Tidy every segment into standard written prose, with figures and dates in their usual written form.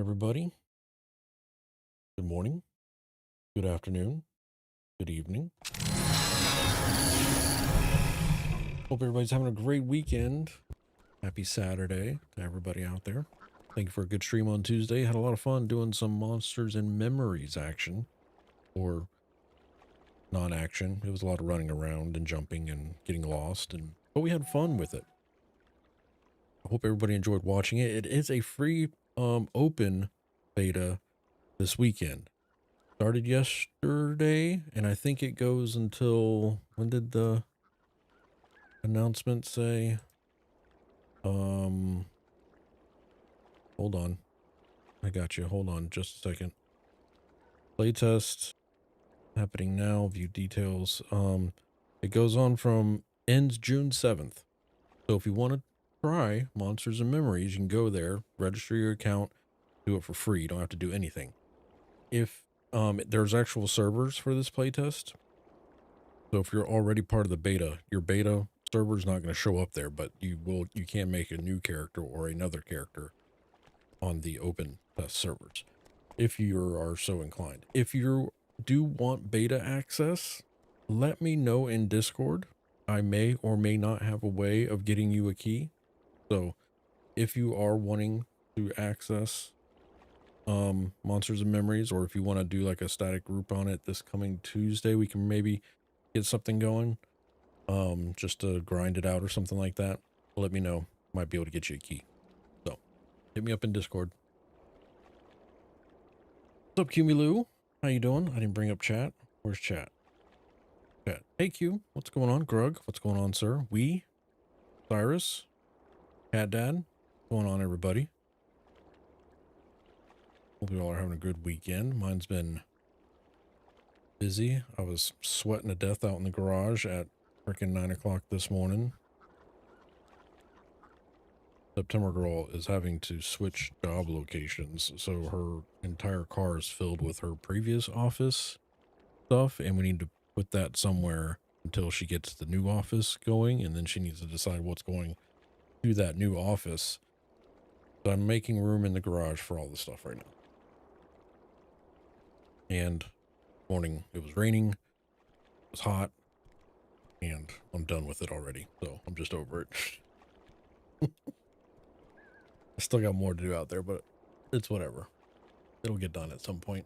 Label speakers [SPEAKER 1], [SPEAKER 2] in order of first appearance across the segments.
[SPEAKER 1] everybody. Good morning, good afternoon, good evening. Hope everybody's having a great weekend. Happy Saturday to everybody out there. Thank you for a good stream on Tuesday. Had a lot of fun doing some Monsters and Memories action, or non-action. It was a lot of running around and jumping and getting lost, but we had fun with it. I hope everybody enjoyed watching it. It is a free open beta this weekend. Started yesterday, and I think it goes until, when did the announcement say? Hold on. I got you. Hold on just a second. Playtest happening now. View details. It goes on from ends June 7th. So if you want to try Monsters and Memories, you can go there, register your account, do it for free. You don't have to do anything. If there's actual servers for this playtest, so if you're already part of the beta, your beta server is not going to show up there, but you can make a new character or another character on the open test servers if you are so inclined. If you do want beta access, let me know in Discord. I may or may not have a way of getting you a key. So if you are wanting to access Monsters and Memories, or if you want to do like a static group on it this coming Tuesday, we can maybe get something going, just to grind it out or something like that. Let me know. Might be able to get you a key. So hit me up in Discord. What's up, Cumuloo? How you doing? I didn't bring up chat. Where's chat? Chat. Hey Q, what's going on? Grug, what's going on, sir? Cyrus, Cat Dad, what's going on, everybody? Hope you all are having a good weekend. Mine's been busy. I was sweating to death out in the garage at freaking 9 o'clock this morning. September Girl is having to switch job locations, so her entire car is filled with her previous office stuff, and we need to put that somewhere until she gets the new office going, and then she needs to decide what's going to that new office. So I'm making room in the garage for all the stuff right now. And morning, it was raining, it was hot, and I'm done with it already, so I'm just over it. I still got more to do out there, but it's whatever. It'll get done at some point.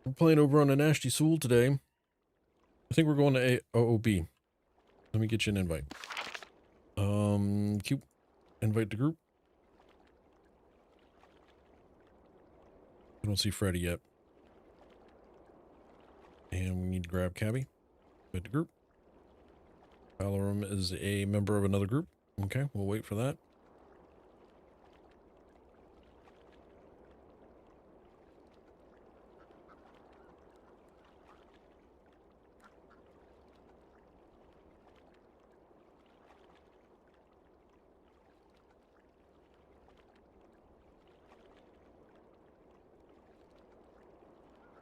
[SPEAKER 1] We're playing over on Anashti Soul today. I think we're going to OOB. Let me get you an invite. Cute. Invite the group. I don't see Freddy yet. And we need to grab Cabby. Invite the group. Valorum is a member of another group. Okay, we'll wait for that.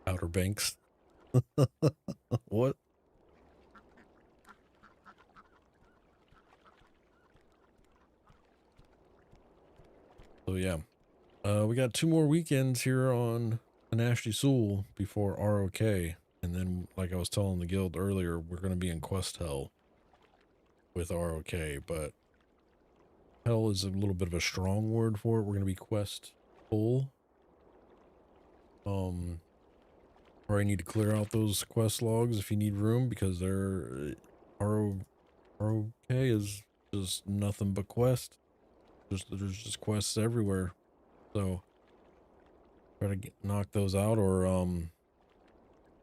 [SPEAKER 1] Outer Banks. What? So yeah. We got 2 more weekends here on Anashti Soul before ROK. And then, like I was telling the guild earlier, we're going to be in Quest Hell with ROK, but Hell is a little bit of a strong word for it. We're going to be Quest full. Probably need to clear out those quest logs if you need room, because they're ROK is just nothing but quest. There's just quests everywhere. So try to knock those out, or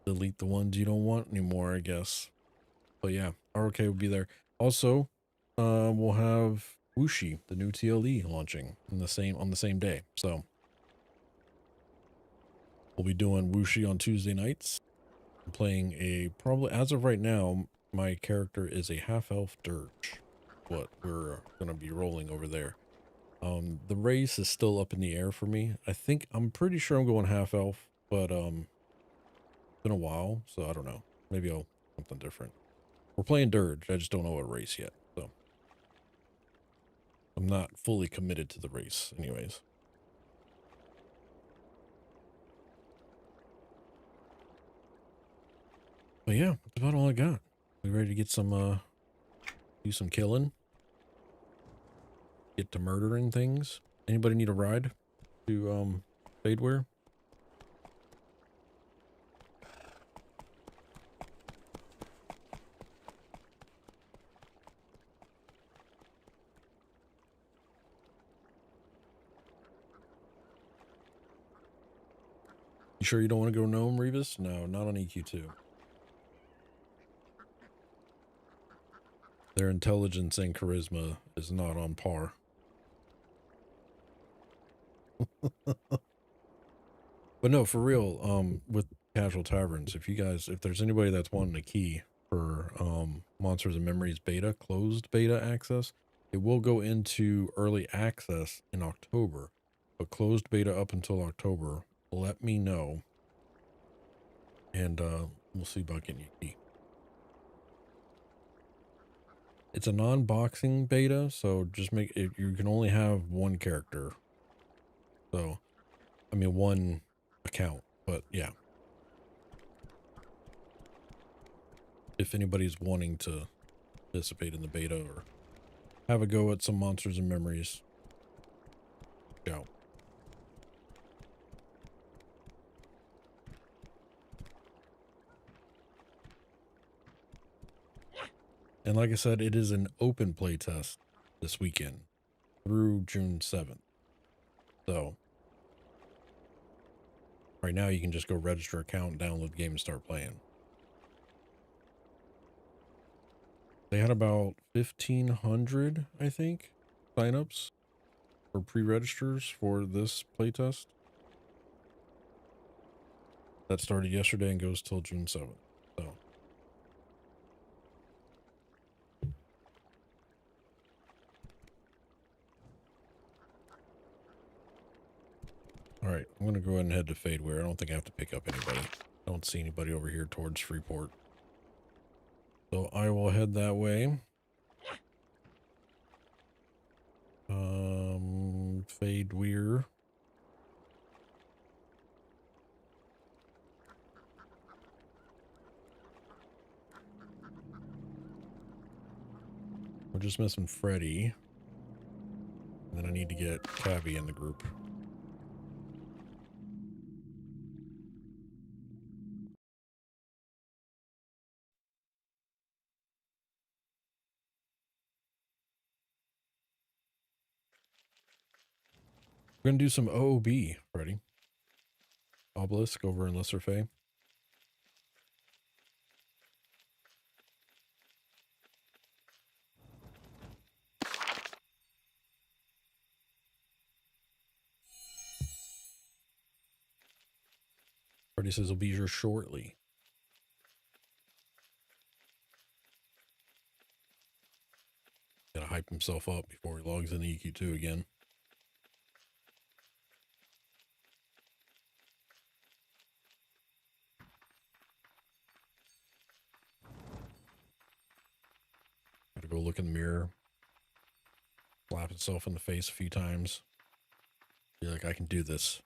[SPEAKER 1] delete the ones you don't want anymore, I guess. But yeah, ROK will be there. Also, we'll have Wuxi, the new TLE, launching on the same day. So we'll be doing Wuxi on Tuesday nights. I'm playing probably, as of right now, my character is a half-elf dirge. What we're going to be rolling over there. The race is still up in the air for me. I'm pretty sure I'm going half-elf, but it's been a while, so I don't know. Maybe I'll something different. We're playing dirge. I just don't know what race yet, so I'm not fully committed to the race anyways. But yeah, that's about all I got. We ready to get some, do some killing? Get to murdering things? Anybody need a ride to, Fadeware? You sure you don't want to go Gnome, Revis? No, not on EQ2. Their intelligence and charisma is not on par. But no, for real, with casual taverns, if there's anybody that's wanting a key for Monsters and Memories beta, closed beta access, it will go into early access in October, but closed beta up until October. Let me know, and we'll see about getting you a key. It's a non-boxing beta, so just make it, you can only have one character. So, I mean, one account, but yeah. If anybody's wanting to participate in the beta or have a go at some Monsters and Memories, go. And like I said, it is an open play test this weekend through June 7th. So right now you can just go register account, download the game, and start playing. They had about 1,500, I think, signups for pre-registers for this playtest. That started yesterday and goes till June 7th. So all right, I'm gonna go ahead and head to Fadeware. I don't think I have to pick up anybody. I don't see anybody over here towards Freeport. So I will head that way. Fadeware. We're just missing Freddy. And then I need to get Cavi in the group. We're going to do some OOB, Freddy. Obelisk over in Lesser Fay. Freddy says he'll be here shortly. Gotta hype himself up before he logs in the EQ2 again. Gotta go look in the mirror. Slap himself in the face a few times. Be like, I can do this.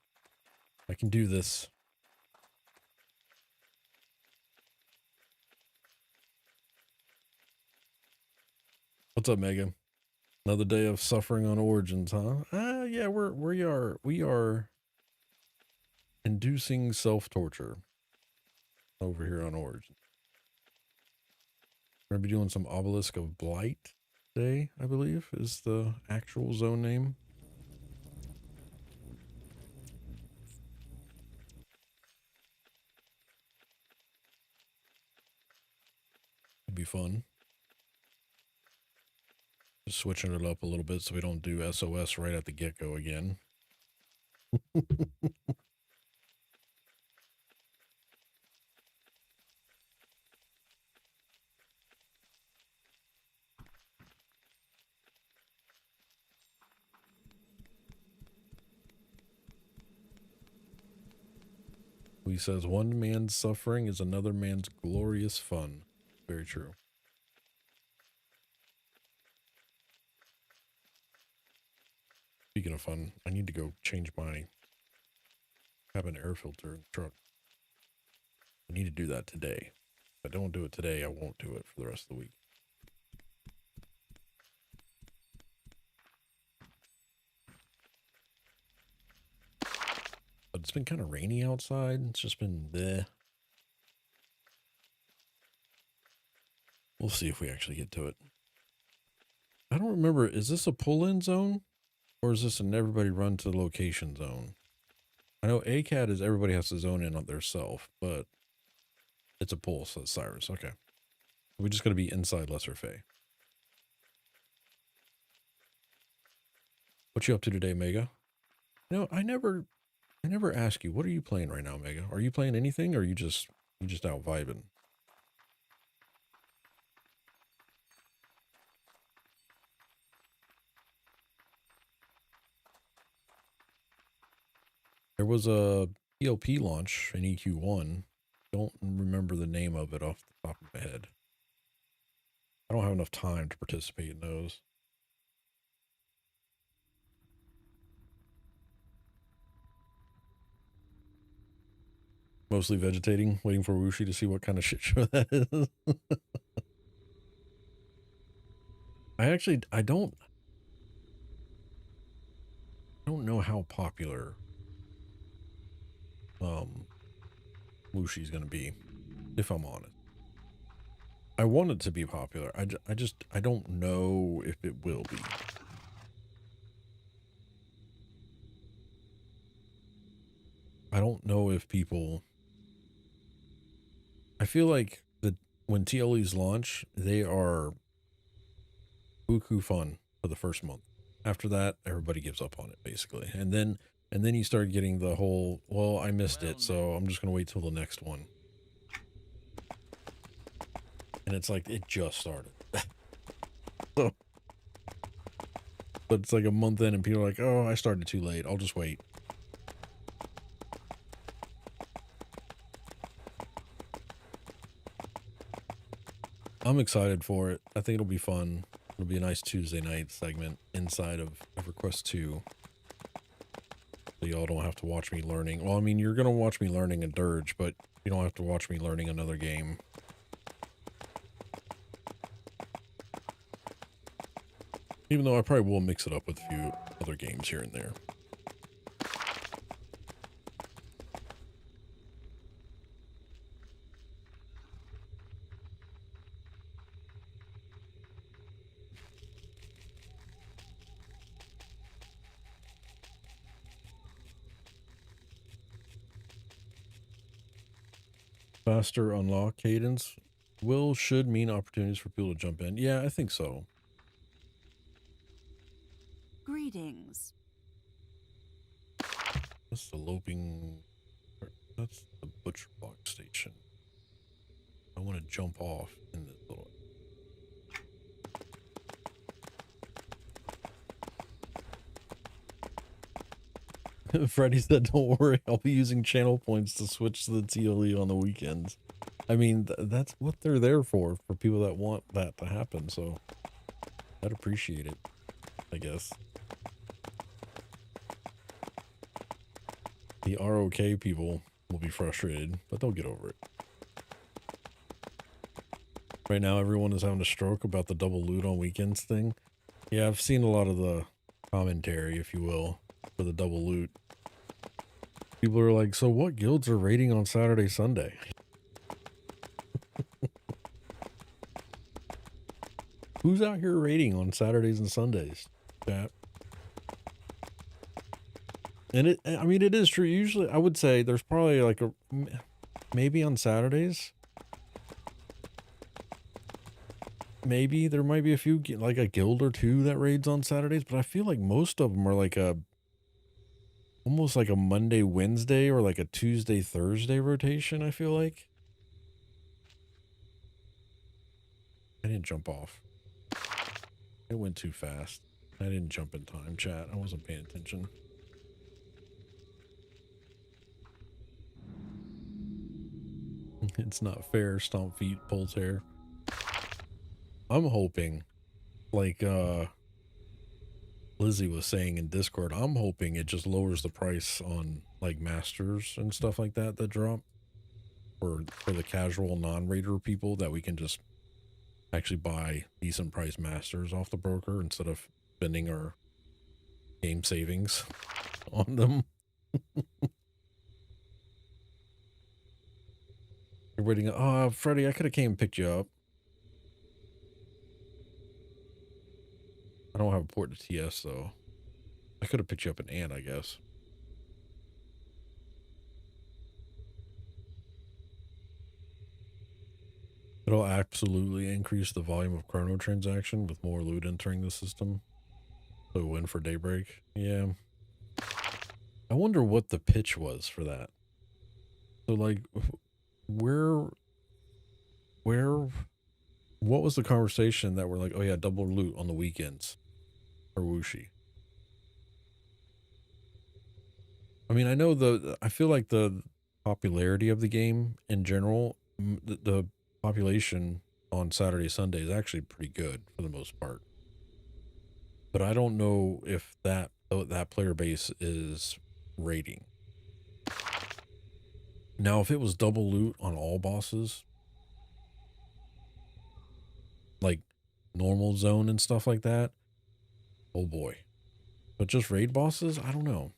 [SPEAKER 1] I can do this. What's up, Megan? Another day of suffering on Origins, huh? Yeah, we are inducing self-torture over here on Origin. We're gonna be doing some Obelisk of Blight today, I believe, is the actual zone name. It'd be fun. Just switching it up a little bit so we don't do SOS right at the get-go again. He says, one man's suffering is another man's glorious fun. Very true. Speaking of fun, I need to go change my cabin air filter in the truck. I need to do that today. If I don't do it today, I won't do it for the rest of the week. But it's been kind of rainy outside. It's just been bleh. We'll see if we actually get to it. I don't remember. Is this a pull-in zone? Or is this an everybody run to the location zone? I know ACAT is everybody has to zone in on their self, but it's a pull, so it's Cyrus. Okay. We're just going to be inside Lesser Fay. What you up to today, Mega? No, I never ask you, what are you playing right now, Mega? Are you playing anything or are you just out vibing? There was a PLP launch in EQ1. Don't remember the name of it off the top of my head. I don't have enough time to participate in those. Mostly vegetating, waiting for Wushi to see what kind of shit show that is. I don't know how popular Wushi's gonna be, if I'm honest. I want it to be popular. I don't know if it will be. I don't know if people... I feel like when TLEs launch, they are buku fun for the first month. After that, everybody gives up on it, basically. And then you start getting the whole, well, I missed it, so I'm just going to wait till the next one. And it's like, it just started. But it's like a month in and people are like, oh, I started too late. I'll just wait. I'm excited for it. I think it'll be fun. It'll be a nice Tuesday night segment inside of EverQuest 2. So y'all don't have to watch me learning. Well, I mean, you're going to watch me learning a dirge, but you don't have to watch me learning another game. Even though I probably will mix it up with a few other games here and there. Faster unlock cadence should mean opportunities for people to jump in. Yeah, I think so.
[SPEAKER 2] Greetings.
[SPEAKER 1] That's the loping. That's the butcher block station. I want to jump off in this little. Freddie said, don't worry, I'll be using channel points to switch to the TLE on the weekends. I mean, that's what they're there for people that want that to happen, so I'd appreciate it, I guess. The ROK people will be frustrated, but they'll get over it. Right now, everyone is having a stroke about the double loot on weekends thing. Yeah, I've seen a lot of the commentary, if you will, for the double loot. People are like, so what guilds are raiding on Saturday, Sunday? Who's out here raiding on Saturdays and Sundays, chat? And I mean, it is true. Usually, I would say there's probably like maybe on Saturdays. Maybe there might be a few, like a guild or two that raids on Saturdays, but I feel like most of them are like almost like a Monday, Wednesday, or like a Tuesday, Thursday rotation, I feel like. I didn't jump off. It went too fast. I didn't jump in time, chat. I wasn't paying attention. It's not fair. Stomp feet, pulls hair. I'm hoping, like Lizzie was saying in Discord, I'm hoping it just lowers the price on like masters and stuff like that drop. for the casual non-raider people that we can just actually buy decent price masters off the broker instead of spending our game savings on them. You're waiting. Oh, Freddie, I could have came and picked you up. I don't have a port to TS though. I could have picked you up in Ant, I guess. It'll absolutely increase the volume of chrono transaction with more loot entering the system. So win for Daybreak. Yeah. I wonder what the pitch was for that. So like where what was the conversation that we're like, oh yeah, double loot on the weekends for Wuxi? I mean, I feel like the popularity of the game in general, the population on Saturday, Sunday is actually pretty good for the most part. But I don't know if that player base is rating. Now, if it was double loot on all bosses, like normal zone and stuff like that, oh boy. But just raid bosses, I don't know.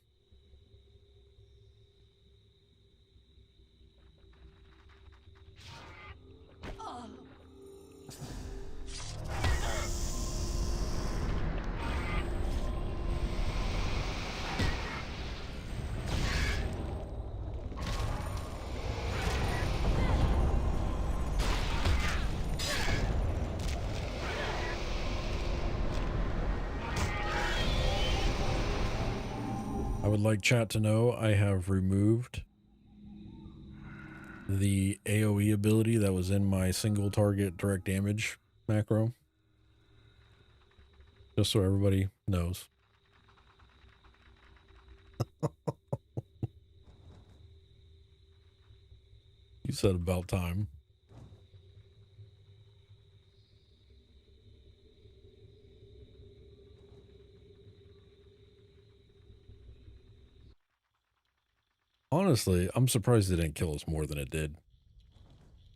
[SPEAKER 1] I would like chat to know I have removed the AoE ability that was in my single target direct damage macro. Just so everybody knows. You said about time. Honestly, I'm surprised it didn't kill us more than it did.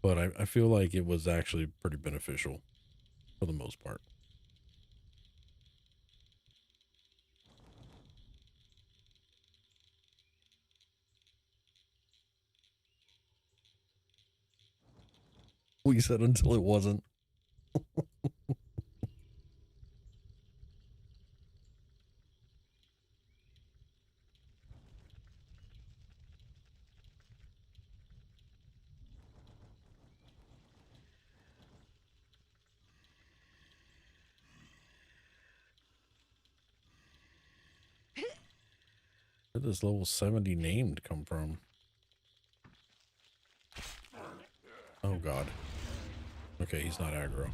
[SPEAKER 1] But I feel like it was actually pretty beneficial for the most part. We said until it wasn't. Where did this level 70 named come from? Oh god. Okay, he's not aggro.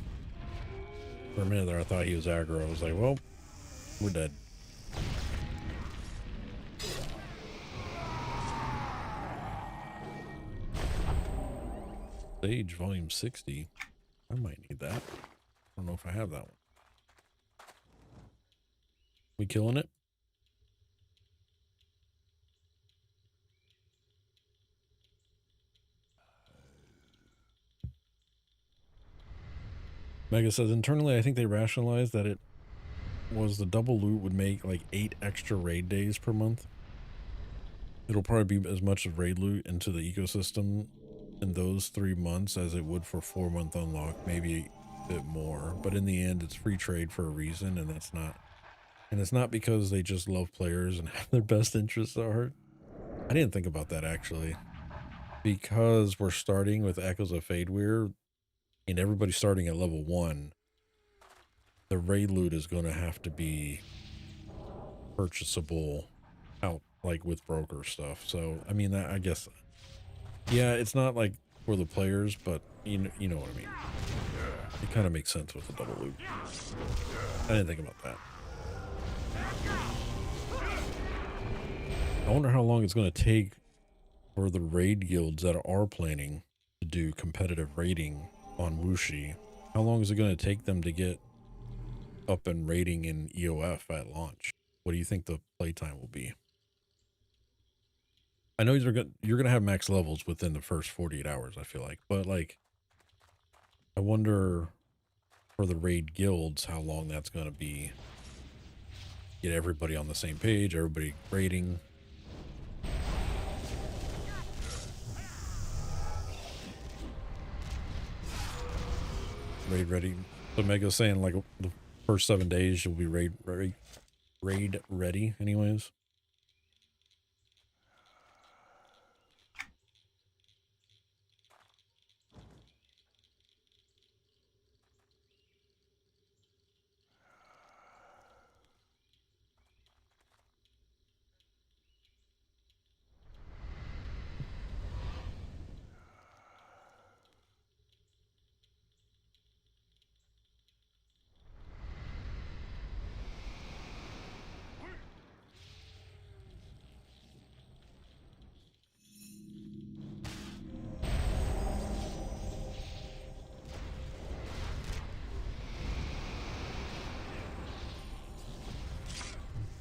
[SPEAKER 1] For a minute there, I thought he was aggro. I was like, well, we're dead. Sage volume 60. I might need that. I don't know if I have that one. We killing it? Mega says, internally, I think they rationalized that it was the double loot would make like 8 extra raid days per month. It'll probably be as much of raid loot into the ecosystem in those 3 months as it would for 4-month unlock, maybe a bit more. But in the end, it's free trade for a reason, and it's not because they just love players and have their best interests at heart. I didn't think about that actually. Because we're starting with Echoes of Fadeweir, and everybody's starting at level 1, the raid loot is going to have to be purchasable out like with broker stuff. So I mean, that I guess, yeah, it's not like for the players, but you know what I mean. It kind of makes sense with the double loot. I didn't think about that. I wonder how long it's going to take for the raid guilds that are planning to do competitive raiding on Wuxi. How long is it going to take them to get up and raiding in EOF at launch? What do you think the playtime will be? I know you're gonna have max levels within the first 48 hours, I feel like. But like I wonder for the raid guilds how long that's gonna be. Get everybody on the same page, everybody raiding. Raid ready. So Mega's saying like the first 7 days you'll be raid ready anyways.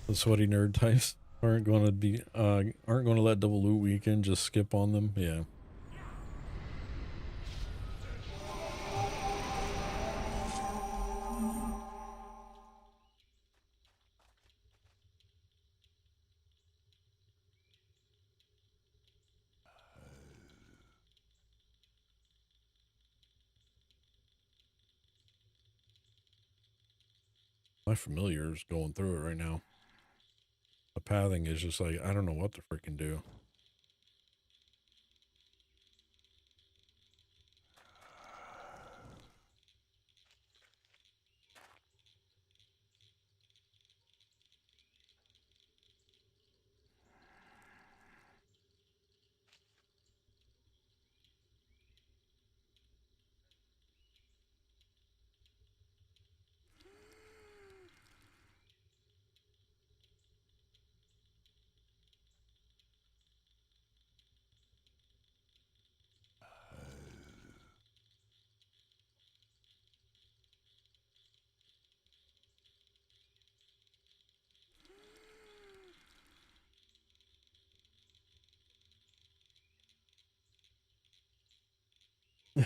[SPEAKER 1] The sweaty nerd types aren't going to be aren't going to let double loot weekend just skip on them. Yeah. My familiar is going through it right now. The pathing is just like, I don't know what to freaking do.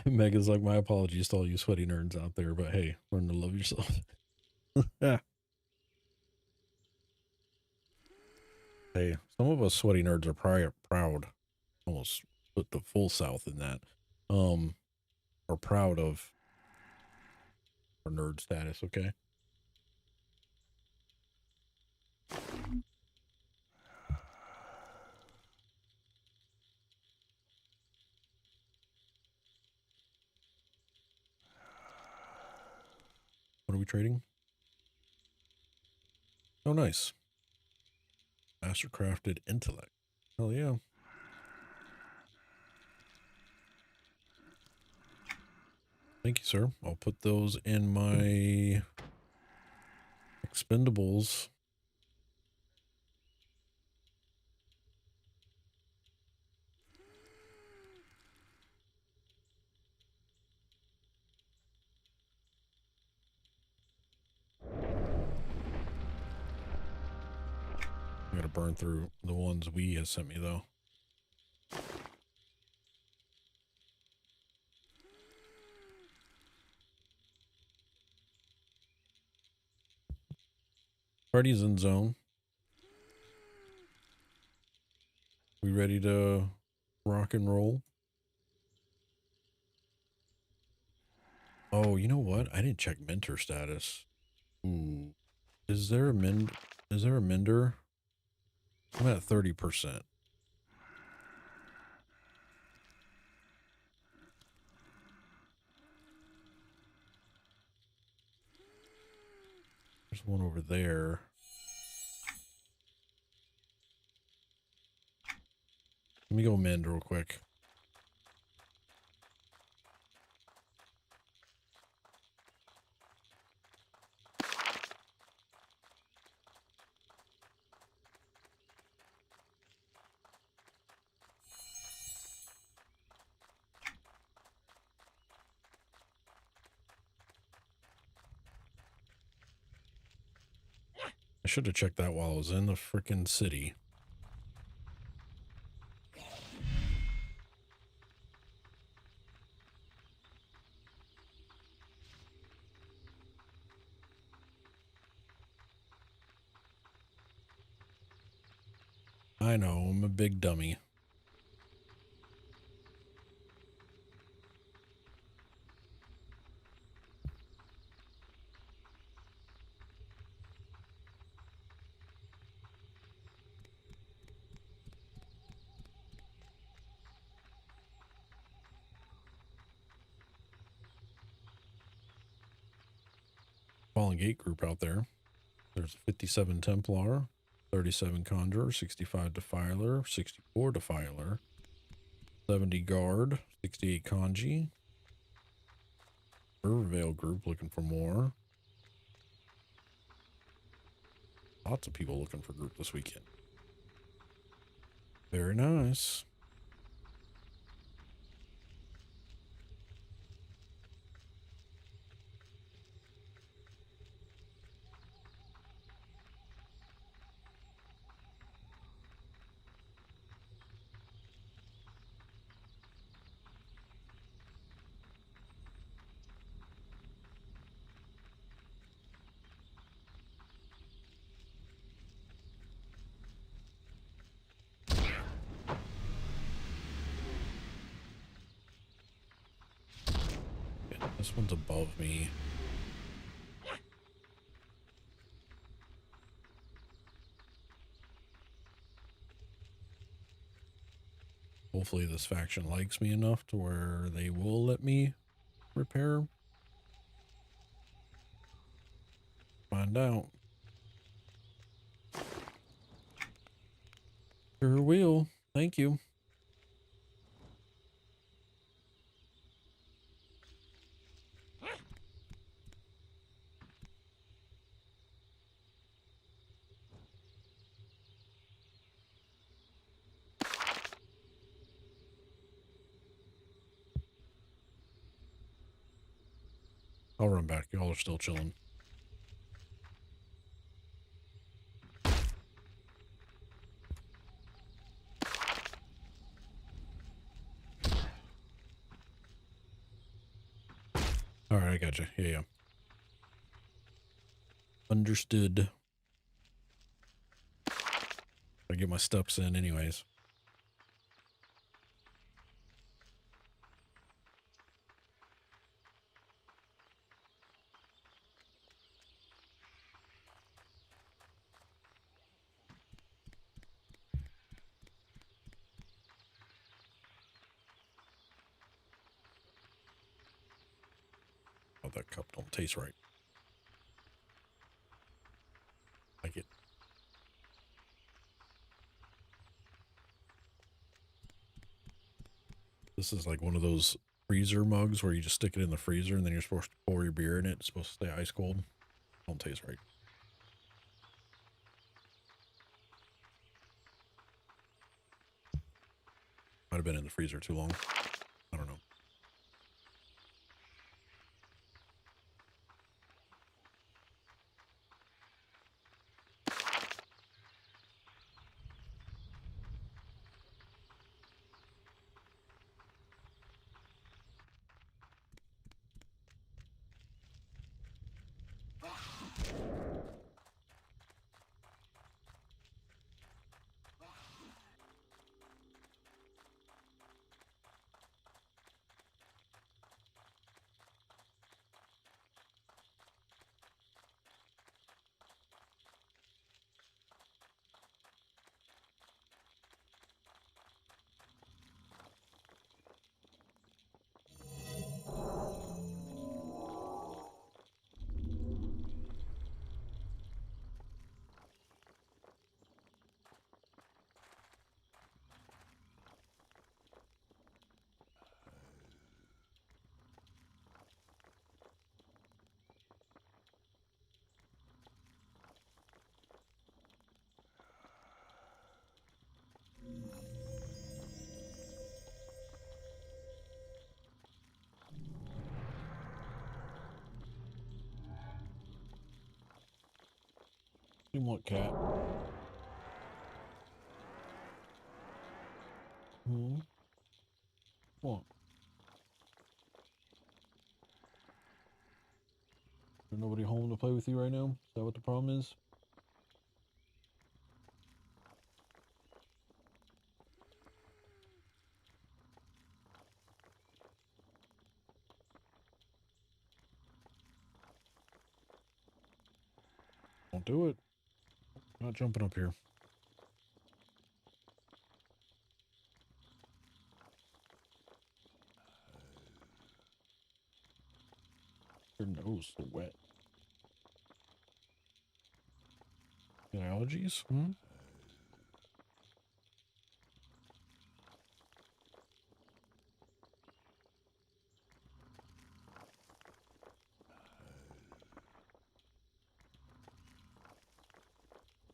[SPEAKER 1] Mega's like, my apologies to all you sweaty nerds out there, but hey, learn to love yourself. Yeah. Hey, some of us sweaty nerds are proud. Almost put the full South in that. Are proud of our nerd status, okay? What are we trading? Oh, nice. Mastercrafted intellect. Hell yeah. Thank you, sir. I'll put those in my expendables. I gotta burn through the ones we has sent me though. Party's in zone. We ready to rock and roll? Oh, you know what? I didn't check mentor status. Ooh. Is there a mender? I'm at 30%. There's one over there. Let me go mend real quick. I should have checked that while I was in the freaking city. I know, I'm a big dummy. Fallen Gate group out there. There's a 57 Templar, 37 Conjurer, 65 Defiler, 64 Defiler, 70 Guard, 68 Kanji. Rivervale group looking for more. Lots of people looking for group this weekend. Very nice. Yeah, this one's above me. Hopefully this faction likes me enough to where they will let me repair. Find out. Sure will. Thank you. I'll run back. Y'all are still chilling. All right, I got you. Yeah. Understood. I get my steps in anyways. Oh, that cup don't taste right. Like it. This is like one of those freezer mugs where you just stick it in the freezer and then you're supposed to pour your beer in it. It's supposed to stay ice cold. Don't taste right. Might have been in the freezer too long. I don't know. You want cat? Hmm. What? There's nobody home to play with you right now? Is that what the problem is? do it. Not jumping up here. Your nose so wet. Got allergies? Hmm?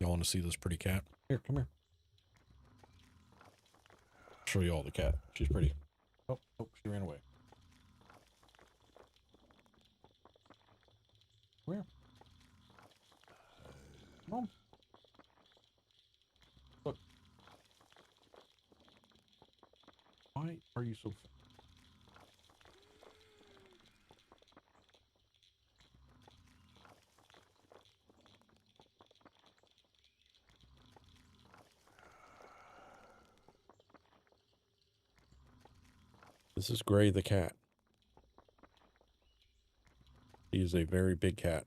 [SPEAKER 1] Y'all want to see this pretty cat? Here, come here. Show you all the cat. She's pretty. Oh, she ran away. Where? Come on. Look. Why are you so fat? This is Gray the cat. He is a very big cat.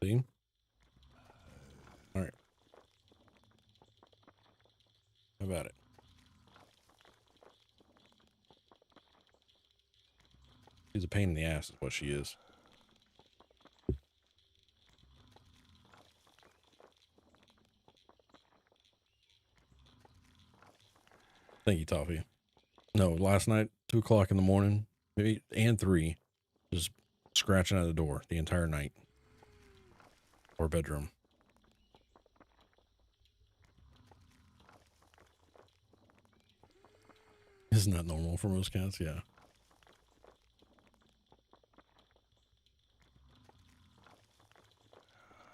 [SPEAKER 1] See? All right. How about it? She's a pain in the ass is what she is. Thank you, Toffee. No, last night, 2 o'clock in the morning, maybe, and 3, just scratching at the door the entire night. Or bedroom. Isn't that normal for most cats? Yeah.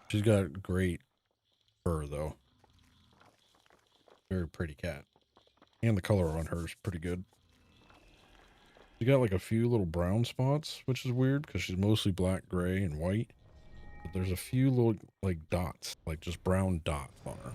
[SPEAKER 1] She's got great fur, though. Very pretty cat. And the color on her is pretty good. She got like a few little brown spots, which is weird because she's mostly black, gray, and white. But there's a few little like dots, like just brown dots on her.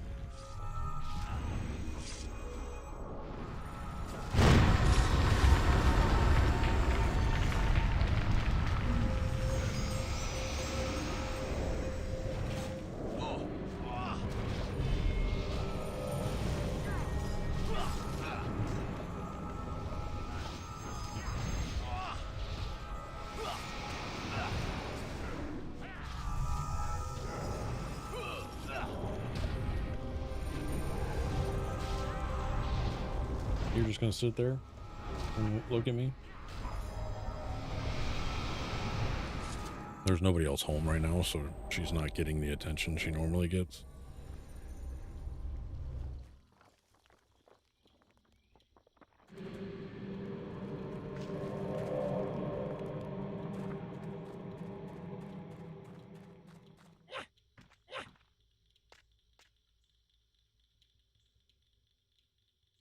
[SPEAKER 1] You're just gonna sit there and look at me? There's nobody else home right now, so she's not getting the attention she normally gets.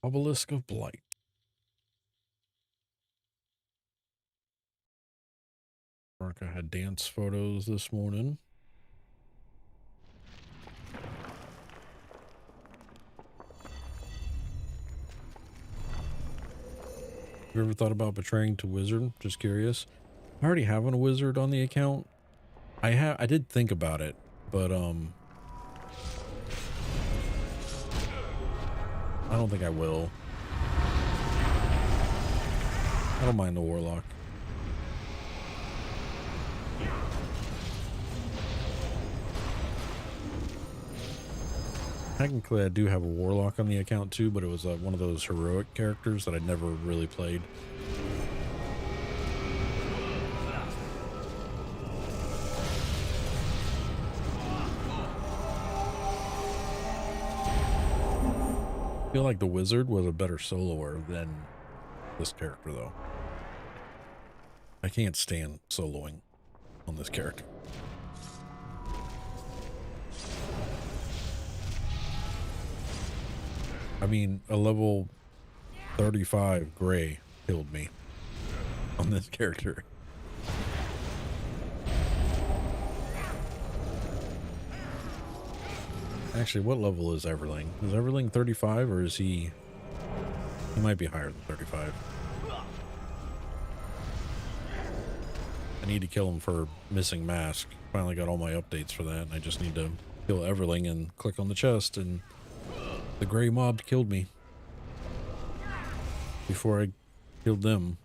[SPEAKER 1] Obelisk of Blight. Veronica had dance photos this morning. Have you ever thought about betraying to Wizard? Just curious. I already have a Wizard on the account. I did think about it, but I don't think I will. I don't mind the Warlock. Technically, I do have a Warlock on the account too, but it was one of those heroic characters that I never really played. I feel like the Wizard was a better soloer than this character, though. I can't stand soloing on this character. I mean, a level 35 Gray killed me on this character. Actually, what level is Everling? Is Everling 35 or is he... He might be higher than 35. I need to kill him for missing mask. Finally got all my updates for that, and I just need to kill Everling and click on the chest, and the gray mob killed me before I killed them.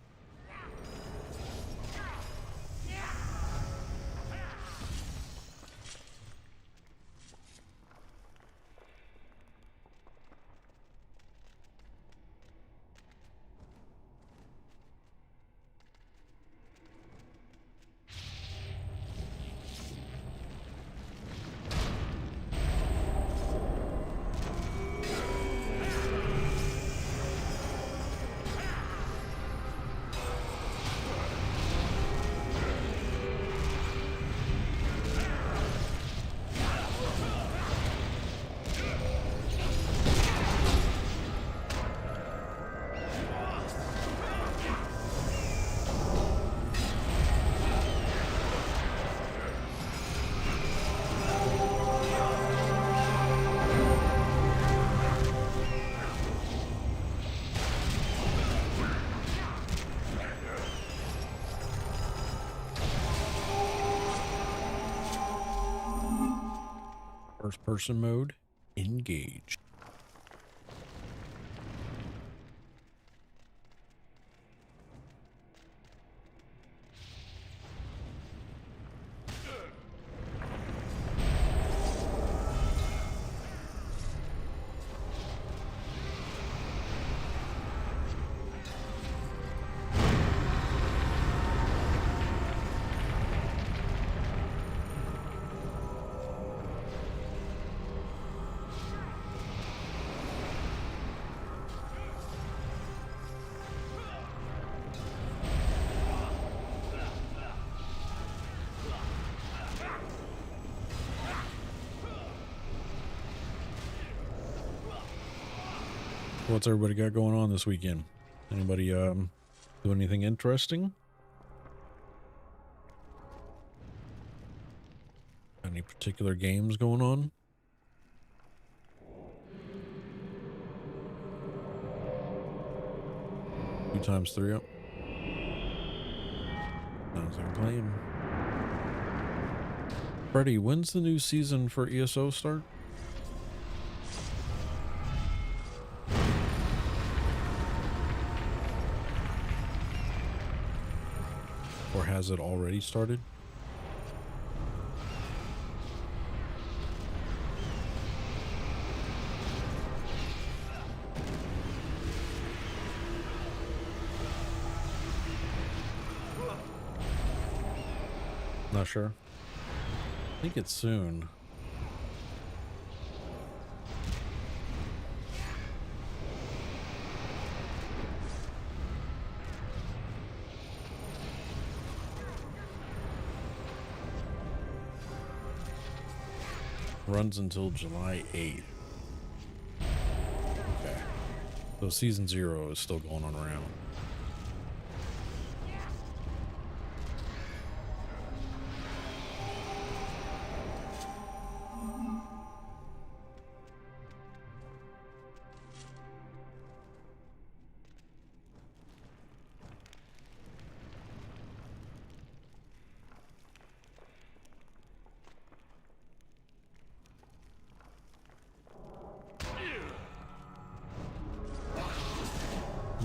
[SPEAKER 1] First person mode, engage. What's everybody got going on this weekend? Anybody do anything interesting? Any particular games going on? 2 times 3 up. Sounds like I'm playing. Freddy, when's the new season for ESO start? Or has it already started? Not sure. I think it's soon. Runs until July 8th. Okay. So season 0 is still going on around.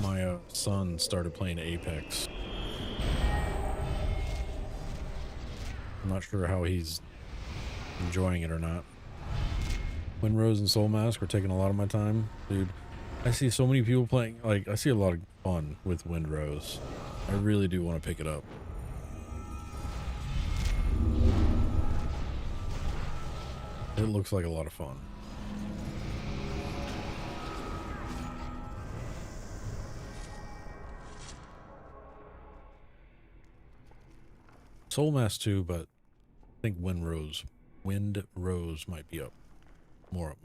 [SPEAKER 1] My son started playing Apex. I'm not sure how he's enjoying it or not. Windrose and Soul Mask are taking a lot of my time. Dude, I see so many people playing, like, I see a lot of fun with Windrose. I really do want to pick it up. It looks like a lot of fun. Soul Mask too, but I think Windrose might be up. More up.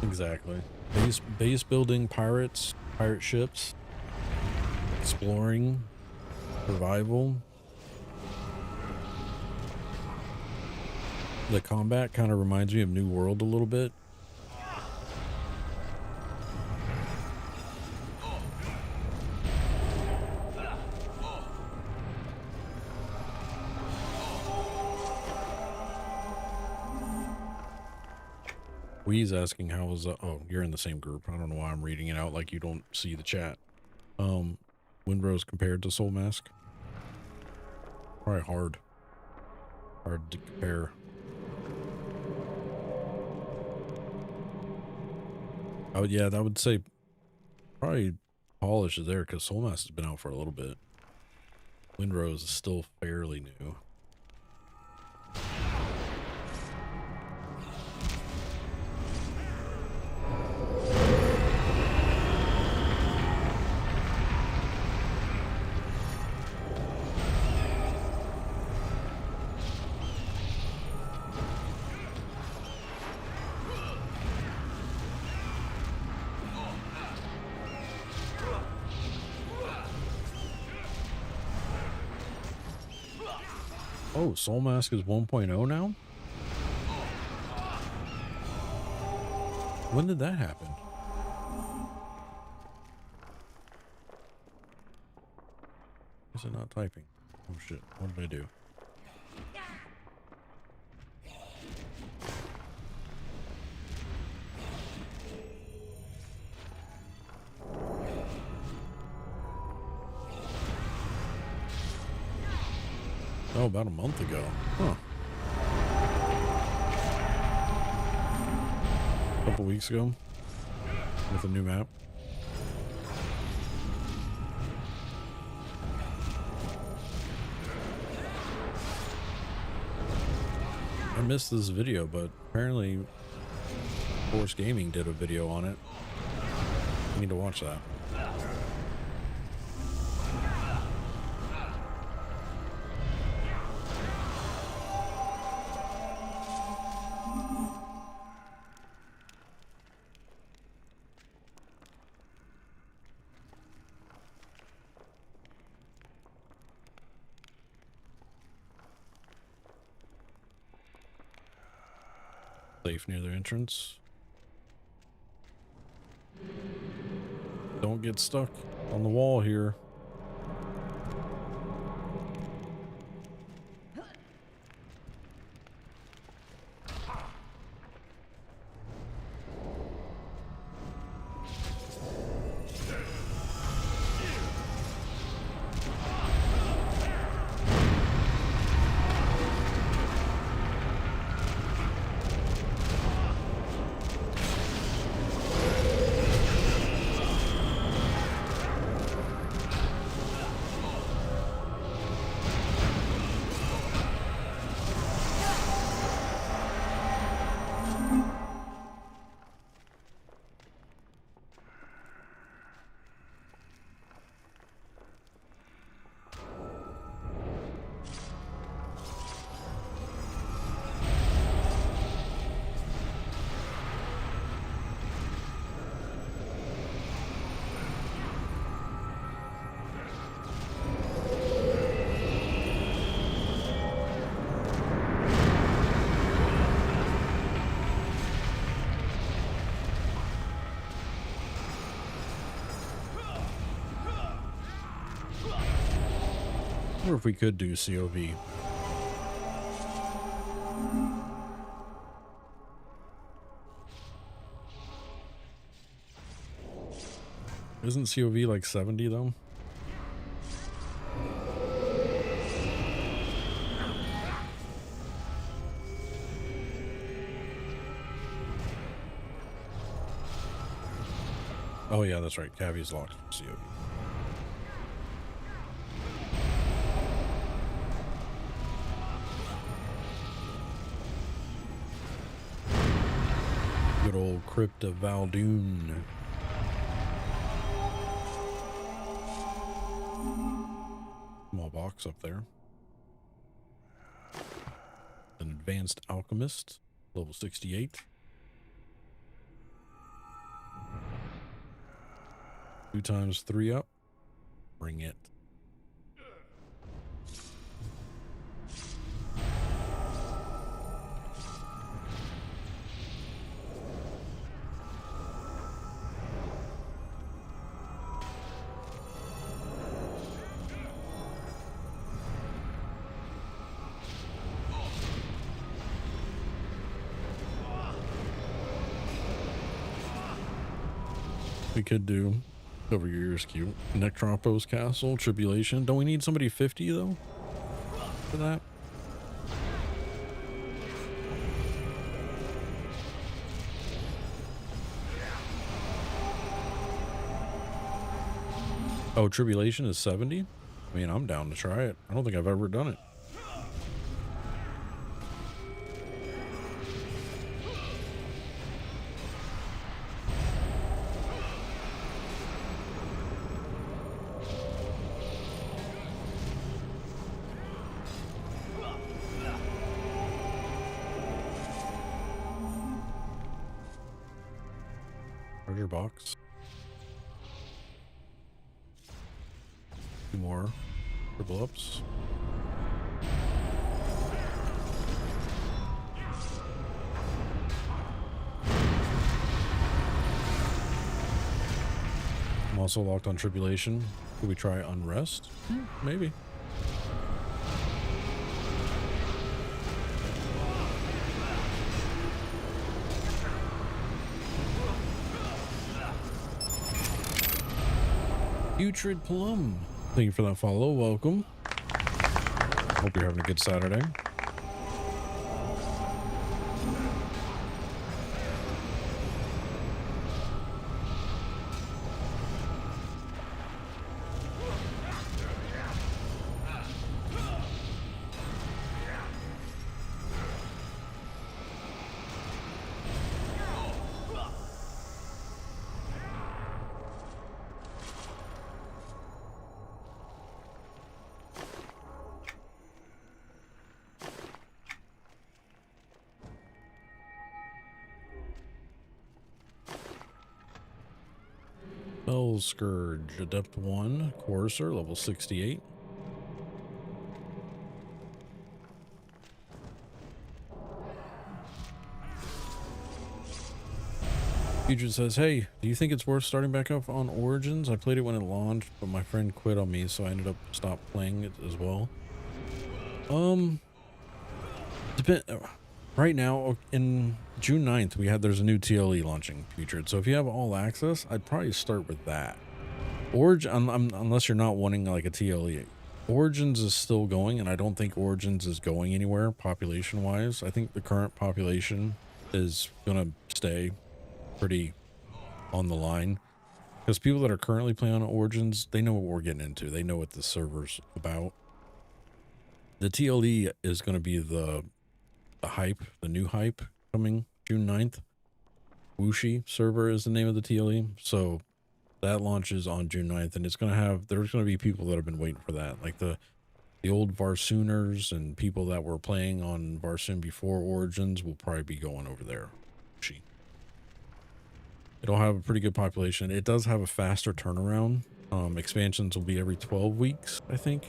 [SPEAKER 1] Exactly. Base building, pirates, pirate ships, exploring, survival. The combat kind of reminds me of New World a little bit. Wee's asking how was oh, you're in the same group. I don't know why I'm reading it out like you don't see the chat. Windrose compared to Soul Mask. Probably hard to compare. Yeah, I would say probably polish is there because Soul Mask has been out for a little bit. Windrose is still fairly new. Oh, Soul Mask is 1.0 now? When did that happen? Is it not typing? Oh shit, what did I do? Oh, about a month ago. Huh. A couple weeks ago. With a new map. I missed this video, but apparently Force Gaming did a video on it. I need to watch that. Safe near their entrance. Don't get stuck on the wall here. Or if we could do COV. Isn't COV like 70 though? Oh yeah, that's right. Cavi's locked for COV. Good old Crypt of Valdoon. Small box up there. An advanced alchemist, level 68. 2 times 3 up. Bring it. We could do over your ears cute. Nectropos Castle, Tribulation. Don't we need somebody 50 though? For that? Oh, Tribulation is 70? I mean, I'm down to try it. I don't think I've ever done it. Treasure box. 2 more triple ups. I'm also locked on Tribulation. Could we try Unrest? Maybe. Putrid Plum. Thank you for that follow. Welcome. Hope you're having a good Saturday. Spell Scourge, Adept 1, Courser, level 68. Future says, hey, do you think it's worth starting back up on Origins? I played it when it launched, but my friend quit on me, so I ended up stop playing it as well. Right now, in June 9th, there's a new TLE launching featured. So if you have all access, I'd probably start with that. Unless you're not wanting like a TLE. Origins is still going, and I don't think Origins is going anywhere population-wise. I think the current population is going to stay pretty on the line. Because people that are currently playing on Origins, they know what we're getting into. They know what the server's about. The TLE is going to be the hype, the new hype coming June 9th. Wuxi server is the name of the TLE. So that launches on June 9th, and there's going to be people that have been waiting for that. Like the old Varsooners and people that were playing on Varsoon before Origins will probably be going over there. Wuxi. It'll have a pretty good population. It does have a faster turnaround. Expansions will be every 12 weeks, I think.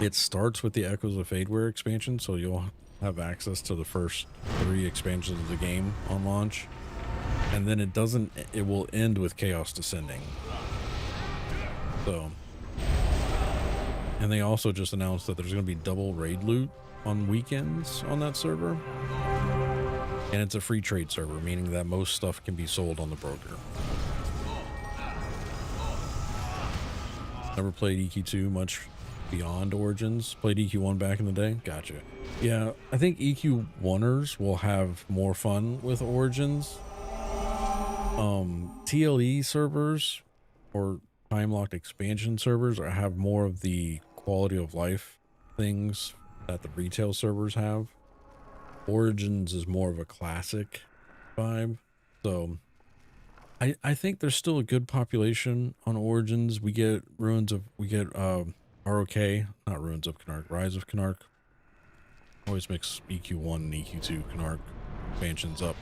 [SPEAKER 1] It starts with the Echoes of Fadeware expansion, so you'll have access to the first 3 expansions of the game on launch. And then it will end with Chaos Descending. So, and they also just announced that there's going to be double raid loot on weekends on that server. And it's a free trade server, meaning that most stuff can be sold on the broker. Never played EQ2 much beyond Origins. Played EQ1 back in the day. Gotcha. Yeah, I think EQ1ers will have more fun with Origins. TLE servers or time-locked expansion servers have more of the quality of life things that the retail servers have. Origins is more of a classic vibe. So I think there's still a good population on Origins. We get ROK, not Ruins of Canark, Rise of Canark. Always mix EQ1 and EQ2 Canark expansions up.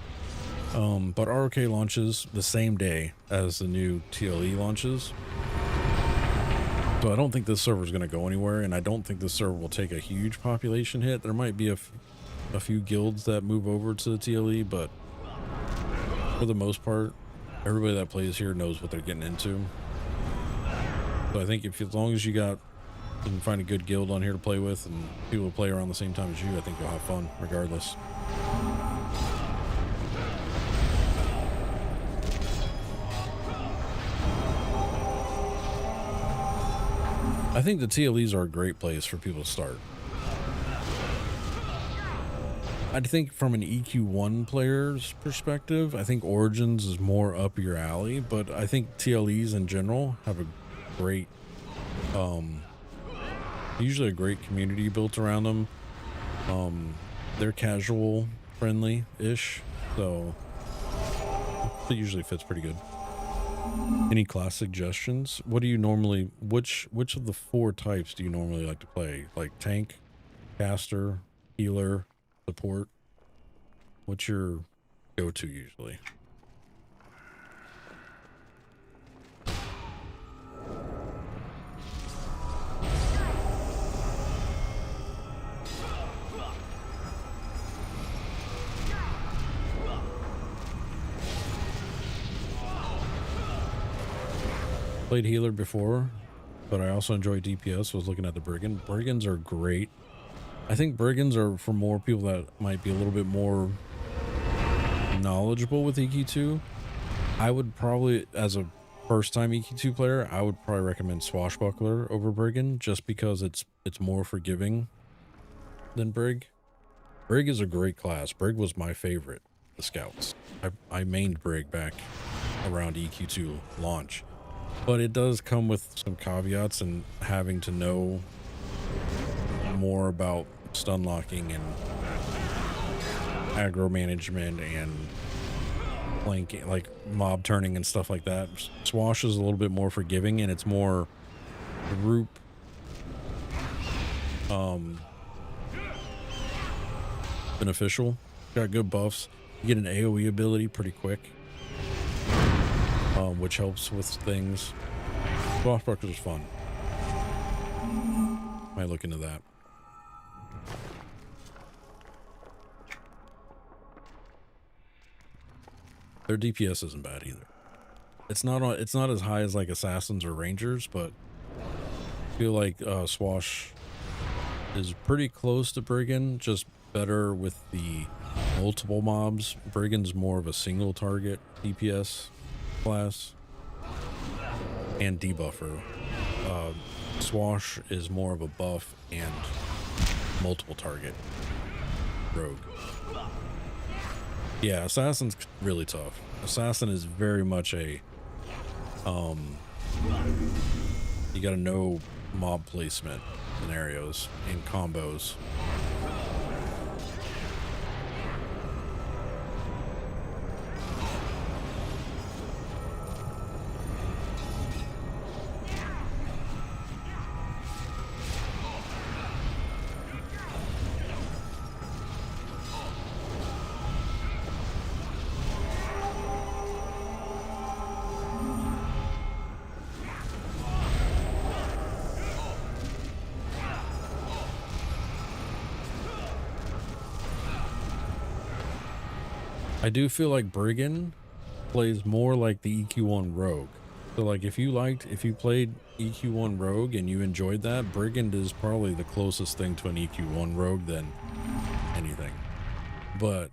[SPEAKER 1] But ROK launches the same day as the new TLE launches. So I don't think this server is going to go anywhere, and I don't think this server will take a huge population hit. There might be a few guilds that move over to the TLE, but for the most part, everybody that plays here knows what they're getting into. So I think as long as you can find a good guild on here to play with and people to play around the same time as you, I think you'll have fun regardless. I think the TLEs are a great place for people to start. I think from an EQ1 player's perspective, I think Origins is more up your alley, but I think TLEs in general have a great, usually a great community built around them. They're casual friendly-ish, so it usually fits pretty good. Any class suggestions? What do you normally, which of the 4 types do you normally like to play? Like tank, caster, healer, support? What's your go-to usually? Played healer before, but I also enjoy DPS. Was looking at the brigand. Brigands are great. I think brigands are for more people that might be a little bit more knowledgeable with EQ2. I would probably, as a first-time EQ2 player, I would probably recommend Swashbuckler over brigand, just because it's more forgiving than brig. Brig is a great class. Brig was my favorite, the scouts. I mained brig back around EQ2 launch. But it does come with some caveats and having to know more about stun locking and aggro management and flanking, like mob turning and stuff like that. Swash is a little bit more forgiving, and it's more group beneficial. Got good buffs. You get an AoE ability pretty quick, which helps with things. Swashbuckler is fun. Might look into that. Their DPS isn't bad either. It's not as high as like assassins or rangers, but I feel like Swash is pretty close to brigand, just better with the multiple mobs. Brigand's more of a single target DPS class and debuffer. Swash is more of a buff and multiple target rogue. Yeah, Assassin's really tough. Assassin is very much a you gotta know mob placement scenarios and combos. I do feel like Brigand plays more like the EQ1 Rogue. So like if you played EQ1 Rogue and you enjoyed that, Brigand is probably the closest thing to an EQ1 Rogue than anything. But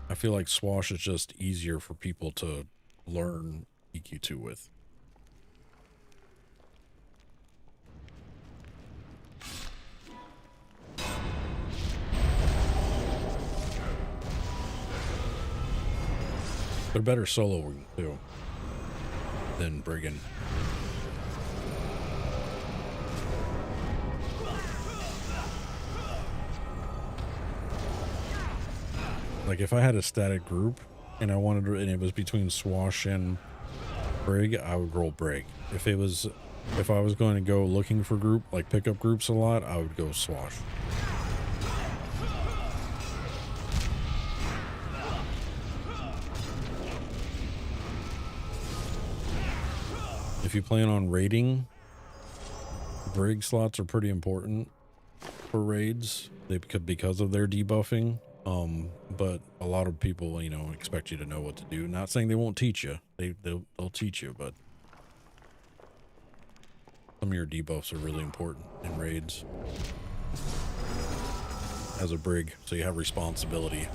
[SPEAKER 1] I feel like Swash is just easier for people to learn EQ2 with. They're better soloing too than Brigand. Like if I had a static group and I wanted to, and it was between Swash and Brig, I would roll Brig. If I was going to go looking for group, like pickup groups a lot, I would go Swash. if you plan on raiding, brig slots are pretty important for raids. They because of their debuffing. But a lot of people, you know, expect you to know what to do. Not saying they won't teach you. They'll teach you, but some of your debuffs are really important in raids as a brig, so you have responsibility.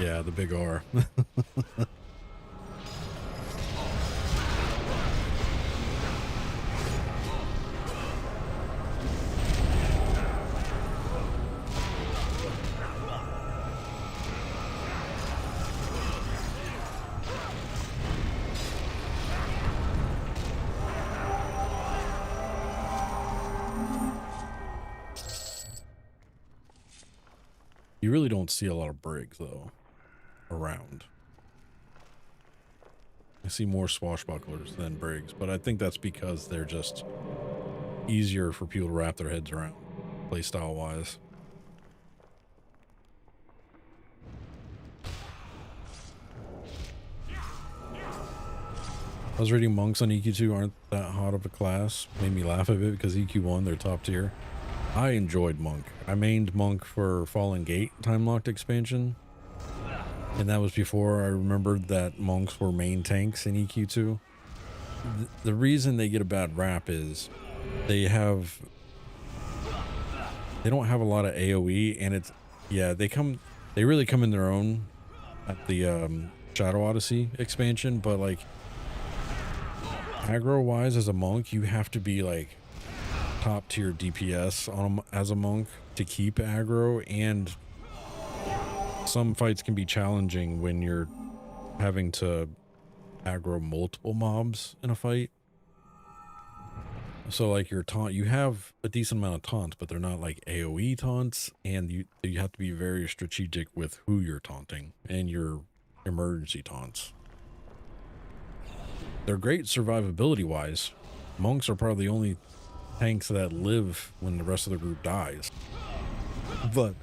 [SPEAKER 1] Yeah, the big R. You really don't see a lot of brigs, though, around. I see more swashbucklers than brigs, but I think that's because they're just easier for people to wrap their heads around, playstyle-wise. I was reading monks on EQ2 aren't that hot of a class. Made me laugh a bit because EQ1, they're top tier. I enjoyed monk. I mained monk for Fallen Gate time-locked expansion. And that was before I remembered that monks were main tanks in EQ2. The reason they get a bad rap is they don't have a lot of AoE, and they really come in their own at the Shadow Odyssey expansion, but like aggro wise as a monk, you have to be like top tier DPS as a monk to keep aggro, and some fights can be challenging when you're having to aggro multiple mobs in a fight. So like your taunt, you have a decent amount of taunts, but they're not like AoE taunts, and you have to be very strategic with who you're taunting and your emergency taunts. They're great survivability wise. Monks are probably the only tanks that live when the rest of the group dies. But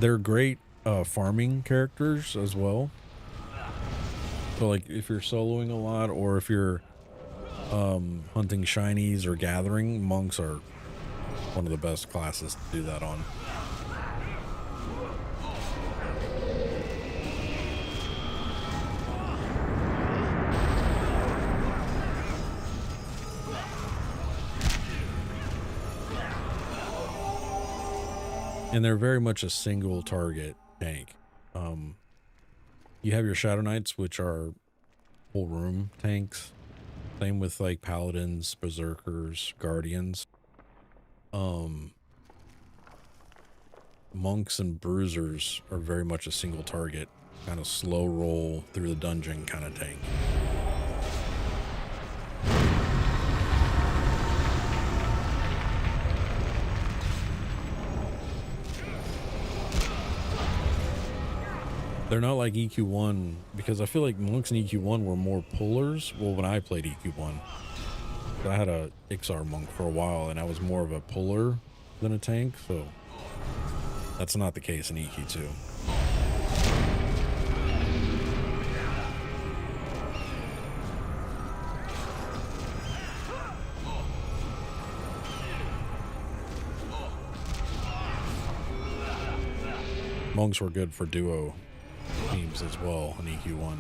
[SPEAKER 1] they're great farming characters as well. So like if you're soloing a lot, or if you're hunting shinies or gathering, monks are one of the best classes to do that on. And they're very much a single target tank. You have your Shadow Knights, which are full room tanks. Same with like Paladins, Berserkers, Guardians. Monks and Bruisers are very much a single target, kind of slow roll through the dungeon kind of tank. They're not like EQ1, because I feel like monks in EQ1 were more pullers. Well, when I played EQ1, I had a Ixar monk for a while, and I was more of a puller than a tank, so that's not the case in EQ2. Monks were good for duo teams as well in EQ1.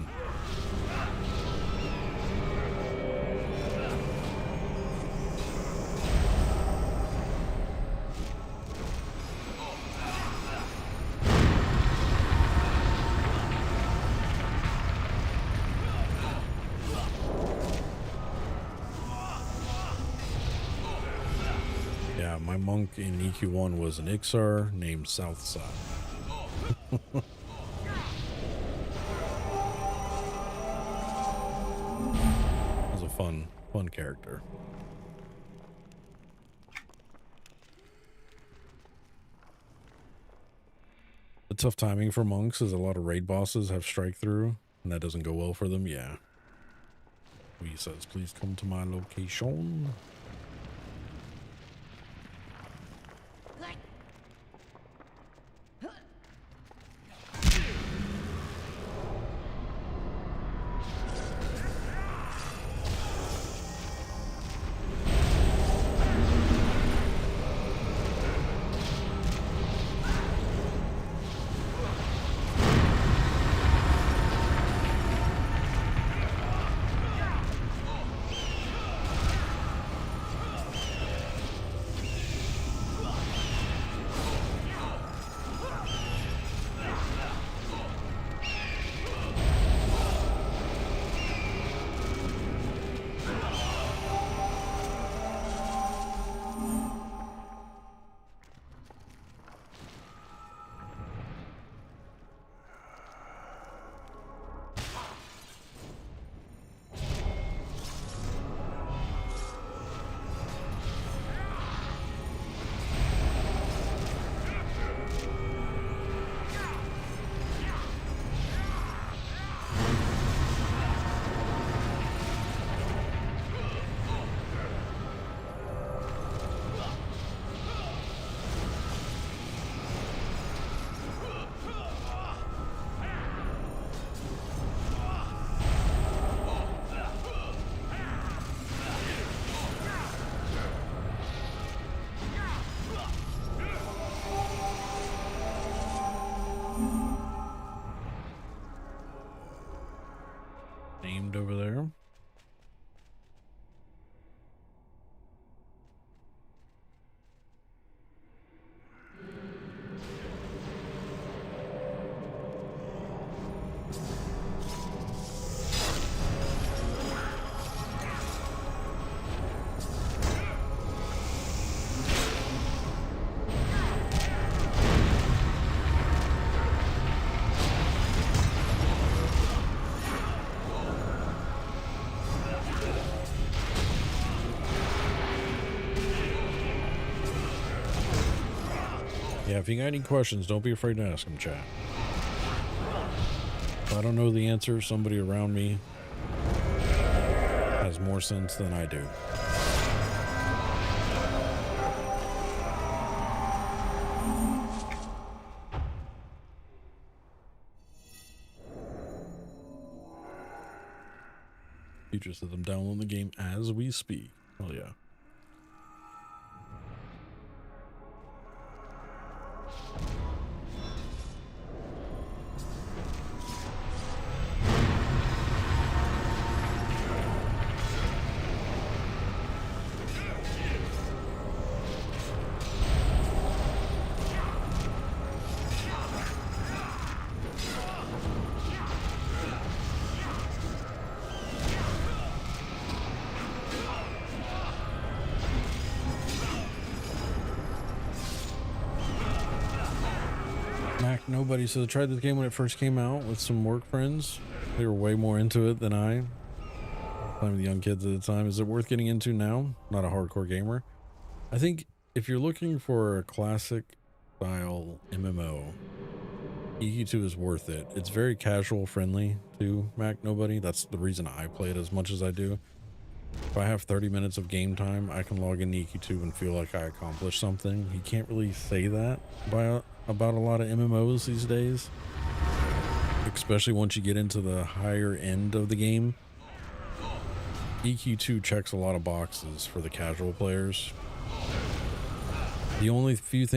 [SPEAKER 1] Yeah, my monk in EQ1 was an Ixar named Southside. Was a fun character. The tough timing for monks is a lot of raid bosses have strike through, and that doesn't go well for them. Yeah. He says, please come to my location. Named over there. Yeah, if you got any questions, don't be afraid to ask them, chat. If I don't know the answer, somebody around me has more sense than I do. Future says I'm downloading the game as we speak. Oh yeah. Nobody. So I tried this game when it first came out with some work friends. They were way more into it than I. Playing with young kids at the time. Is it worth getting into now? Not a hardcore gamer. I think if you're looking for a classic style MMO, EQ2 is worth it. It's very casual friendly to Mac Nobody. That's the reason I play it as much as I do. If I have 30 minutes of game time, I can log in EQ2 and feel like I accomplished something. You can't really say that about a lot of MMOs these days, especially once you get into the higher end of the game. EQ2 checks a lot of boxes for the casual players. The only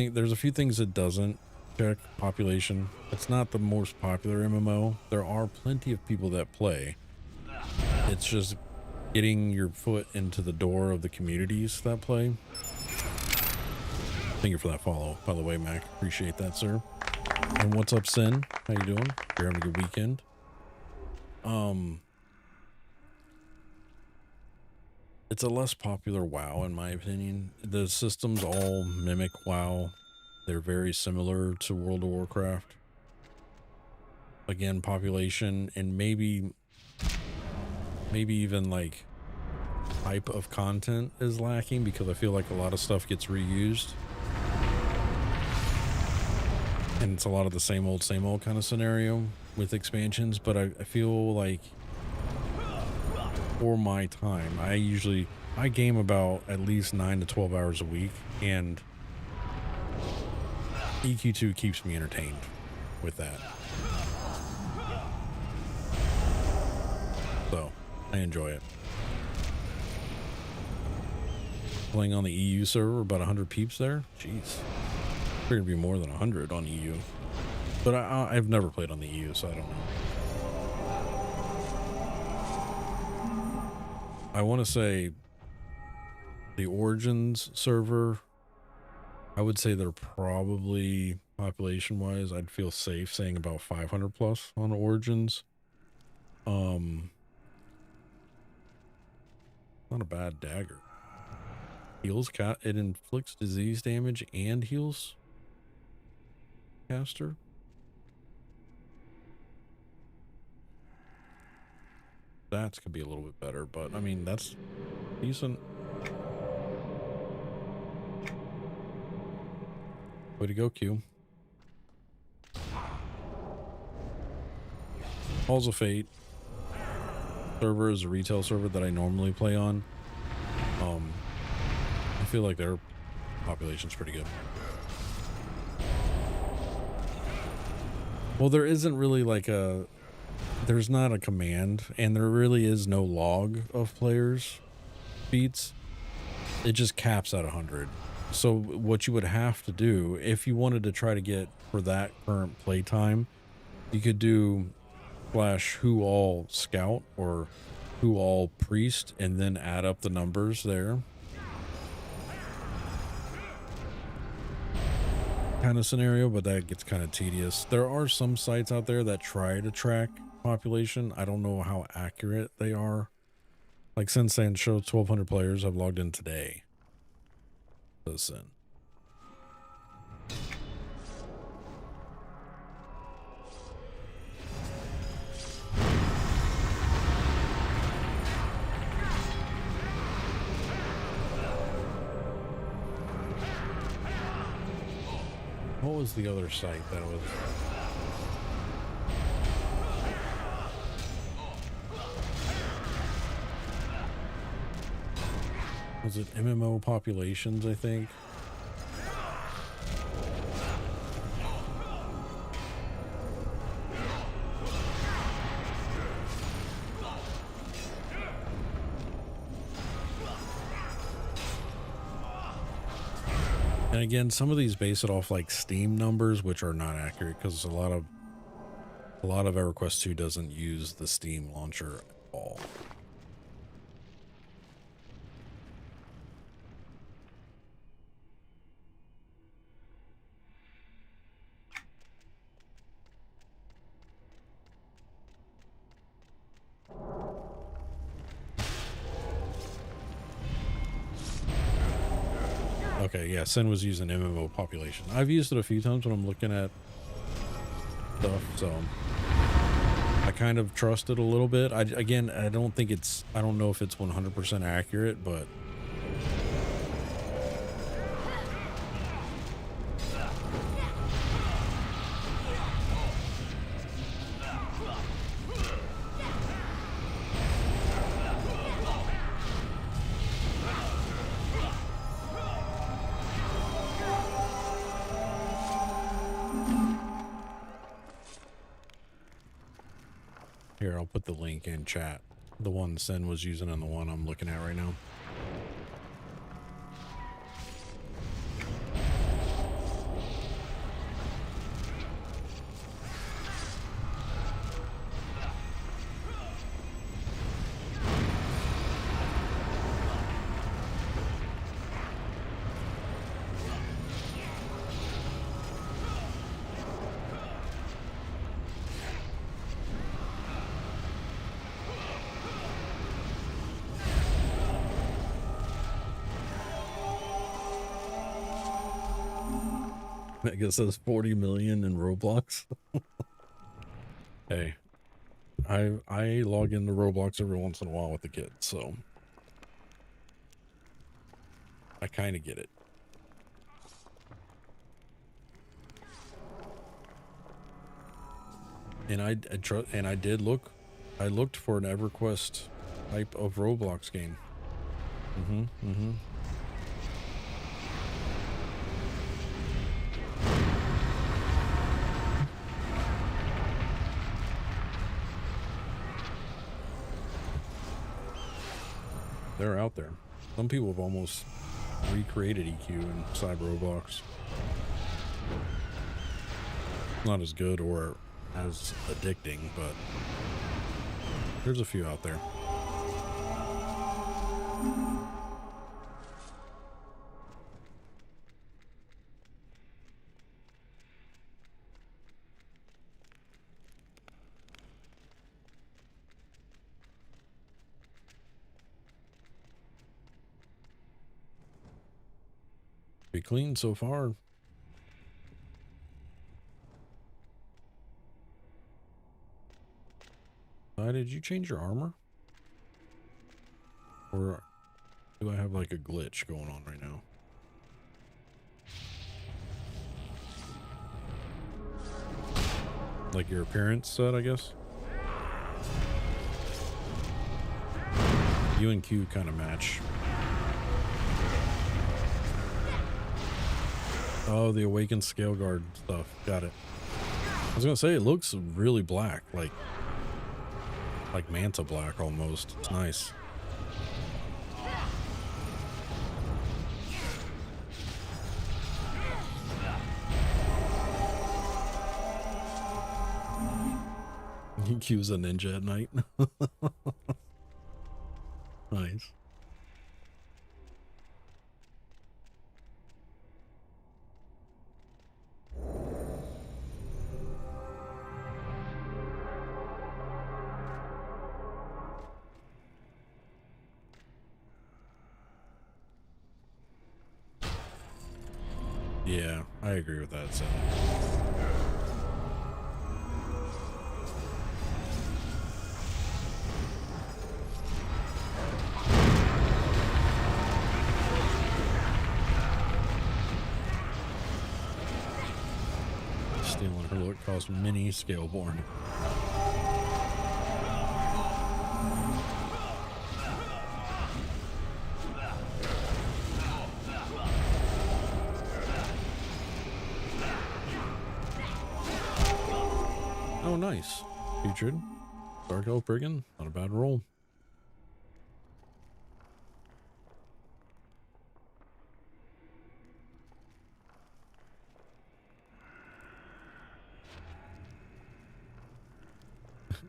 [SPEAKER 1] there's a few things it doesn't check. Population. It's not the most popular MMO. There are plenty of people that play. It's just getting your foot into the door of the communities that play. Thank you for that follow, by the way, Mac. Appreciate that, sir. And what's up, Sin? How you doing? You're having a good weekend. It's a less popular WoW, in my opinion. The systems all mimic WoW. They're very similar to World of Warcraft. Again, population and maybe even like type of content is lacking, because I feel like a lot of stuff gets reused. And it's a lot of the same old kind of scenario with expansions, but I feel like for my time. I game about at least 9 to 12 hours a week, and EQ2 keeps me entertained with that. So I enjoy it. Playing on the EU server, about 100 peeps there. Jeez, there's gonna be more than 100 on EU, but I've never played on the EU, so I don't know. I want to say the Origins server, I would say they're probably, population wise, I'd feel safe saying about 500 plus on Origins. Not a bad dagger. Heals it inflicts disease damage and heals caster. That could be a little bit better, but I mean, that's decent. Way to go, Q. Halls of Fate server is a retail server that I normally play on. I feel like their population's pretty good. Well, there isn't really like there's not a command, and there really is no log of players' beats. It just caps at 100. So what you would have to do if you wanted to try to get for that current playtime, you could do /who all scout or who all priest, and then add up the numbers there. Kind of scenario, but that gets kind of tedious. There are some sites out there that try to track population. I don't know how accurate they are. Like Sensen shows 1,200 players. I've logged in today. Listen. What was the other site that was? Was it MMO populations, I think? And again, some of these base it off like Steam numbers, which are not accurate because a lot of EverQuest 2 doesn't use the Steam launcher at all. Okay, yeah, Sin was using MMO population. I've used it a few times when I'm looking at stuff, so I kind of trust it a little bit. I don't think it's, I don't know if it's 100% accurate, but here, I'll put the link in chat. The one Sin was using and the one I'm looking at right now. I guess that's 40 million in Roblox. Hey, I log into Roblox every once in a while with the kids, so I kind of get it. And I did look. I looked for an EverQuest type of Roblox game. They're out there. Some people have almost recreated EQ in Cyber Roblox. Not as good or as addicting, but there's a few out there. Be clean so far. Did you change your armor? Or do I have like a glitch going on right now? Like your appearance set, I guess? You and Q kind of match. Oh, the awakened scale guard stuff. Got it. I was gonna say it looks really black, like manta black almost. It's nice. Q's a ninja at night. Nice. Yeah, I agree with that, so. Stealing her look cost mini Scaleborn. Oh, nice. Featured. Dark Elf Brigand. Not a bad roll.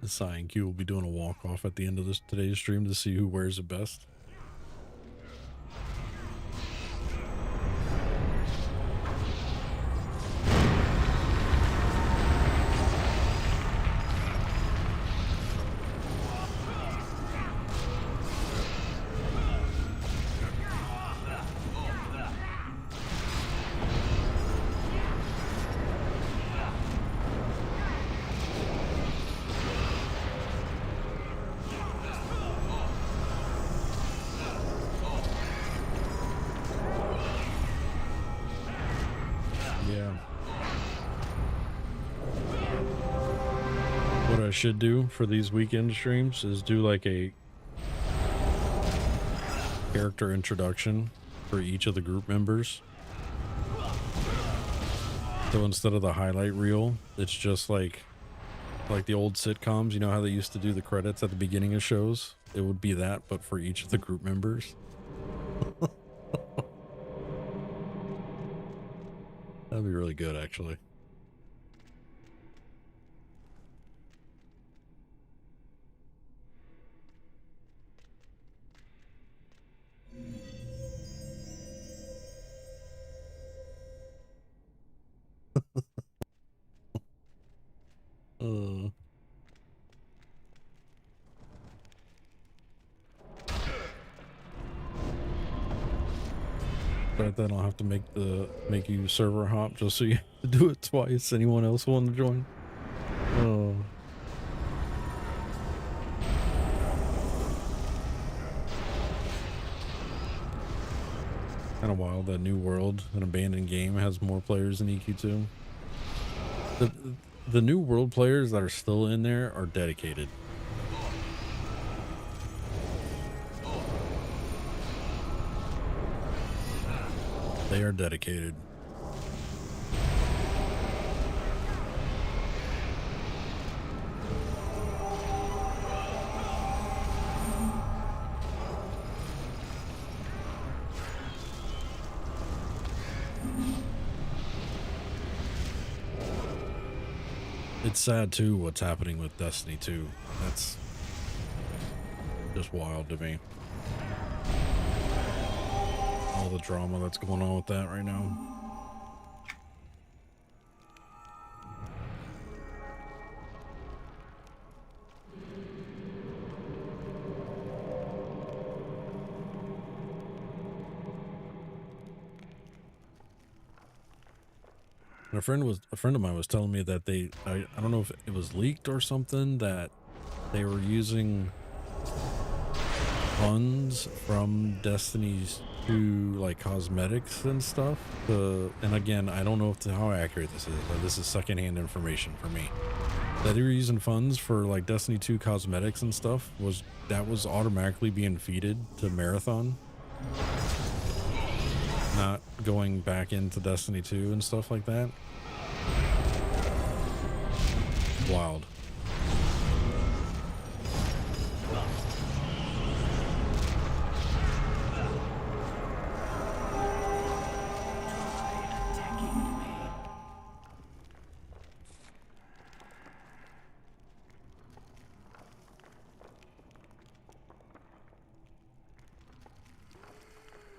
[SPEAKER 1] Sighing Q will be doing a walk-off at the end of today's stream to see who wears it best. Should do for these weekend streams is do like a character introduction for each of the group members. So instead of the highlight reel, it's just like the old sitcoms, you know how they used to do the credits at the beginning of shows? It would be that, but for each of the group members. That'd be really good, actually. But then I'll have to make you server hop just so you have to do it twice. Anyone else want to join? Oh. Kind of wild that New World, an abandoned game, has more players than EQ2. The New World players that are still in there are dedicated. They are dedicated. It's sad too what's happening with Destiny 2. That's just wild to me. All the drama that's going on with that right now. And a friend of mine was telling me that I don't know if it was leaked or something, that they were using funds from Destiny's 2 like cosmetics and stuff. And again, I don't know how accurate this is, but this is secondhand information for me. That they were using funds for like Destiny 2 cosmetics and stuff was automatically being feeded to Marathon, not going back into Destiny 2 and stuff like that. Wild.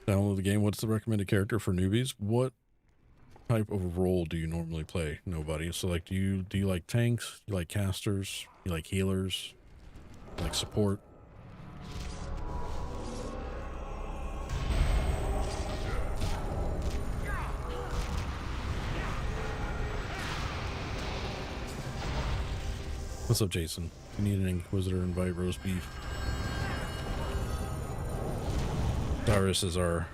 [SPEAKER 1] Download the game. What's the recommended character for newbies? What type of role do you normally play? Nobody. So like, do you like tanks? You like casters? You like healers? You like support? What's up, Jason? You need an Inquisitor, invite roast beef. Cyrus is our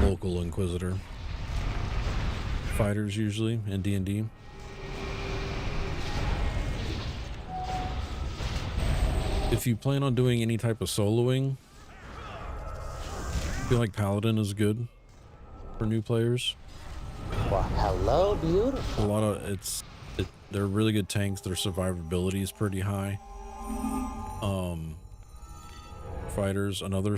[SPEAKER 1] local Inquisitor. Fighters usually in D&D. If you plan on doing any type of soloing, I feel like Paladin is good for new players.
[SPEAKER 3] Well, hello, beautiful.
[SPEAKER 1] A lot of they're really good tanks. Their survivability is pretty high. Fighters, another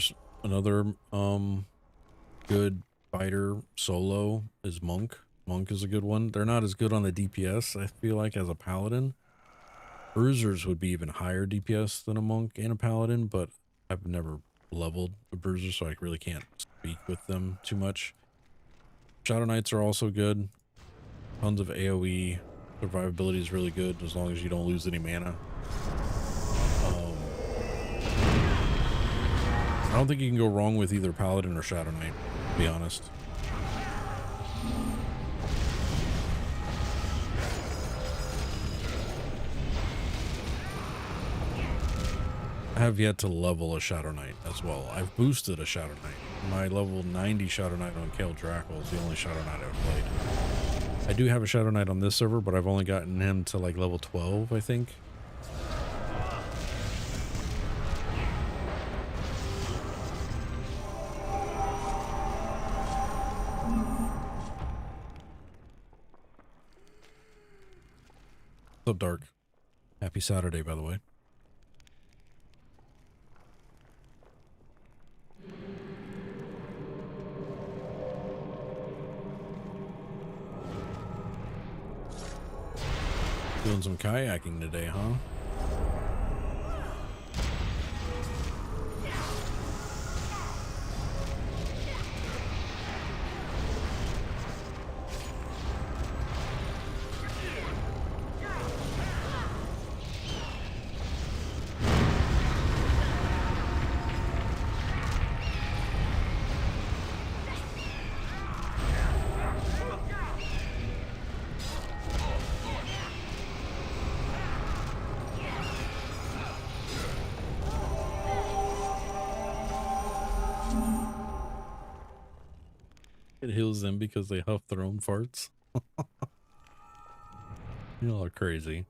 [SPEAKER 1] good fighter solo is Monk. Monk is a good one. They're not as good on the DPS, I feel like, as a Paladin. Bruisers would be even higher DPS than a Monk and a Paladin, but I've never leveled a Bruiser, so I really can't speak with them too much. Shadow Knights are also good. Tons of AoE. Survivability is really good as long as you don't lose any mana. I don't think you can go wrong with either Paladin or Shadow Knight, to be honest. I have yet to level a Shadow Knight as well. I've boosted a Shadow Knight. My level 90 Shadow Knight on Kale Drackle is the only Shadow Knight I've played. I do have a Shadow Knight on this server, but I've only gotten him to like level 12, I think. What's up, Dark? Happy Saturday, by the way. Doing some kayaking today, huh? It heals them because they huff their own farts. Y'all are crazy.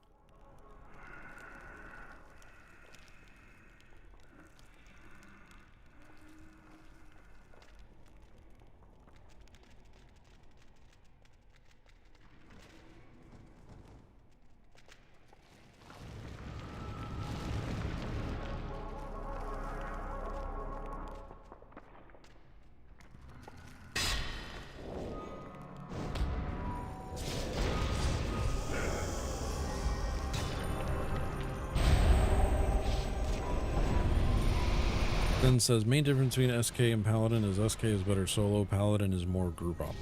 [SPEAKER 1] Then says main difference between SK and Paladin is SK is better solo, Paladin is more group op.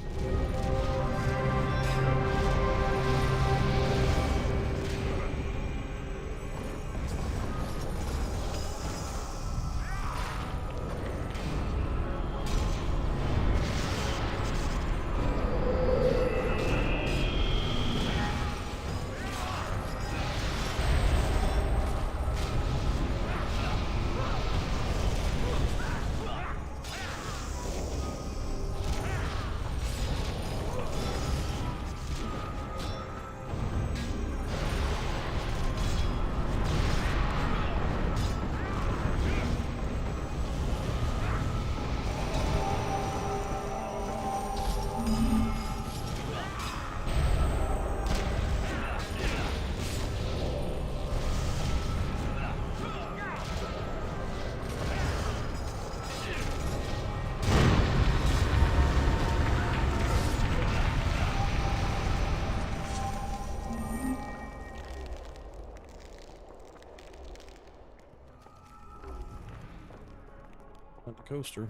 [SPEAKER 1] Not the coaster.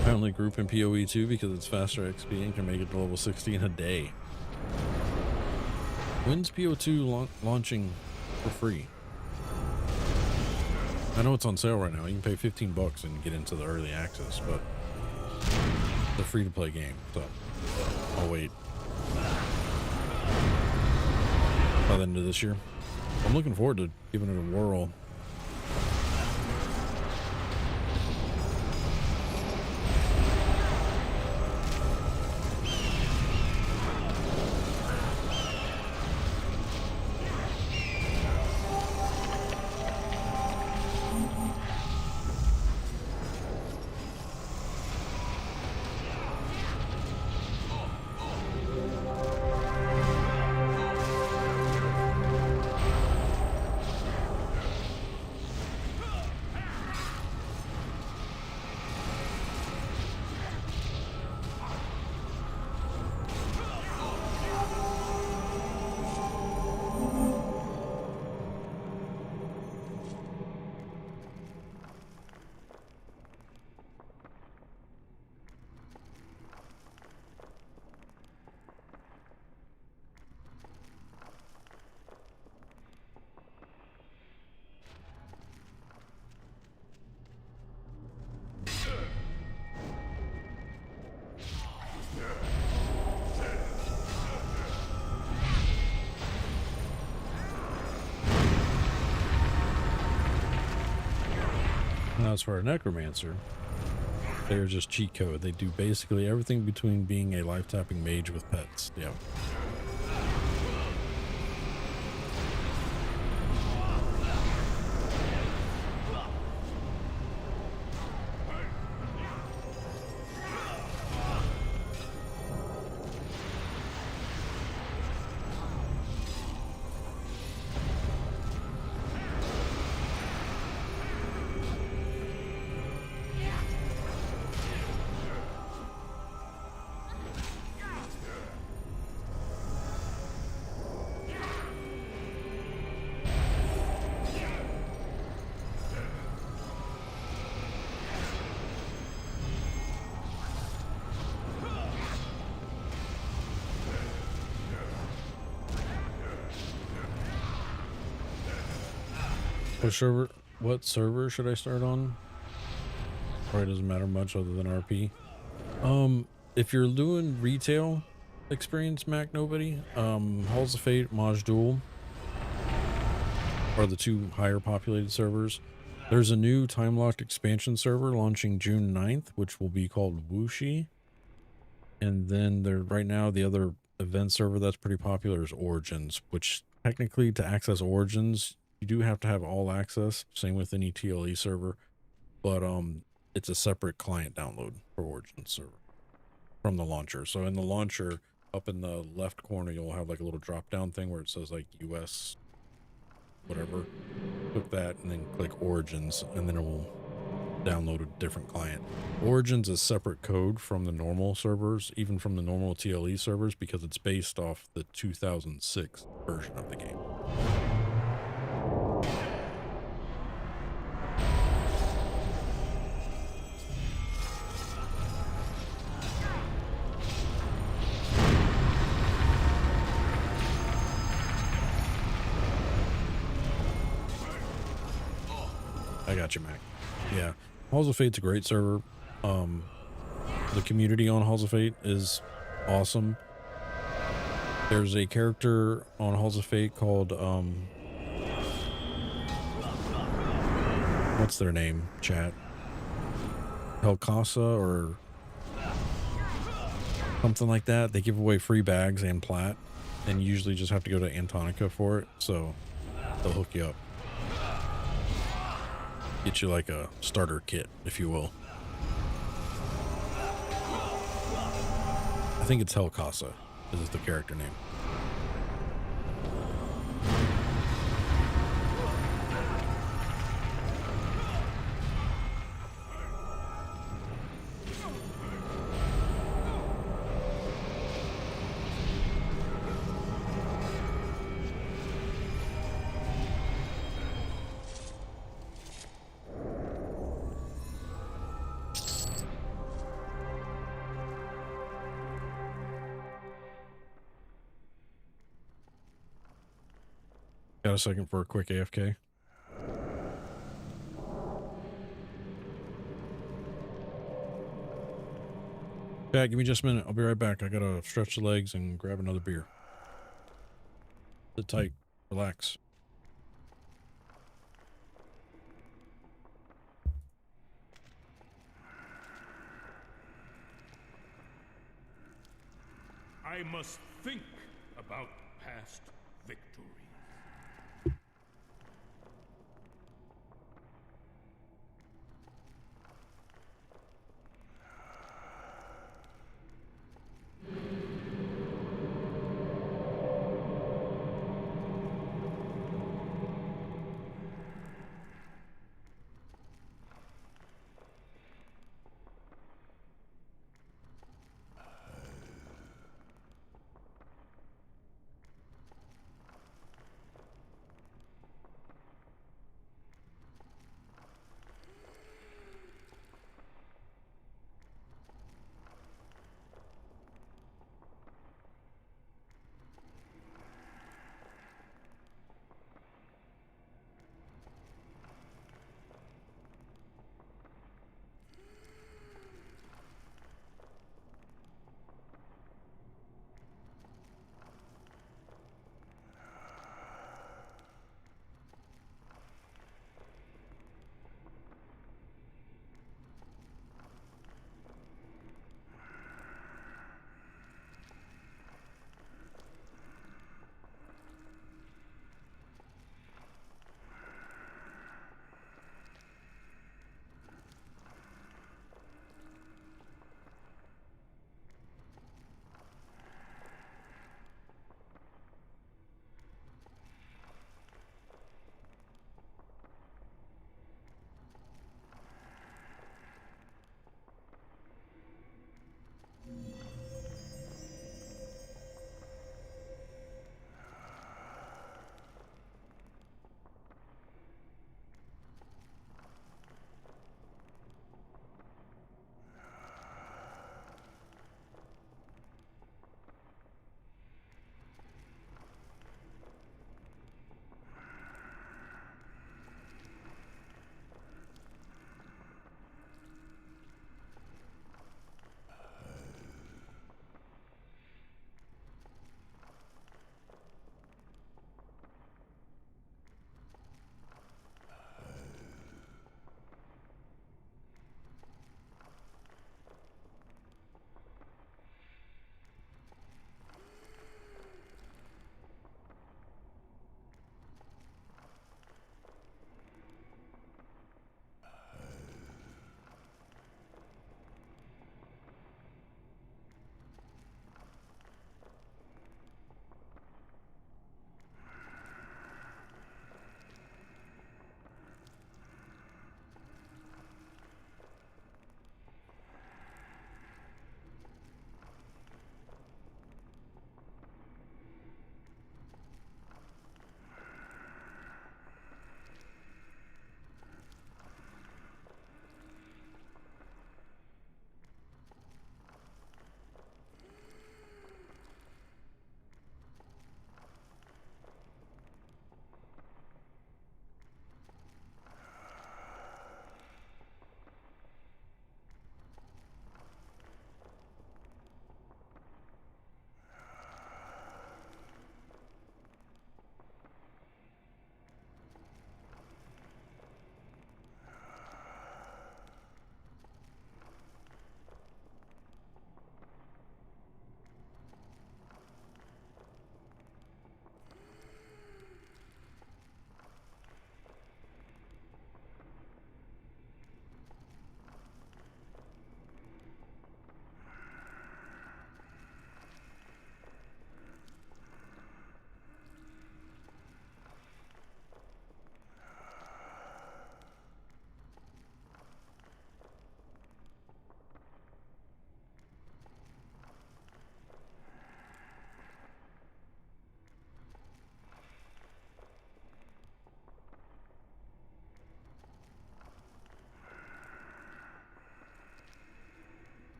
[SPEAKER 1] Apparently group in PoE too because it's faster XP and can make it to level 60 in a day. When's PO2 launching for free? I know it's on sale right now. You can pay 15 bucks and get into the early access, but it's a free to play game, so I'll wait. By the end of this year. I'm looking forward to giving it a whirl. Now, as for a necromancer, they're just cheat code. They do basically everything between being a life tapping mage with pets. Yeah. What server should I start on? Probably doesn't matter much other than RP. If you're doing retail experience, Mac nobody, Halls of Fate, Maj Duel are the two higher populated servers. There's a new time-locked expansion server launching June 9th, which will be called Wuxi. And then right now the other event server that's pretty popular is Origins, which technically to access Origins, you do have to have all access, same with any TLE server, but it's a separate client download for Origins server from the launcher. So in the launcher, up in the left corner, you'll have like a little drop down thing where it says like US whatever. Click that and then click Origins, and then it will download a different client. Origin's a separate code from the normal servers, even from the normal TLE servers, because it's based off the 2006 version of the game. I got you, Mac. Yeah. Halls of Fate's a great server. The community on Halls of Fate is awesome. There's a character on Halls of Fate called, what's their name, chat? Helcasa or something like that. They give away free bags and plat, and you usually just have to go to Antonica for it, so they'll hook you up. Get you like a starter kit, if you will. I think it's Helcasa is the character name. Got a second for a quick AFK? Chat, give me just a minute. I'll be right back. I gotta stretch the legs and grab another beer. Sit tight. Relax.
[SPEAKER 4] I must think about past victories.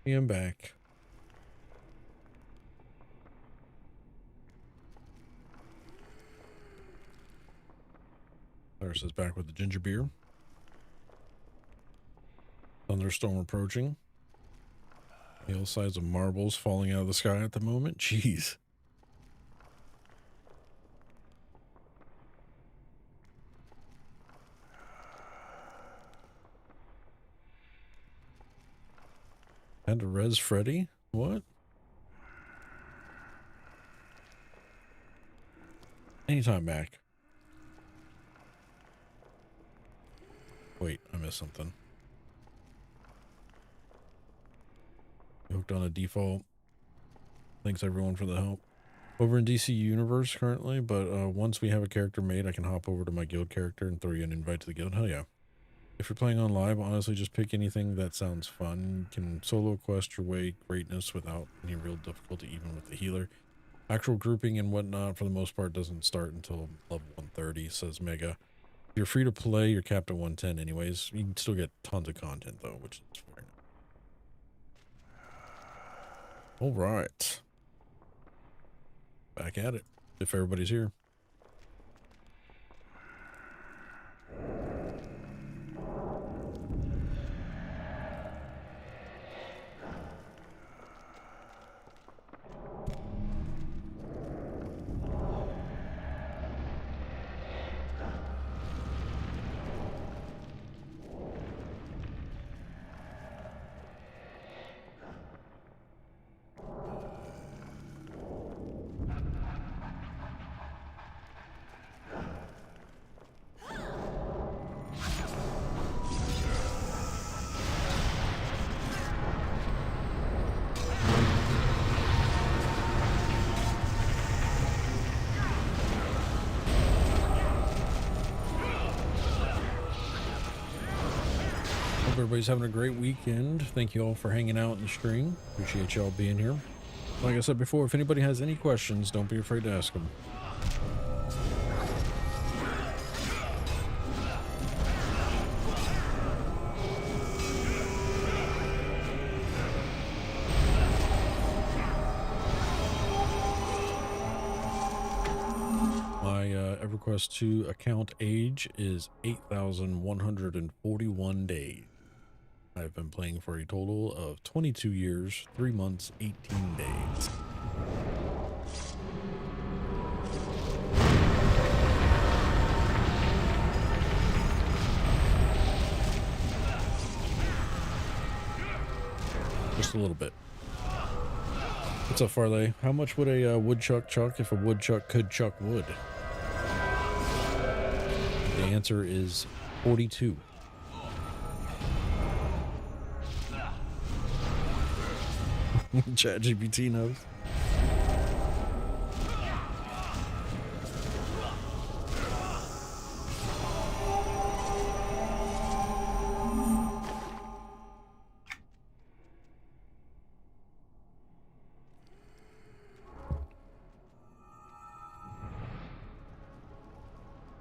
[SPEAKER 1] I am back. Cyrus is back with the ginger beer. Thunderstorm approaching. Hillsides of marbles falling out of the sky at the moment. Jeez. Had to res Freddy? What? Anytime back. Wait, I missed something. Hooked on a default. Thanks everyone for the help. Over in DC Universe currently, but once we have a character made, I can hop over to my guild character and throw you an invite to the guild. Hell yeah. If you're playing on live, honestly, just pick anything that sounds fun. You can solo quest your way greatness without any real difficulty, even with the healer. Actual grouping and whatnot, for the most part, doesn't start until level 130, says Mega. You're free to play, you're capped at 110 anyways. You can still get tons of content, though, which is very nice. All right. Back at it, if everybody's here. Everybody's having a great weekend. Thank you all for hanging out in the stream. Appreciate y'all being here. Like I said before, if anybody has any questions, don't be afraid to ask them. My EverQuest 2 account age is 8,141 days. I've been playing for a total of 22 years, 3 months, 18 days. Just a little bit. What's up, Farley? How much would a woodchuck chuck if a woodchuck could chuck wood? The answer is 42. ChatGPT knows.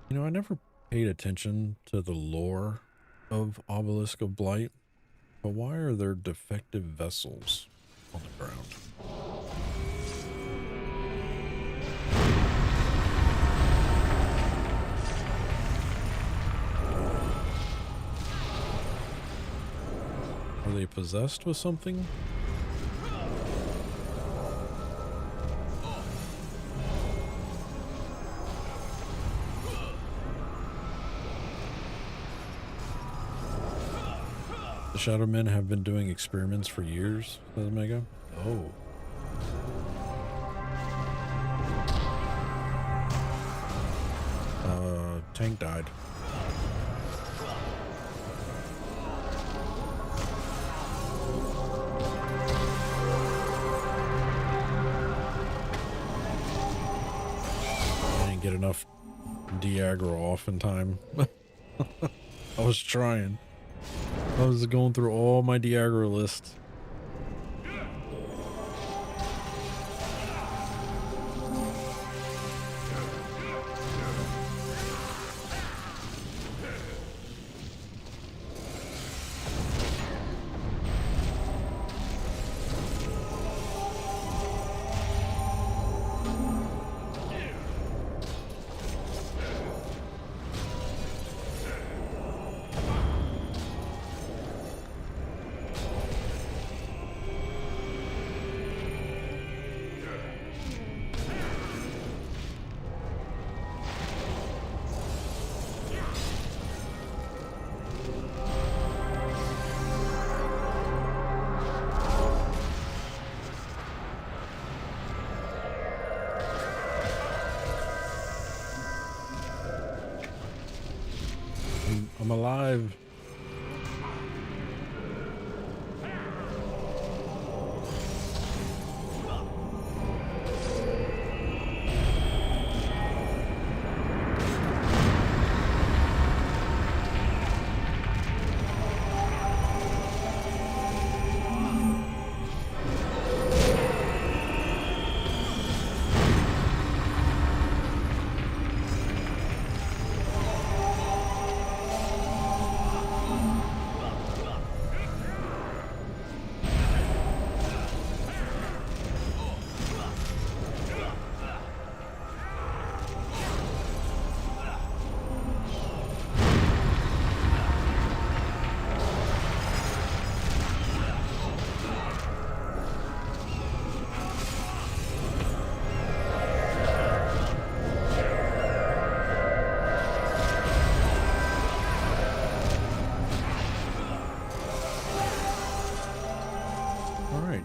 [SPEAKER 1] You know, I never paid attention to the lore of Obelisk of Blight, but why are there defective vessels on the ground? Are they possessed with something? The Shadow Men have been doing experiments for years, says Mega. Oh. Tank died. I didn't get enough de-aggro off in time. I was trying. I was going through all my de-aggro lists. I'm alive.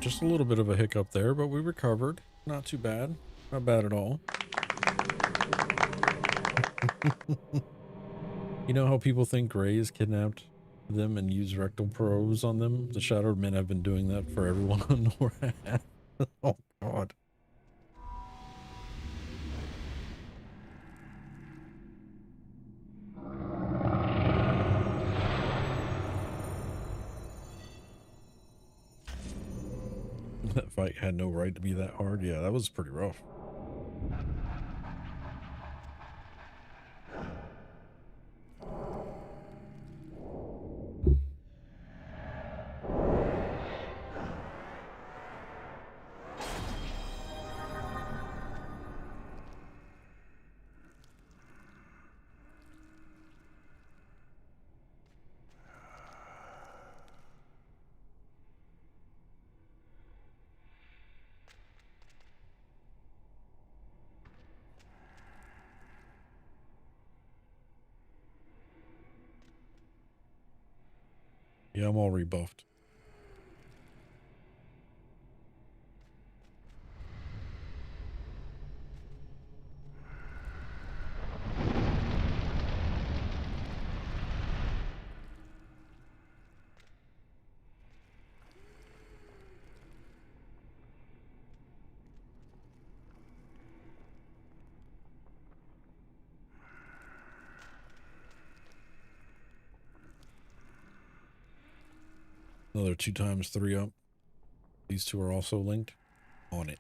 [SPEAKER 1] Just a little bit of a hiccup there, but we recovered. Not too bad. Not bad at all. You know how people think Greys kidnapped them and used rectal probes on them? The Shadowed Men have been doing that for everyone on NORAD. Oh, God. That fight had no right to be that hard. Yeah, that was pretty rough. Yeah, I'm all rebuffed. Another 2 times 3 up. These two are also linked. On it.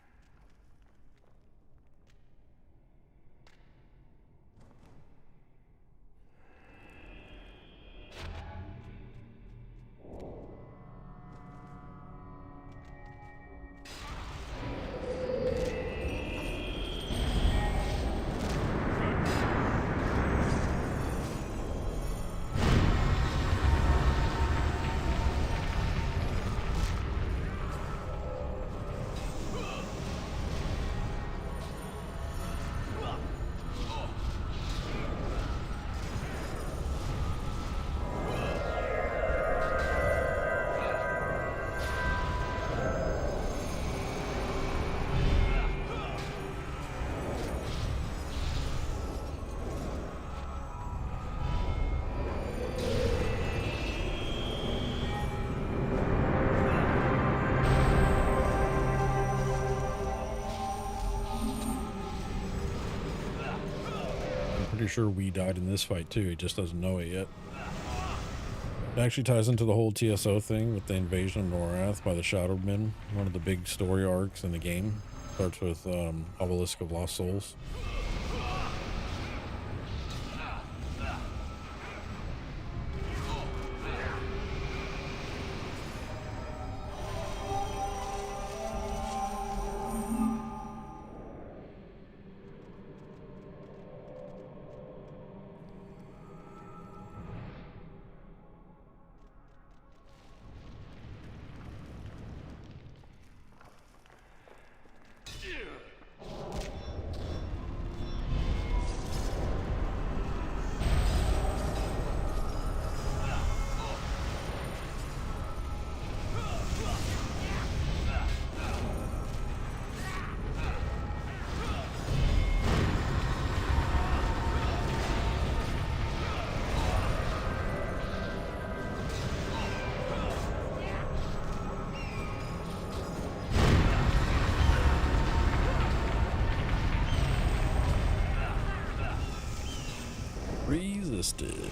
[SPEAKER 1] Pretty sure we died in this fight too. He just doesn't know it yet. It actually ties into the whole TSO thing with the invasion of Norath by the Shadowed Men. One of the big story arcs in the game. Starts with Obelisk of Lost Souls. Resisted.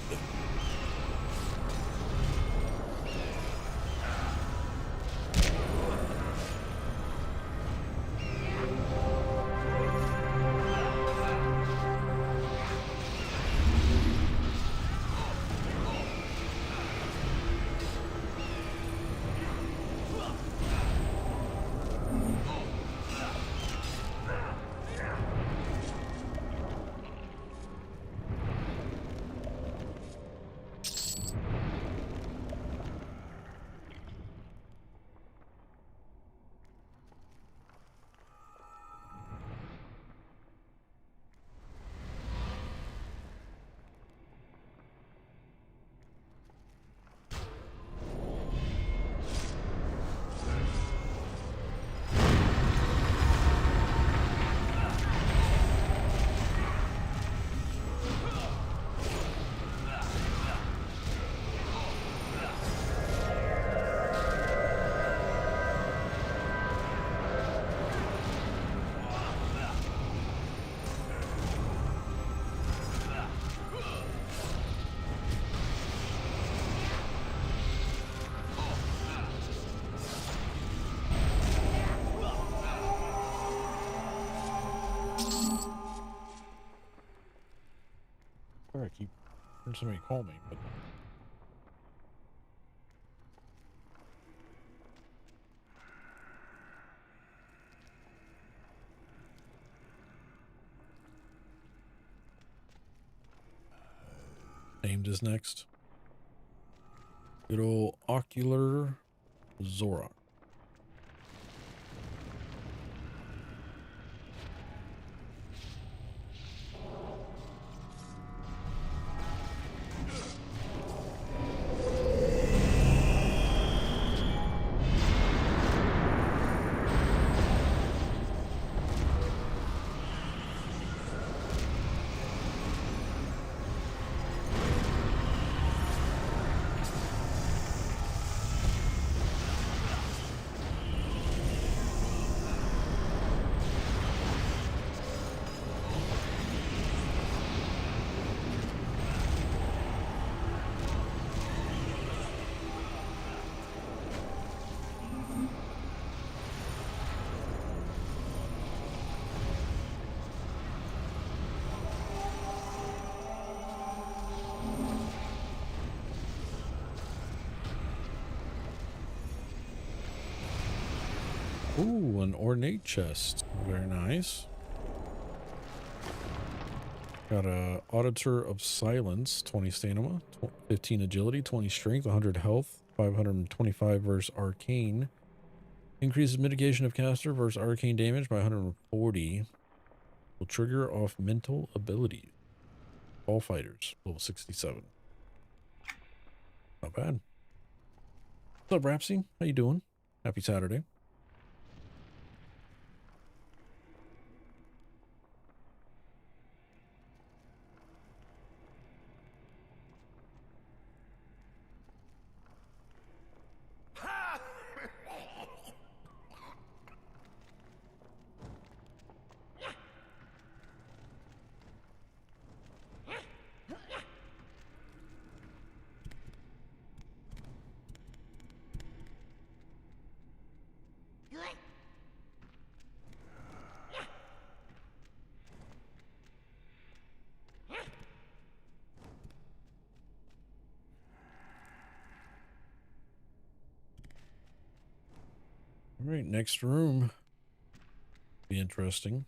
[SPEAKER 1] Sorry, I keep hearing somebody call me, but named is next. Good old Ocular Zora. Ooh, an ornate chest. Very nice. Got a Auditor of Silence, 20 stamina, 15 agility, 20 strength, 100 health, 525 versus arcane. Increases mitigation of caster versus arcane damage by 140. Will trigger off mental abilities. All fighters, level 67. Not bad. What's up, Rapsy? How you doing? Happy Saturday. All right, next room. Be interesting.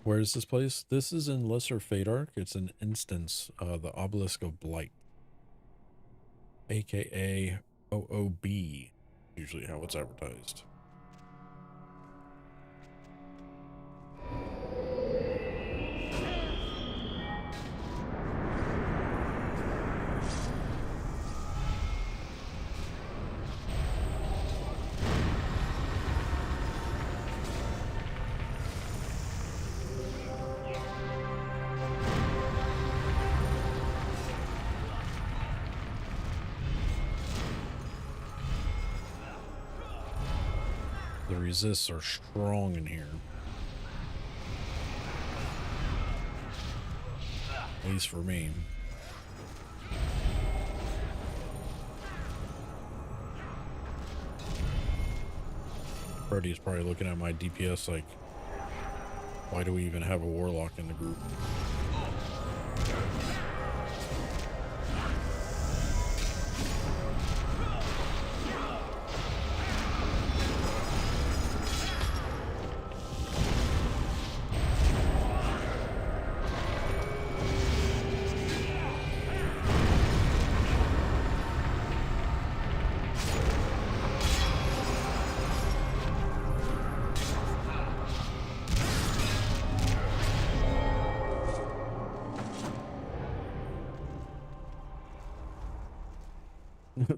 [SPEAKER 1] Where is this place? This is in Lesser Fadark. It's an instance, the Obelisk of Blight, aka OOB, usually how it's advertised. resists are strong in here. At least for me. Freddy's probably looking at my DPS like, why do we even have a warlock in the group?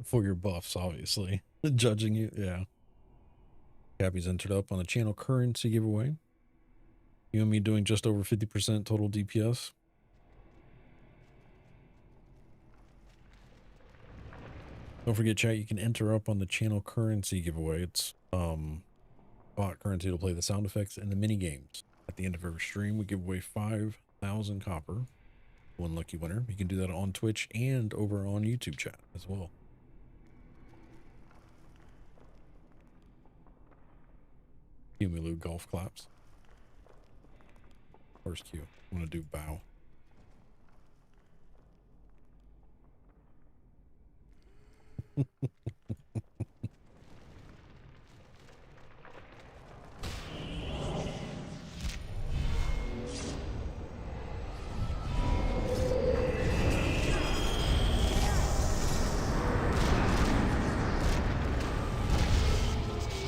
[SPEAKER 1] For your buffs, obviously. Judging you, yeah. Cappy's entered up on the channel currency giveaway. You and me doing just over 50% total DPS. Don't forget, chat, you can enter up on the channel currency giveaway. It's bot currency to play the sound effects and the mini games. At the end of every stream, we give away 5,000 copper. One lucky winner. You can do that on Twitch and over on YouTube chat as well. Cumulu golf claps. First cue. I'm gonna do bow.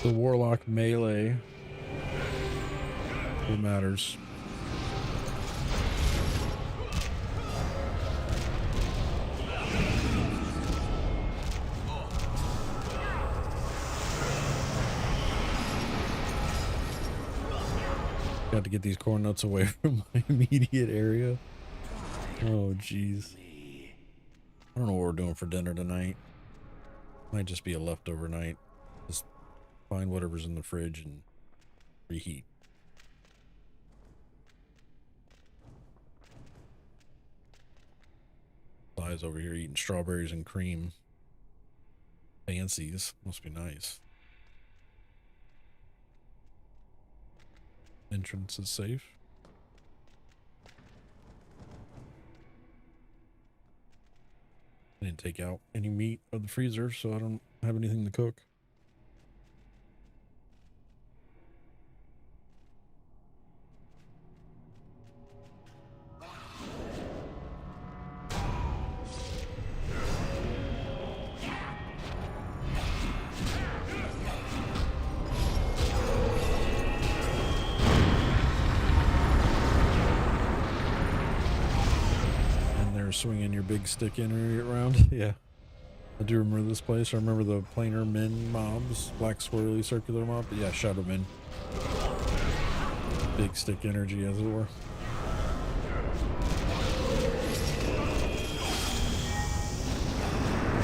[SPEAKER 1] The warlock melee. What matters? Got to get these corn nuts away from my immediate area. Oh, jeez. I don't know what we're doing for dinner tonight. Might just be a leftover night. Just find whatever's in the fridge and reheat. Size over here eating strawberries and cream. Fancies. Must be nice. Entrance is safe. I didn't take out any meat out of the freezer, so I don't have anything to cook. Swinging your big stick in around. Yeah, I do remember this place. I remember the planar min mobs, black swirly circular mob. But yeah, shadow min, big stick energy, as it were.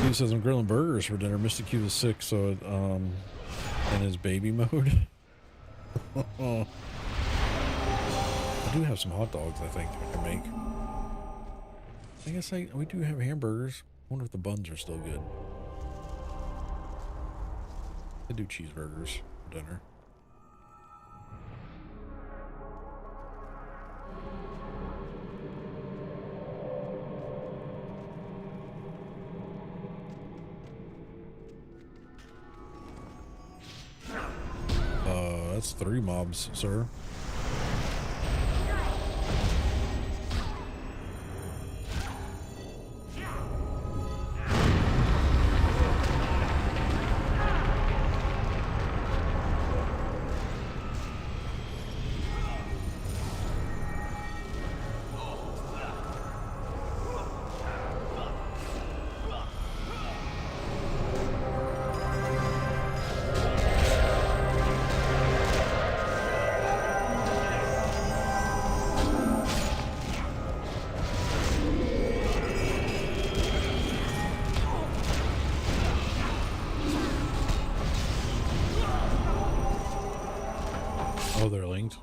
[SPEAKER 1] He says I'm grilling burgers for dinner. Mr. Q is sick, so it, in his baby mode. I do have some hot dogs. I think I can make. I guess we do have hamburgers. I wonder if the buns are still good. I do cheeseburgers for dinner. That's 3 mobs, sir. linked.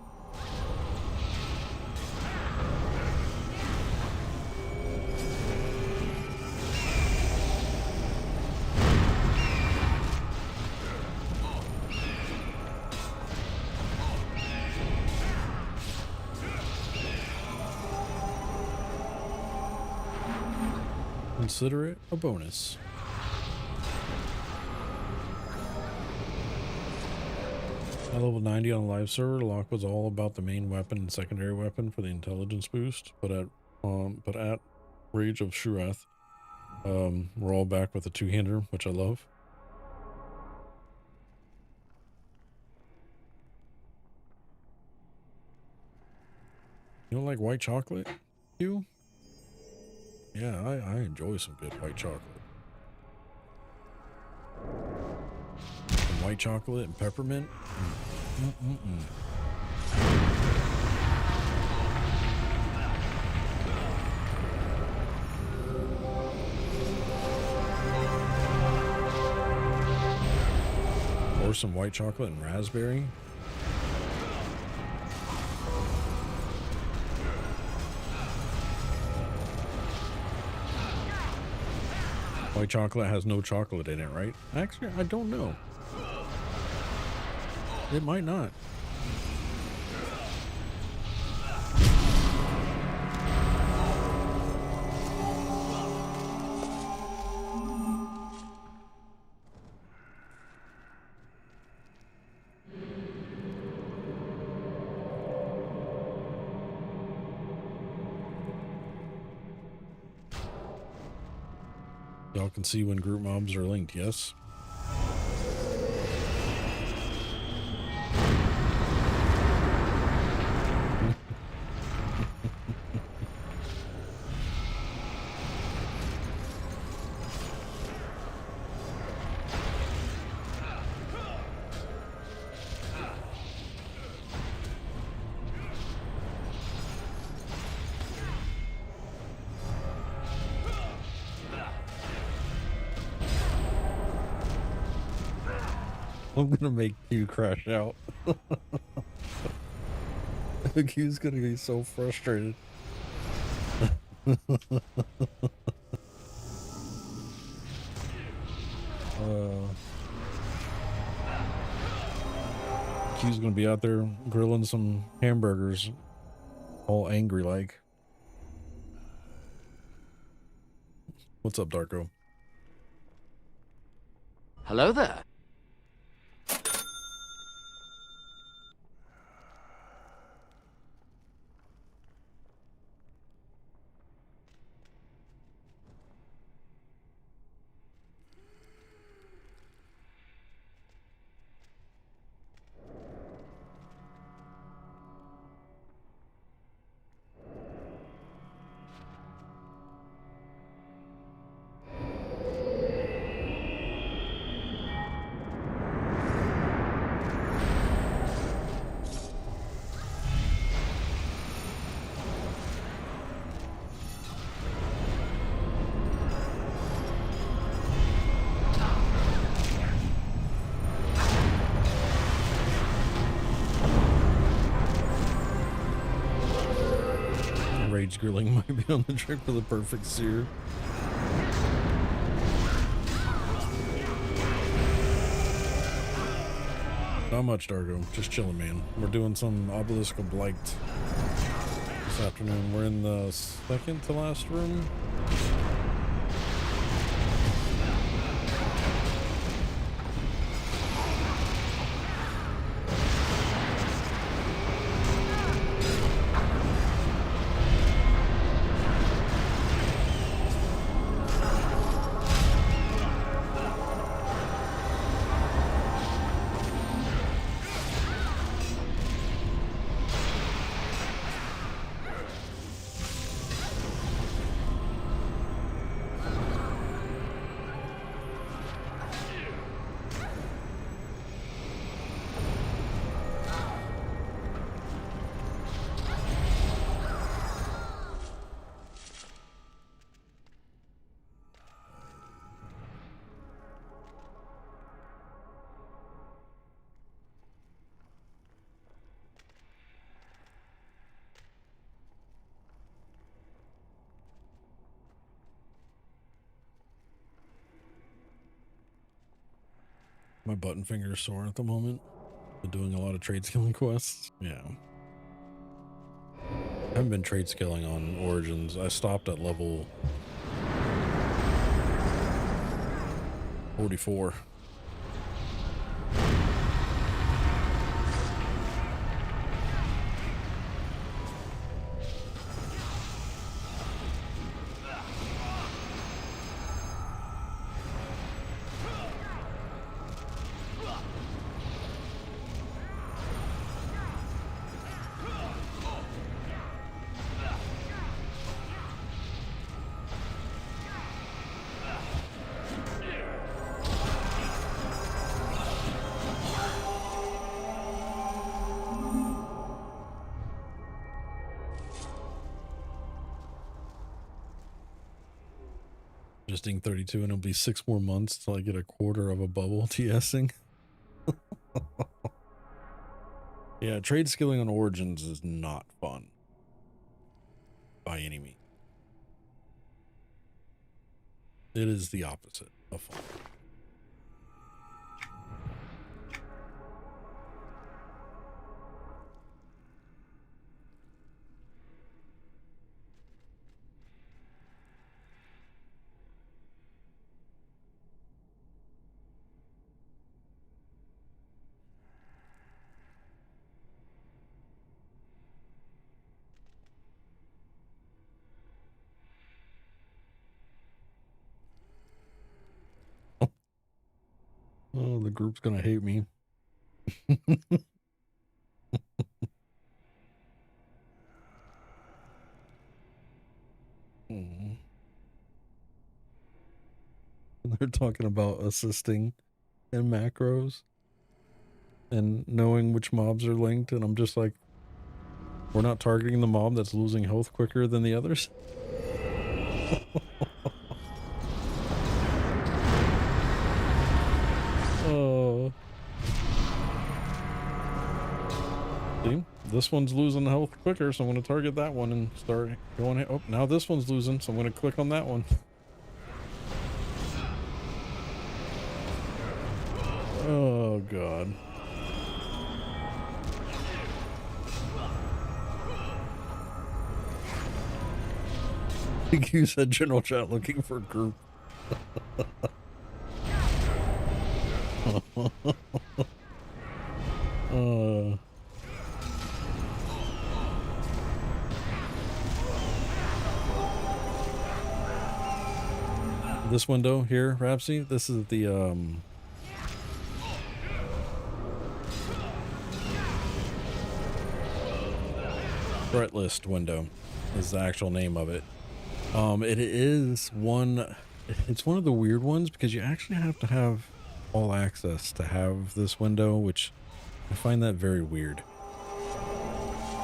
[SPEAKER 1] Consider it a bonus. At level 90 on the live server, lock was all about the main weapon and secondary weapon for the intelligence boost, but at Rage of Shurath, we're all back with a two-hander, which I love. You don't like white chocolate, Hugh? Yeah, I enjoy some good white chocolate. Some white chocolate and peppermint. Or some white chocolate and raspberry. White chocolate has no chocolate in it, right? Actually, I don't know. It might not. Y'all can see when group mobs are linked, yes? I'm gonna make Q crash out. Q's gonna be so frustrated. Q's gonna be out there grilling some hamburgers, all angry like. What's up, Darko?
[SPEAKER 5] Hello there.
[SPEAKER 1] Rage grilling might be on the trick for the perfect sear. Not much, Dargo. Just chilling, man. We're doing some Obelisk of Blight this afternoon. We're in the second to last room. My button finger's sore at the moment. Been doing a lot of trade skilling quests. Yeah. I haven't been trade skilling on Origins. I stopped at level 44. Just ing 32 and it'll be 6 more months till I get a quarter of a bubble TSing. Yeah, trade skilling on Origins is not fun. By any means. It is the opposite of fun. Oh, the group's gonna hate me. They're talking about assisting in macros and knowing which mobs are linked, and I'm just like, we're not targeting the mob that's losing health quicker than the others. Oh. See, this one's losing health quicker, so I'm going to target that one and start going. Oh, now this one's losing, so I'm going to click on that one. Oh, God. I think you said general chat looking for group. This window here, Rapsy, this is the threat list window is the actual name of it. It is one, it's one of the weird ones because you actually have to have all access to have this window, which I find that very weird.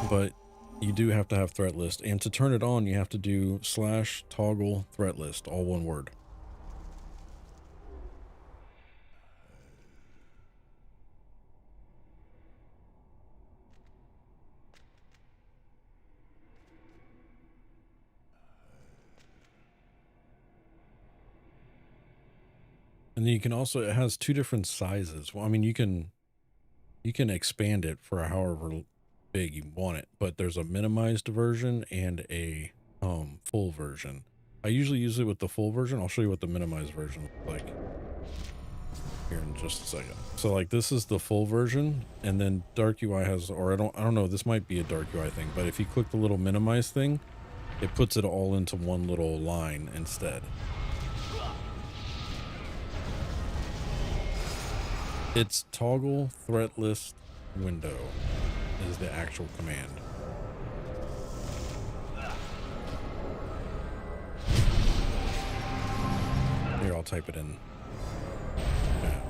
[SPEAKER 1] But you do have to have threat list, and to turn it on, you have to do /toggle threat list, all one word. And then you can also, it has 2 different sizes. Well, I mean, you can expand it for however big you want it, but there's a minimized version and a full version. I usually use it with the full version. I'll show you what the minimized version looks like here in just a second. So like this is the full version, and then Dark UI has, or I don't know, this might be a Dark UI thing, but if you click the little minimize thing, it puts it all into one little line instead. It's toggle threat list window is the actual command. Here, I'll type it in. Yeah.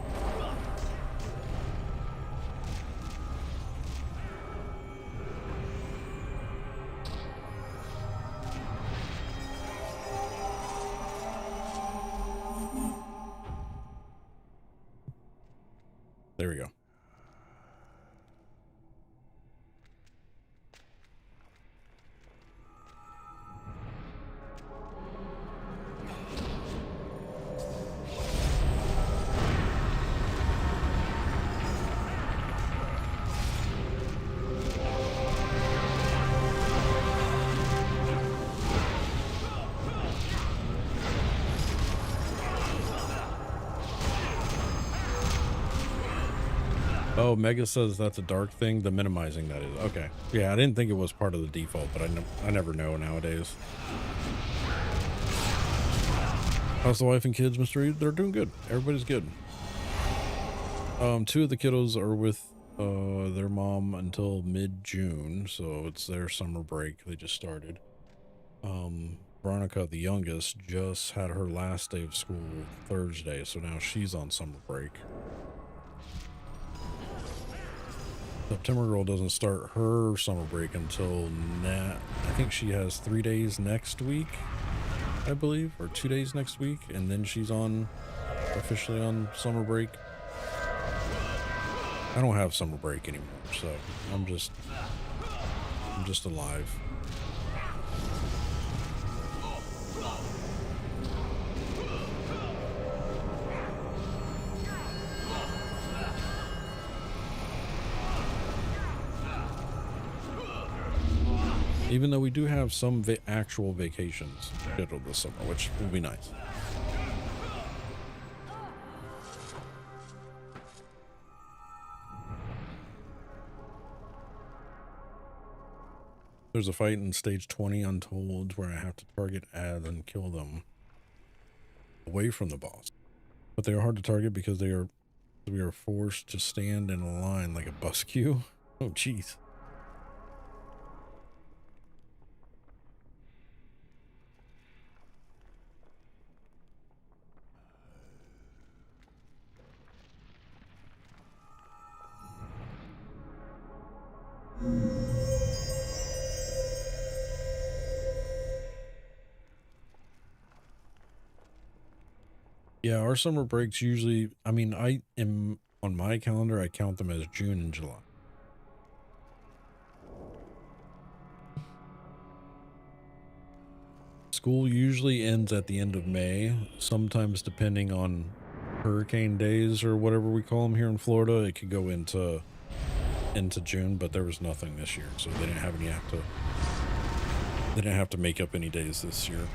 [SPEAKER 1] There we go. Oh, Mega says that's a dark thing. The minimizing, that is. Okay. Yeah, I didn't think it was part of the default, but I never know nowadays. How's the wife and kids, Mr. Reed? They're doing good. Everybody's good. Two of the kiddos are with their mom until mid-June, so it's their summer break. They just started. Veronica, the youngest, just had her last day of school Thursday, so now she's on summer break. September Girl doesn't start her summer break until I think she has 3 days next week, I believe, or 2 days next week, and then she's officially on summer break. I don't have summer break anymore, so I'm just alive. Even though we do have some actual vacations scheduled this summer, which will be nice. There's a fight in stage 20 Untold where I have to target ads and kill them away from the boss. But they are hard to target because we are forced to stand in a line like a bus queue. Oh, jeez. Yeah, our summer breaks usually, I mean, I am on my calendar, I count them as June and July. School usually ends at the end of May, sometimes depending on hurricane days or whatever we call them here in Florida. It could go into June, but there was nothing this year, so they didn't have to make up any days this year.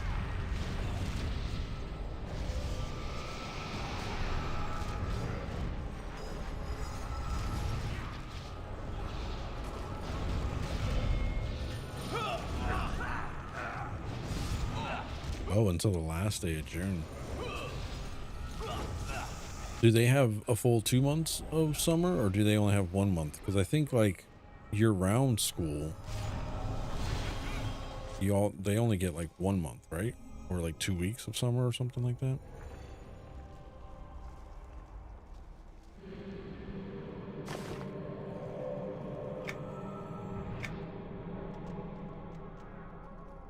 [SPEAKER 1] Oh, until the last day of June. Do they have a full 2 months of summer, or do they only have 1 month? Because I think like year-round school, they only get like 1 month, right? Or like 2 weeks of summer or something like that.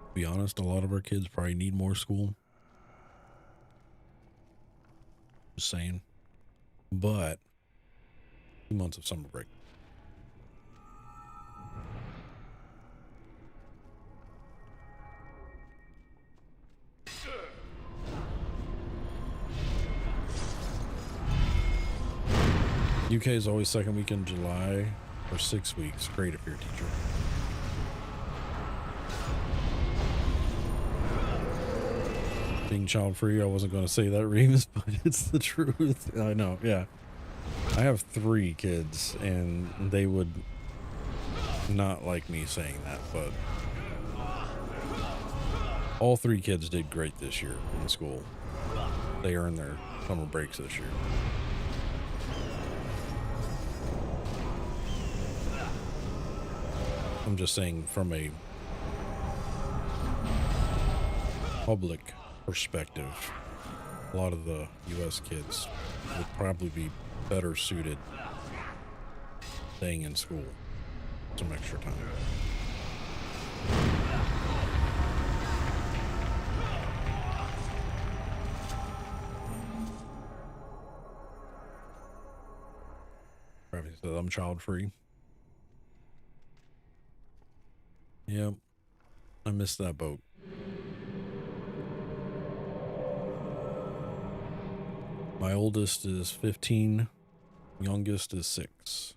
[SPEAKER 1] To be honest, a lot of our kids probably need more school. Just saying. But 2 months of summer break. UK is always second week in July for 6 weeks. Great if you're a teacher. Being child free, I wasn't going to say that, Reeves, but it's the truth. I know, yeah. I have 3 kids, and they would not like me saying that, but all 3 kids did great this year in school. They earned their summer breaks this year. I'm just saying from a public perspective, a lot of the US kids would probably be better suited staying in school some extra time. Probably said I'm child free. Yep, I missed that boat. My oldest is 15, youngest is 6.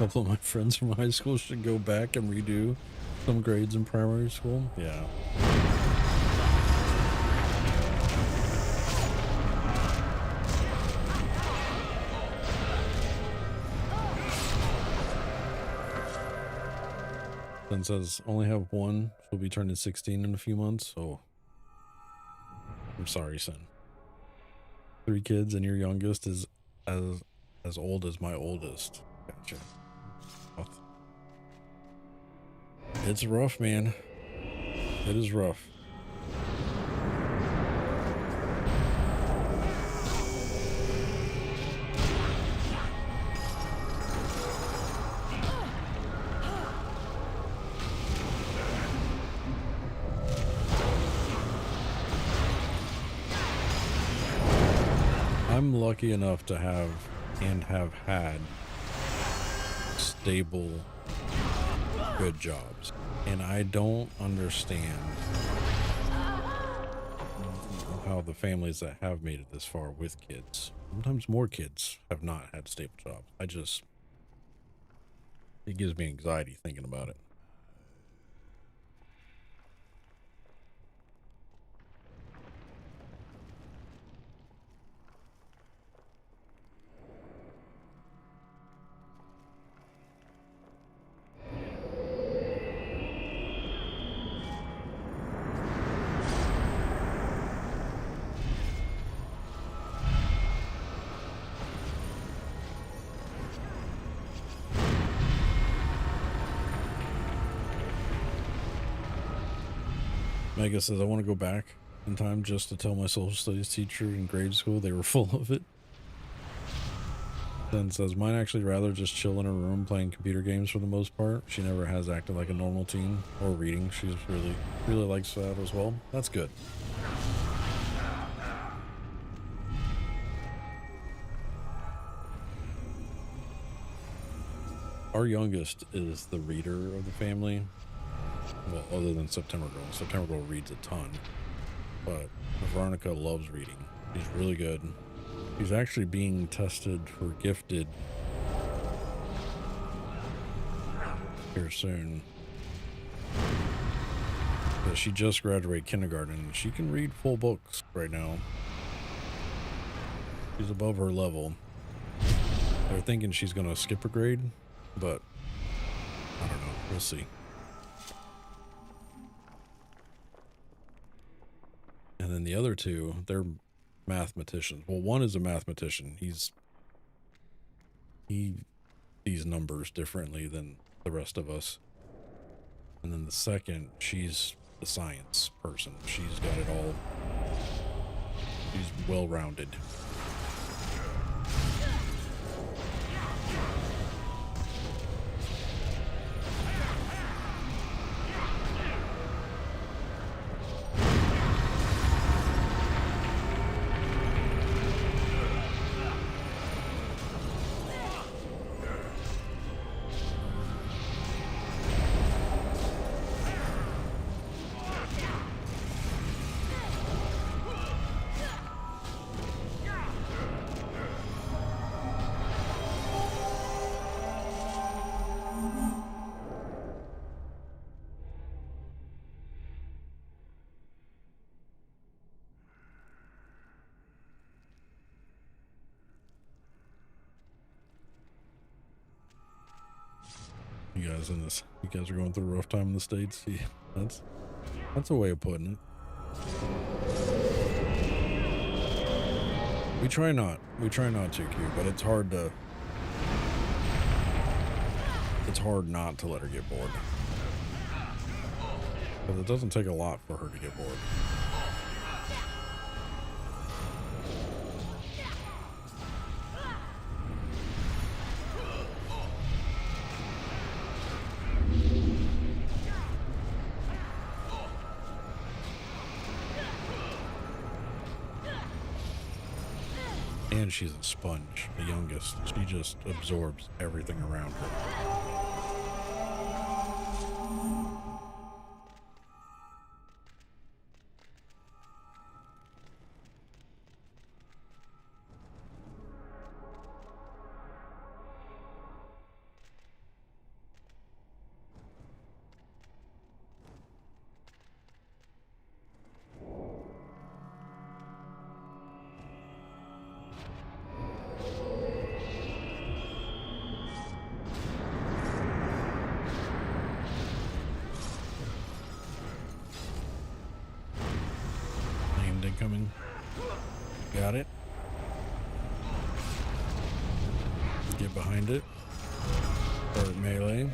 [SPEAKER 1] couple of my friends from high school should go back and redo some grades in primary school. Yeah. Then says only have one. She'll be turning 16 in a few months. So I'm sorry, son. 3 kids and your youngest is as old as my oldest. Gotcha. It's rough, man. It is rough. I'm lucky enough to have and have had stable, good jobs. And I don't understand how the families that have made it this far with kids, sometimes more kids, have not had stable jobs. It gives me anxiety thinking about it. Mega says, I want to go back in time just to tell my social studies teacher in grade school they were full of it. Then says, mine actually rather just chill in her room playing computer games for the most part. She never has acted like a normal teen or reading. She's really likes that as well. That's good. Our youngest is the reader of the family. Well, other than September Girl. September Girl reads a ton. But Veronica loves reading. She's really good. She's actually being tested for gifted here soon. But she just graduated kindergarten and she can read full books right now. She's above her level. They're thinking she's going to skip a grade, but I don't know. We'll see. And then the other two, they're mathematicians. Well, one is a mathematician. He sees numbers differently than the rest of us. And then the second, she's the science person. She's got it all. She's well-rounded. You guys are going through a rough time in the States. Yeah, that's a way of putting it. We try not to, Q, but it's hard not to let her get bored. Because it doesn't take a lot for her to get bored. And she's a sponge, the youngest. She just absorbs everything around her. coming. Got it. Get behind it. Start melee.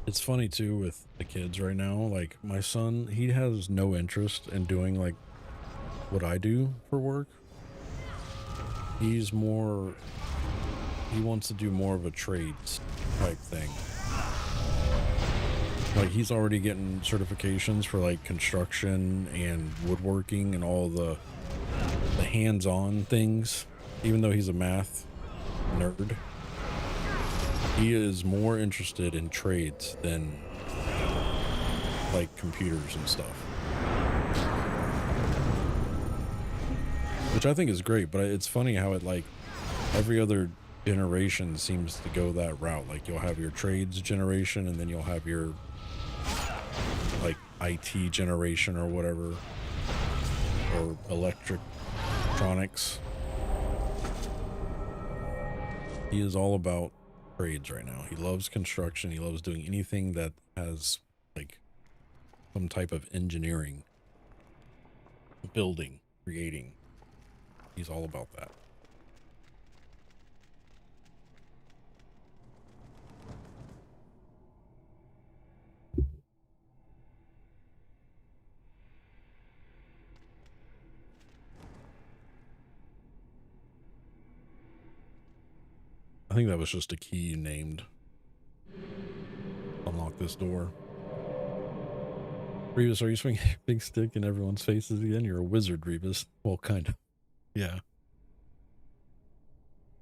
[SPEAKER 1] It's funny too with the kids right now. Like my son, he has no interest in doing like what I do for work. He's more, he wants to do more of a trades type thing. Like he's already getting certifications for like construction and woodworking and all the hands-on things, even though he's a math nerd. He is more interested in trades than like computers and stuff, which I think is great. But it's funny how it like every other generation seems to go that route. Like you'll have your trades generation and then you'll have your like IT generation or whatever, or electronics. He is all about trades right now. He loves construction. He loves doing anything that has like some type of engineering, building, creating. He's all about that. I think that was just a key you named. Unlock this door. Revis, are you swinging a big stick in everyone's faces again? You're a wizard, Revis. Well, kind of. Yeah.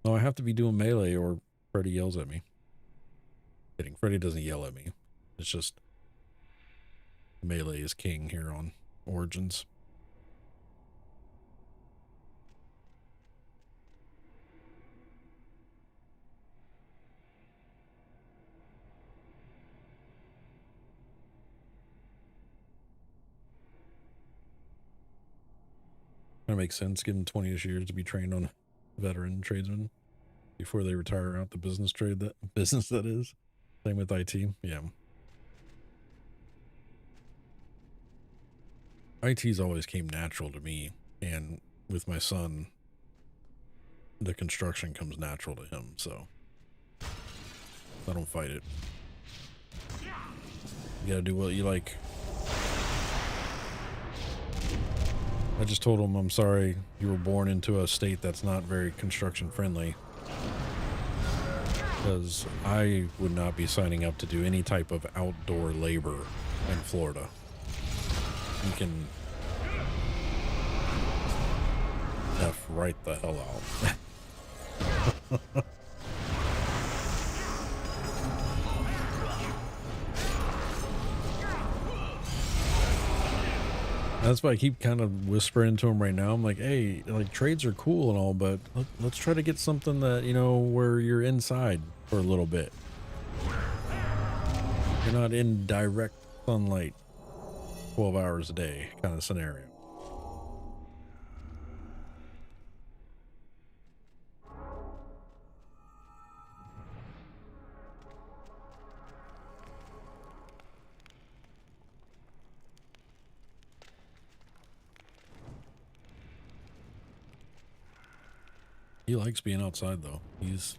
[SPEAKER 1] No, I have to be doing melee or Freddy yells at me. Kidding. Freddy doesn't yell at me. It's just melee is king here on Origins. That makes sense. Give them 20-ish years to be trained on veteran tradesmen before they retire out the business that is. Same with IT. Yeah. IT's always came natural to me, and with my son, the construction comes natural to him, so I don't fight it. You gotta do what you like. I just told him, I'm sorry you were born into a state that's not very construction friendly, because I would not be signing up to do any type of outdoor labor in Florida. You can F right the hell out. That's why I keep kind of whispering to him right now. I'm like, hey, like trades are cool and all, but let's try to get something that, you know, where you're inside for a little bit. You're not in direct sunlight 12 hours a day kind of scenario. He likes being outside though. It is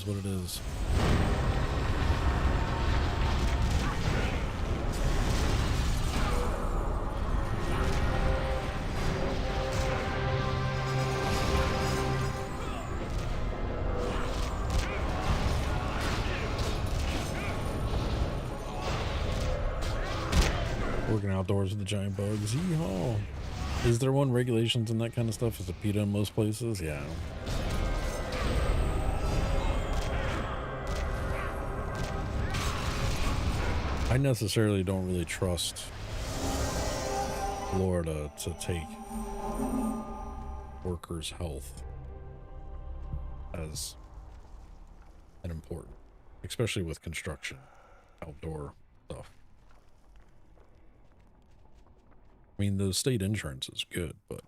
[SPEAKER 1] what it is. Working outdoors with the giant bugs. Yeehaw. Is there one regulations and that kind of stuff? Is it PETA in most places? Yeah. I necessarily don't really trust Florida to take workers' health as an important, especially with construction, outdoor stuff. I mean, the state insurance is good, but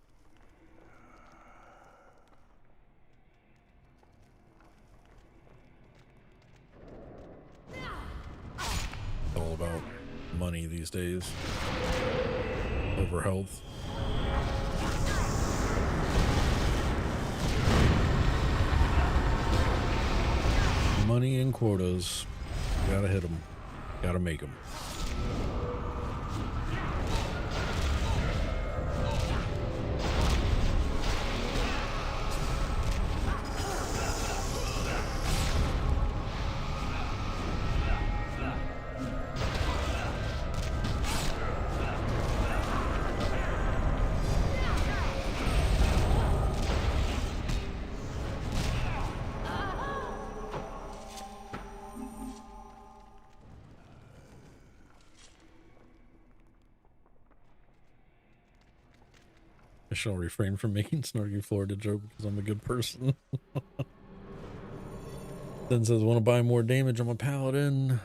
[SPEAKER 1] it's all about money these days over health. Money and quotas. Gotta hit them. Gotta make them. I shall refrain from making snarky Florida joke because I'm a good person. Then says, want to buy more damage? I'm a paladin.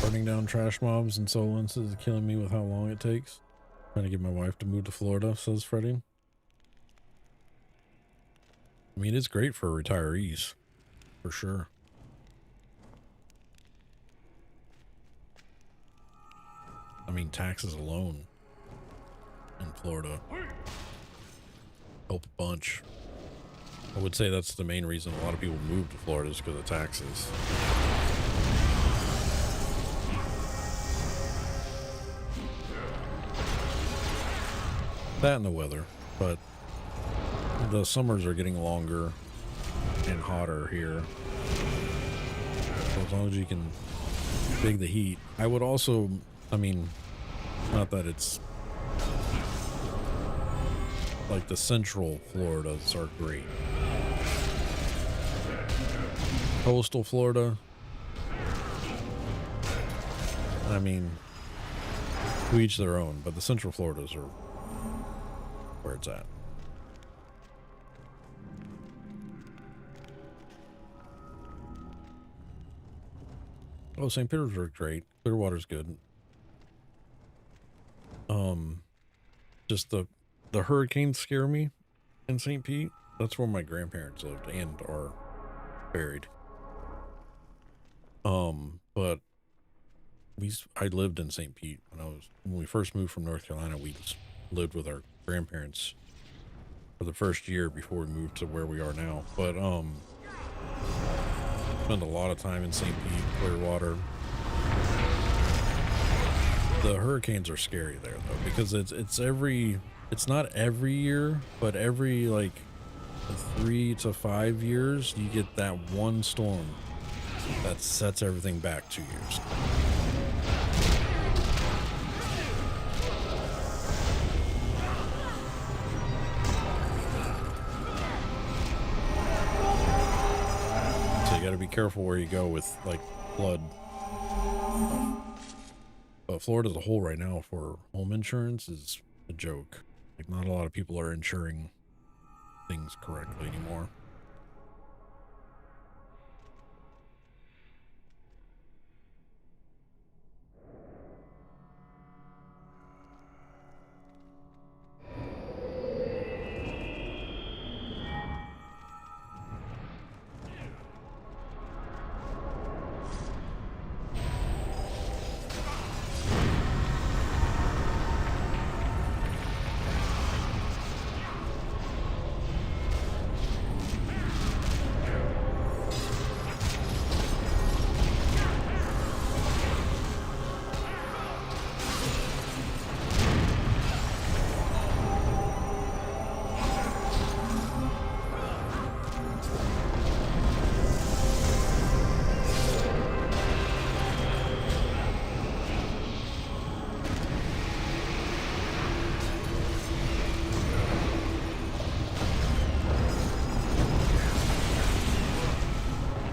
[SPEAKER 1] Burning down trash mobs and Solence is killing me with how long it takes. Trying to get my wife to move to Florida, says Freddie. I mean, it's great for retirees, for sure. I mean, taxes alone in Florida help a bunch. I would say that's the main reason a lot of people move to Florida is because of taxes. That and the weather, but the summers are getting longer and hotter here. So as long as you can dig the heat. I would also, I mean, not that it's like the central Floridas are great. Coastal Florida, I mean, to each their own, but the central Floridas are where it's at. Oh, St. Petersburg's great. Clearwater's good. Just the hurricanes scare me in St. Pete. That's where my grandparents lived and are buried. But I lived in St. Pete when we first moved from North Carolina. We just lived with our grandparents for the first year before we moved to where we are now. But spent a lot of time in St. Pete, Clearwater. The hurricanes are scary there though, because it's not every year, but every like 3 to 5 years you get that one storm that sets everything back 2 years. Got to be careful where you go with like flood. But Florida as a whole right now for home insurance is a joke. Like not a lot of people are insuring things correctly anymore.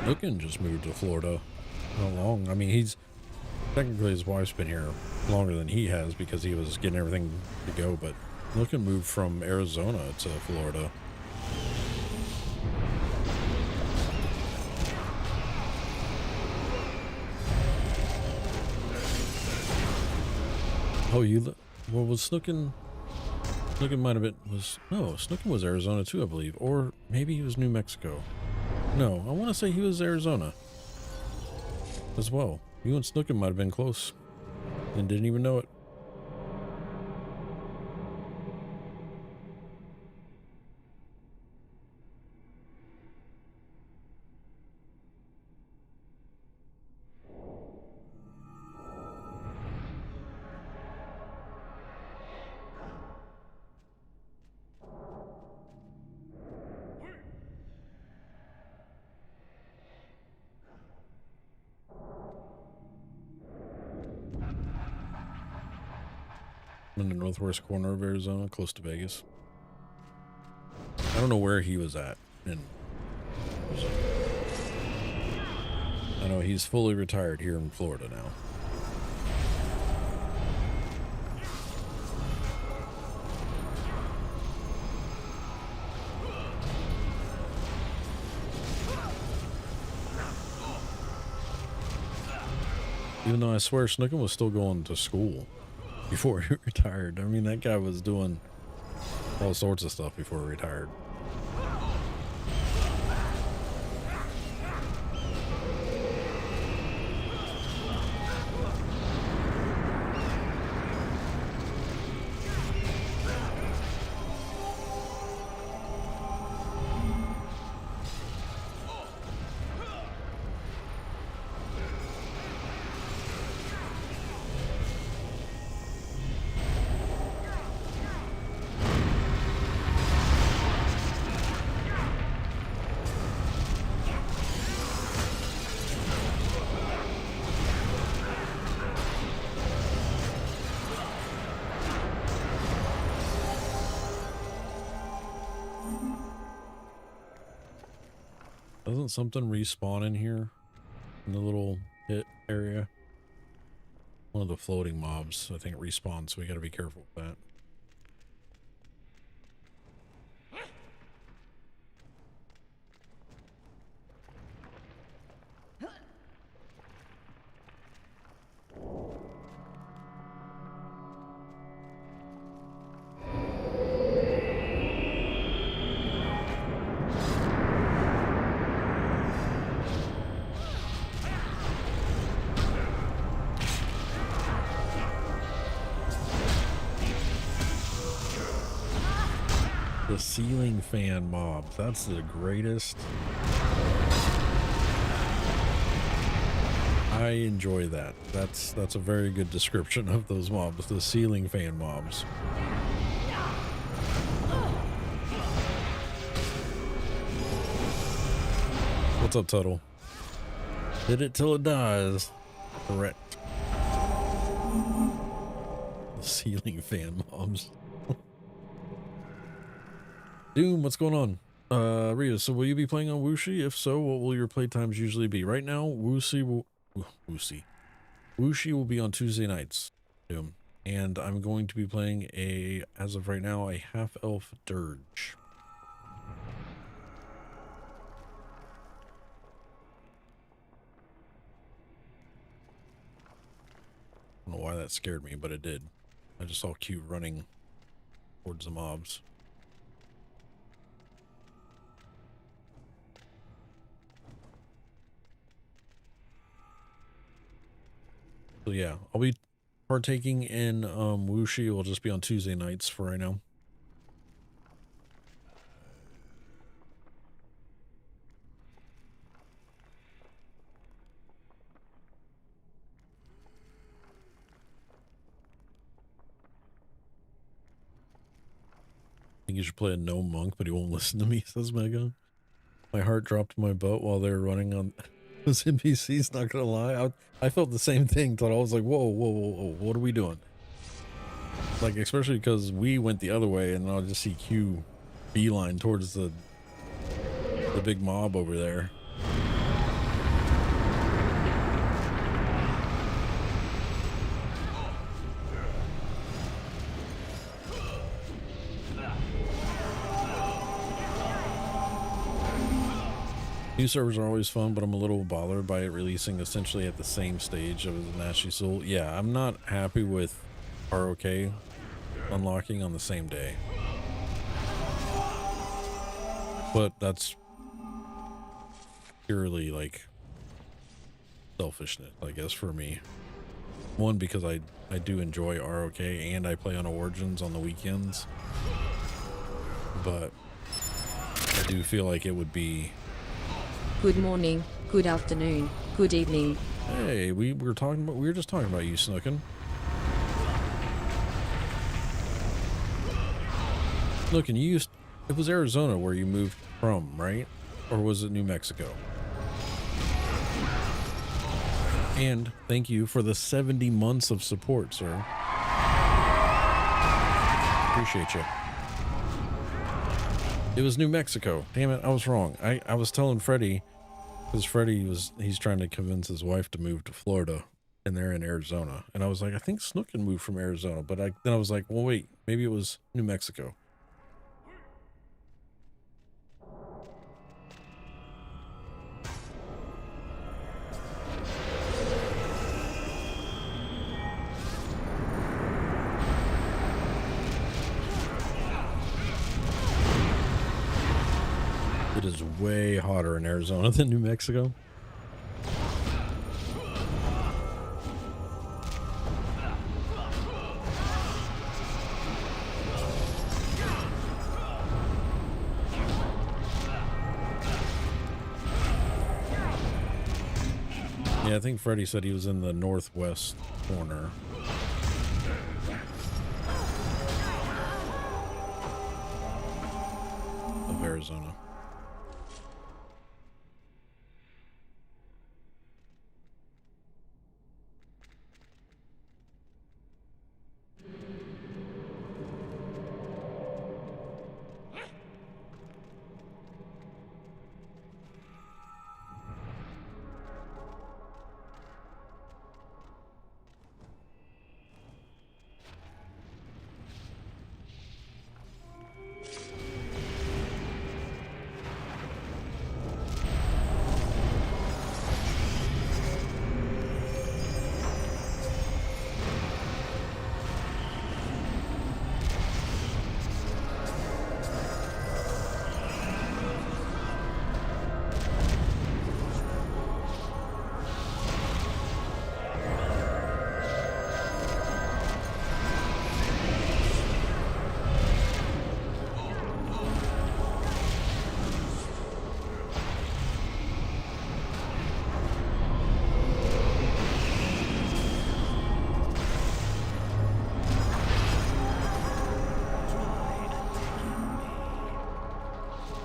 [SPEAKER 1] Nookin just moved to Florida. How long? I mean, he's technically his wife's been here longer than he has because he was getting everything to go, but Nookin moved from Arizona to Florida. Oh, well, was Snookin might have been, no, Snookin was Arizona too, I believe. Or maybe he was New Mexico. No, I want to say he was Arizona as well. You and Snookin might have been close and didn't even know it. In the northwest corner of Arizona, close to Vegas. I don't know where he was at. And I know he's fully retired here in Florida now. Even though I swear Snookin was still going to school before he retired. I mean, that guy was doing all sorts of stuff before he retired. Doesn't something respawn in here? In the little pit area? One of the floating mobs, I think, respawns, so we gotta be careful with that. The ceiling fan mobs. That's the greatest. I enjoy that. That's a very good description of those mobs. The ceiling fan mobs. What's up, Tuttle? Hit it till it dies. Correct. The ceiling fan mobs. Doom, what's going on? Rita, so will you be playing on Wuxi? If so, what will your playtimes usually be? Right now, Wuxi will be on Tuesday nights, Doom. And I'm going to be playing as of right now, a half-elf dirge. I don't know why that scared me, but it did. I just saw Q running towards the mobs. So yeah, I'll be partaking in Wuxi. Will just be on Tuesday nights for right now. I think you should play a gnome monk, but he won't listen to me, says Mega. My heart dropped in my butt while they were running on those NPCs, not gonna lie. I felt the same thing, thought I was like, whoa, what are we doing? Like, especially because we went the other way and I'll just see Q beeline towards the big mob over there. New servers are always fun, but I'm a little bothered by it releasing essentially at the same stage of the Anashti Soul. Yeah, I'm not happy with ROK unlocking on the same day. But that's purely like selfishness, I guess, for me. One, because I do enjoy ROK and I play on Origins on the weekends. But I do feel like it would be...
[SPEAKER 5] Good morning, good afternoon, good evening.
[SPEAKER 1] Hey, we were just talking about you, Snookin. Snookin, it was Arizona where you moved from, right? Or was it New Mexico? And thank you for the 70 months of support, sir. Appreciate you. It was New Mexico. Damn it, I was wrong. I was telling Freddie, because he's trying to convince his wife to move to Florida, and they're in Arizona. And I was like, I think Snookin moved from Arizona, but then I was like, well, wait, maybe it was New Mexico. It is way hotter in Arizona than New Mexico. Yeah, I think Freddie said he was in the northwest corner. Of Arizona.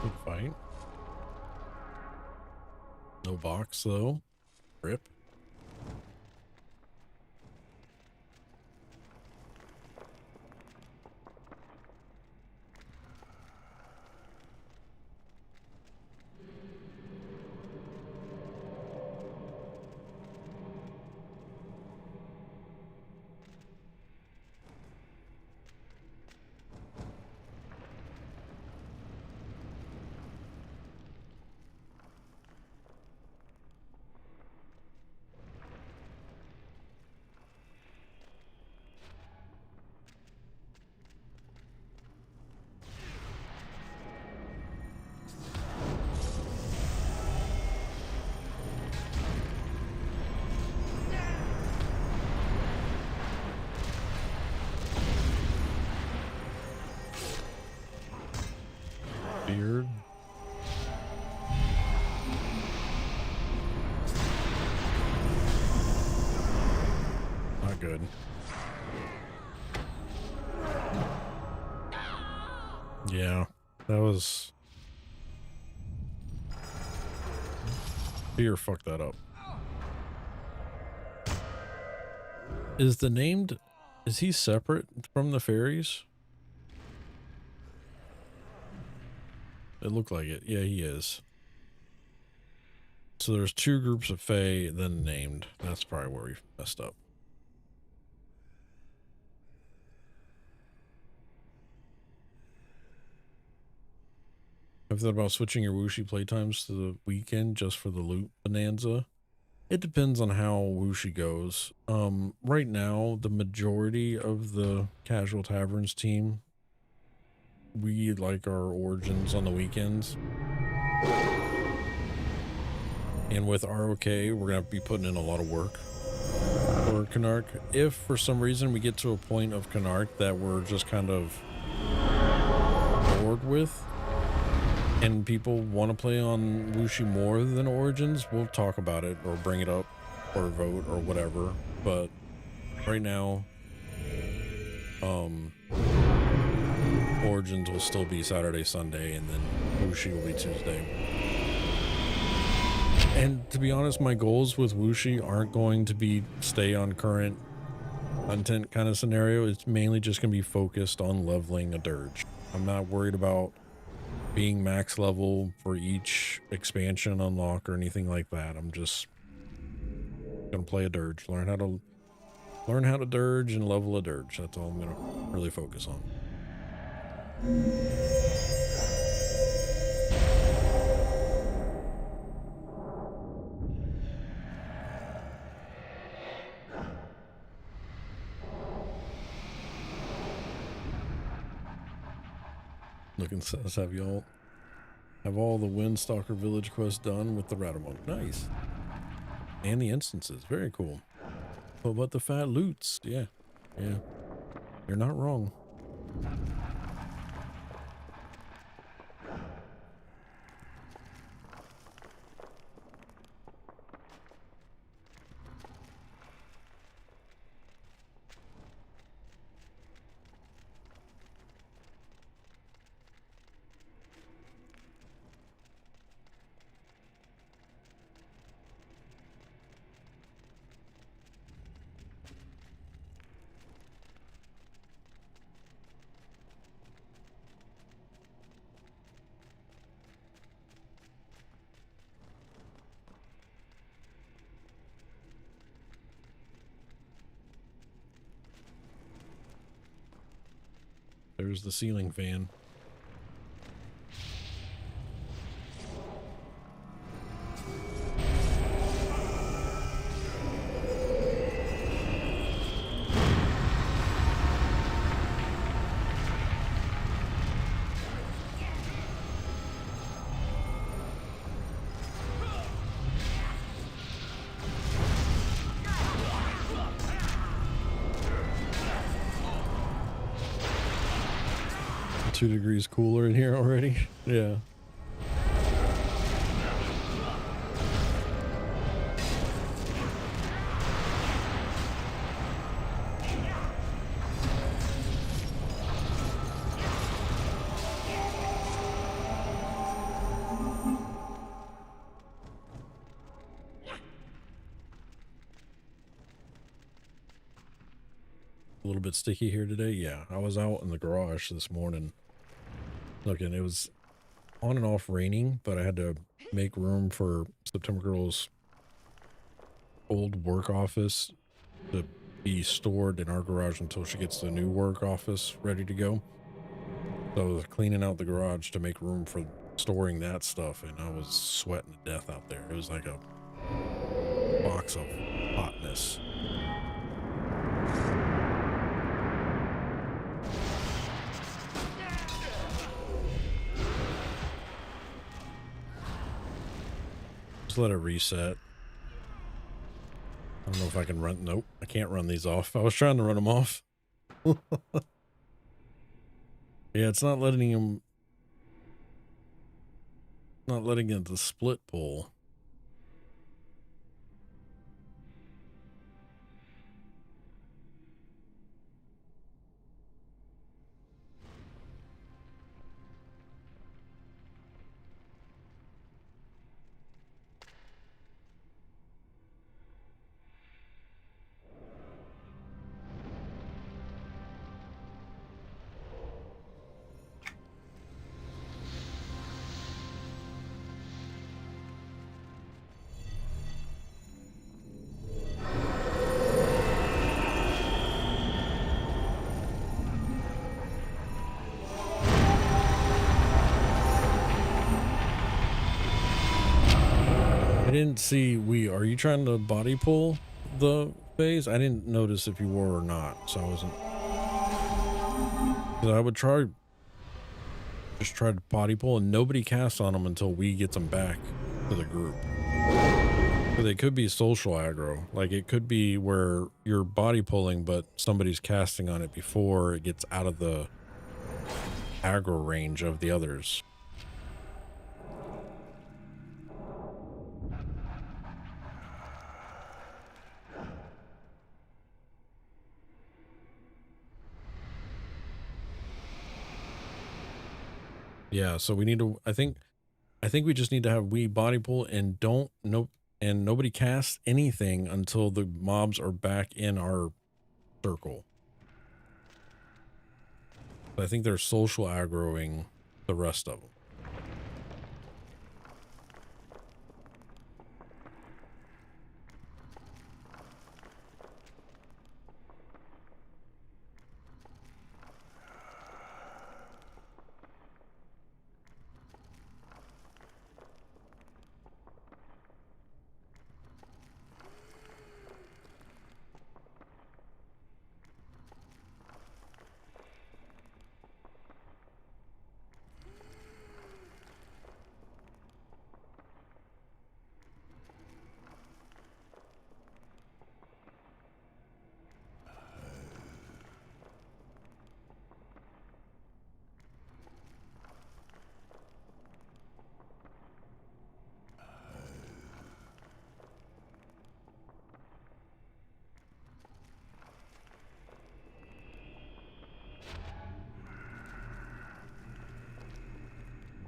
[SPEAKER 1] Good fight. No box though. Rip. Beard. Not good. Yeah, that was... Beer fucked that up. Is he separate from the fairies? It looked like it. Yeah, he is. So there's two groups of Fae, then named. That's probably where we messed up. I've thought about switching your Wuxi playtimes to the weekend just for the loot bonanza. It depends on how Wuxi goes. Right now, the majority of the Casual Taverns team, we like our Origins on the weekends. And with ROK, we're going to be putting in a lot of work for Canark. If for some reason we get to a point of Canark that we're just kind of bored with, and people want to play on Wuxi more than Origins, we'll talk about it or bring it up or vote or whatever. But right now, Origins will still be Saturday, Sunday, and then Wuxi will be Tuesday. And to be honest, my goals with Wuxi aren't going to be stay on current content kind of scenario. It's mainly just going to be focused on leveling a dirge. I'm not worried about being max level for each expansion unlock or anything like that. I'm just gonna play a dirge, learn how to dirge and level a dirge. That's all I'm gonna really focus on. Looking says, have y'all have all the Windstalker village quests done with the Ratamon? Nice. And the instances, very cool. What about the fat loots? Yeah, you're not wrong. There's the ceiling fan. Two degrees cooler in here already. Yeah. A little bit sticky here today. Yeah, I was out in the garage this morning. Looking, it was on and off raining, but I had to make room for September Girl's old work office to be stored in our garage until she gets the new work office ready to go. So I was cleaning out the garage to make room for storing that stuff, and I was sweating to death out there. It was like a box of hotness. Just let it reset. I don't know if I can run. Nope, I can't run these off. I was trying to run them off. Yeah, it's not letting him. Not letting it the split pull. didn't see are you trying to body pull the phase? I didn't notice if you were or not, so I wasn't. 'Cause I would just try to body pull, and nobody casts on them until we get them back to the group. So they could be social aggro. Like it could be where you're body pulling, but somebody's casting on it before it gets out of the aggro range of the others. Yeah, so we need to, I think we just need to have we body pull and and nobody casts anything until the mobs are back in our circle. I think they're social aggroing the rest of them.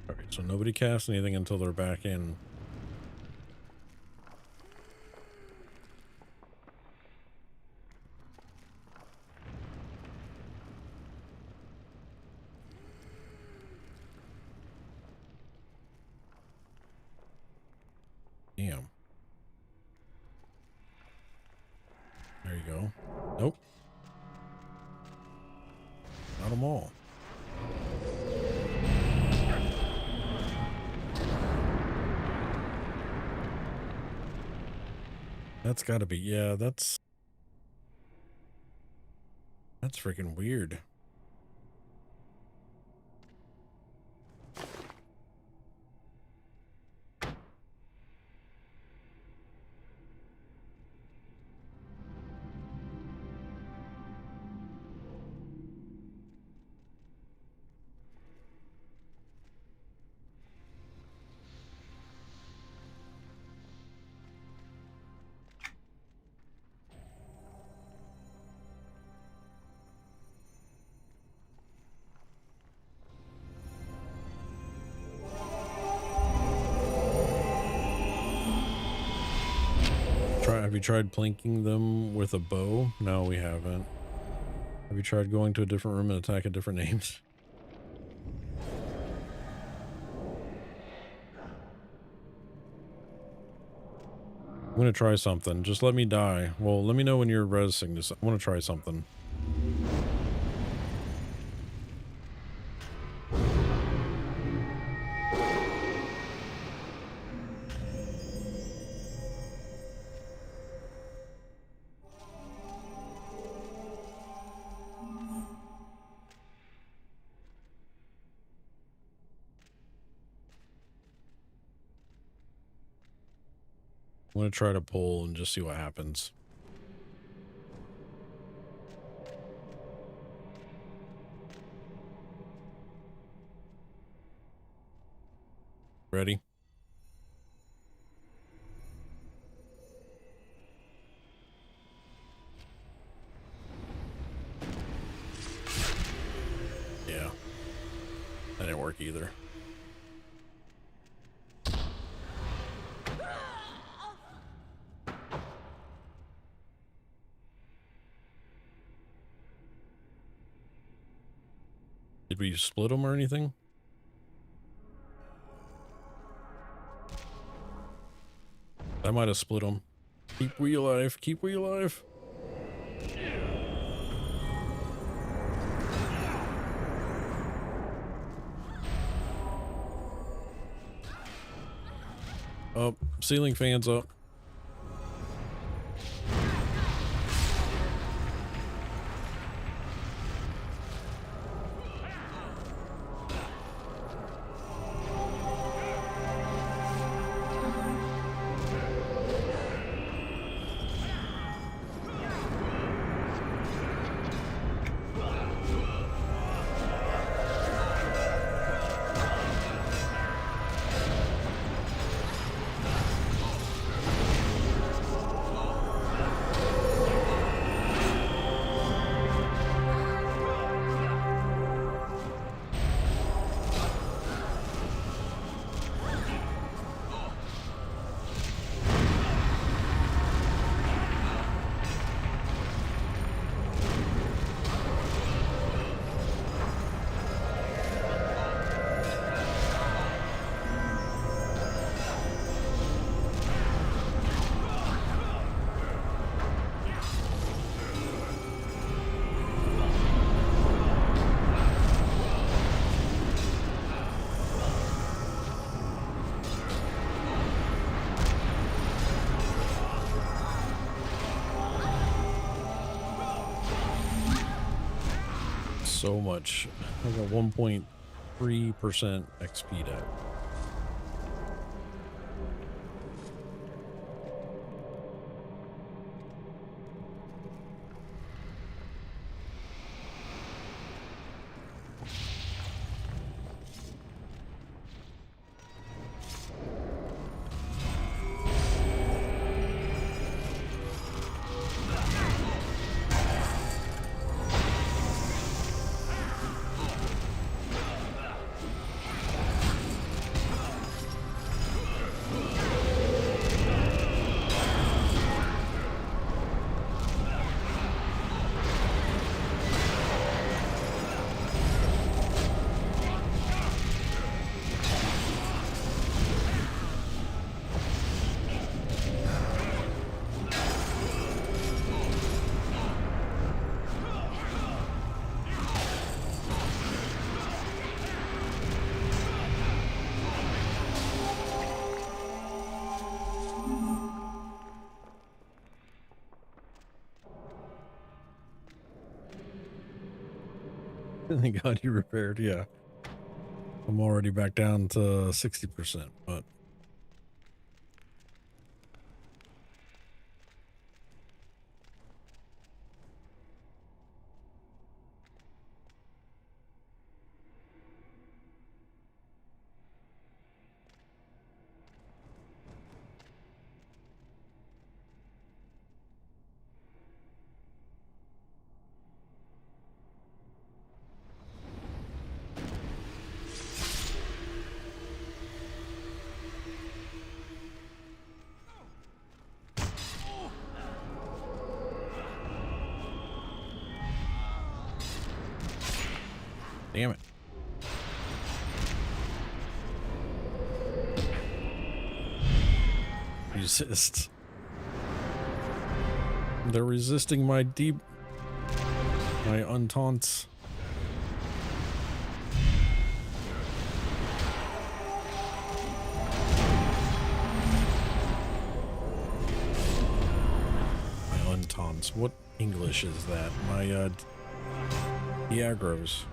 [SPEAKER 1] All right, so nobody casts anything until they're back in. Damn. There you go. Nope. Not them all. That's gotta be, yeah, that's freaking weird. Have you tried plinking them with a bow? No, we haven't. Have you tried going to a different room and attacking different names? I'm gonna try something. Just let me die. Well, let me know when you're resing this. I want to try something. I'm gonna try to pull and just see what happens. Ready? Yeah. That didn't work either. Did we split them or anything? I might have split them. Keep we alive. Keep we alive. Oh, Ceiling fans up. So much. I got 1.3% XP die. Thank God you repaired. Yeah. I'm already back down to 60%, but damn it. Resist. They're resisting my untaunts. My untaunts. What English is that? My Diagros.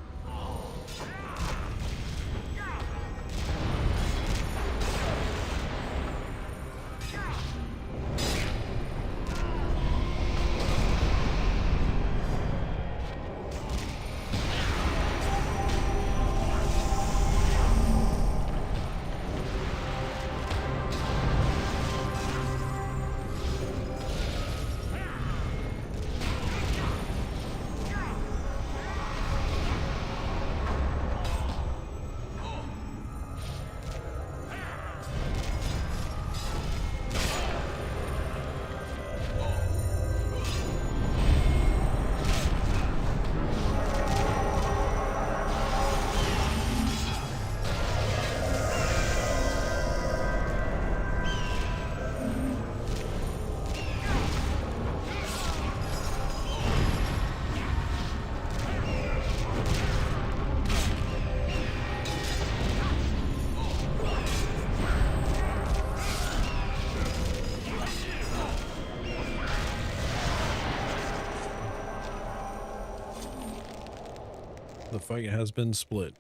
[SPEAKER 1] The fight has been split.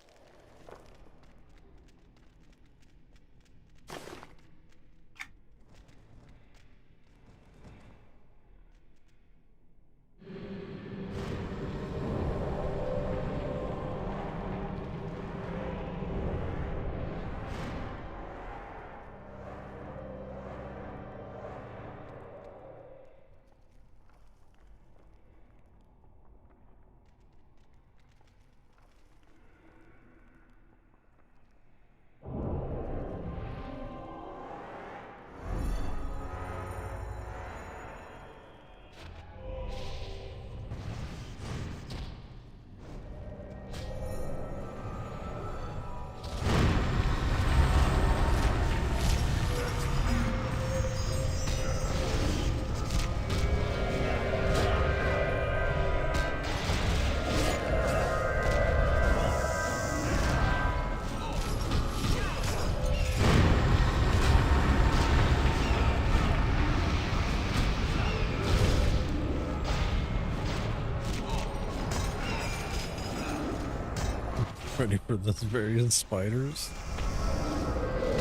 [SPEAKER 1] Ready for those various spiders?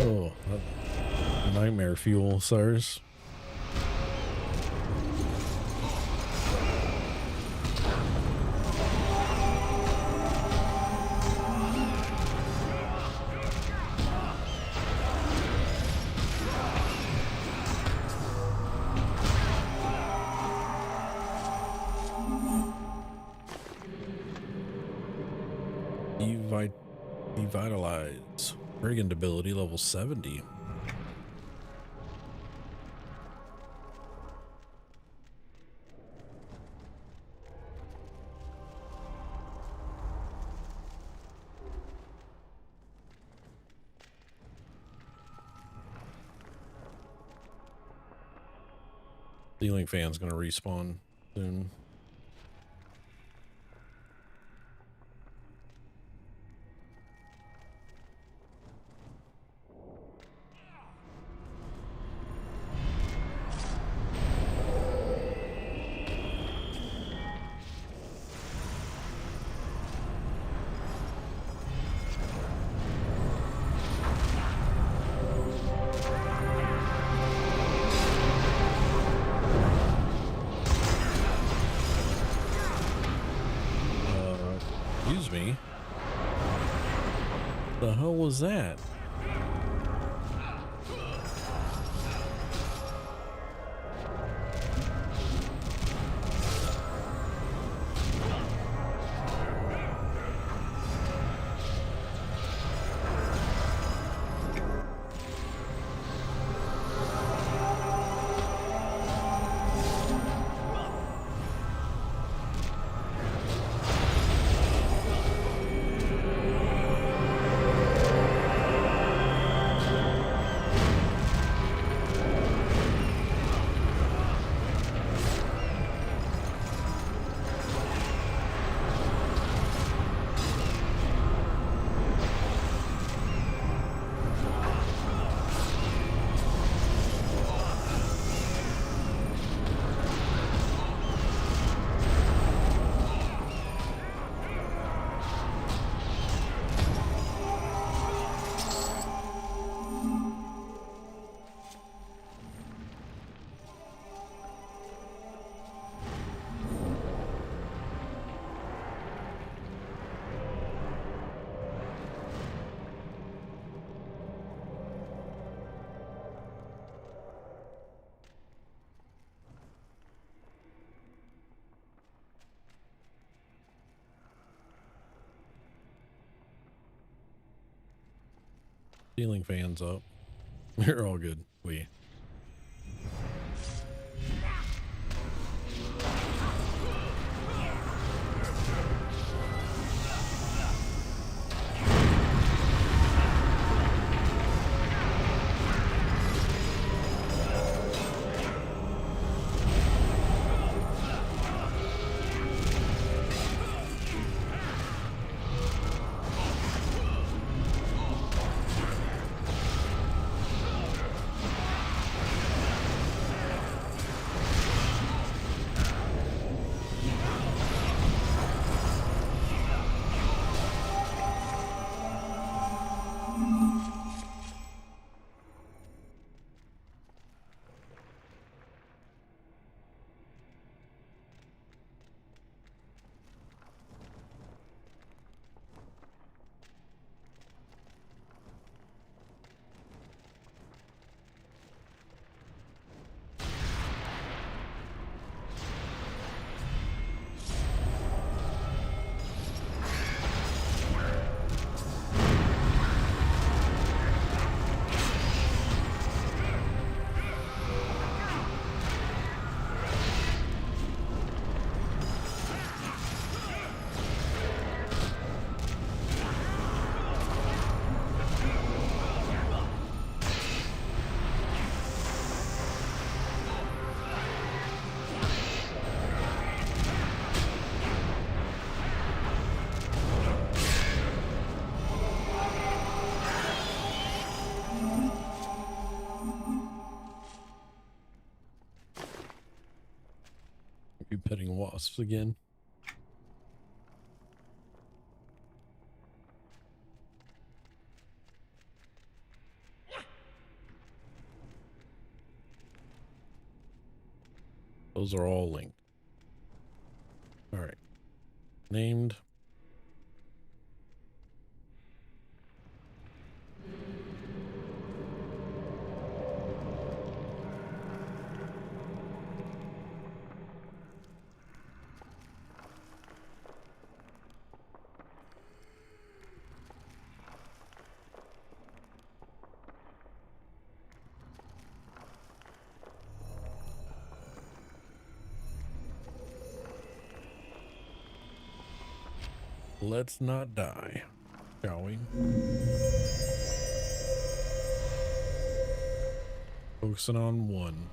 [SPEAKER 1] Oh, nightmare fuel, sirs. Revitalize. Brigand ability level 70. Ceiling fan's gonna respawn soon. Excuse me. The hell was that? Ceiling fans up. We're all good. be petting wasps again. Those are all linked. All right. Named. Let's not die, shall we? Focusing on one.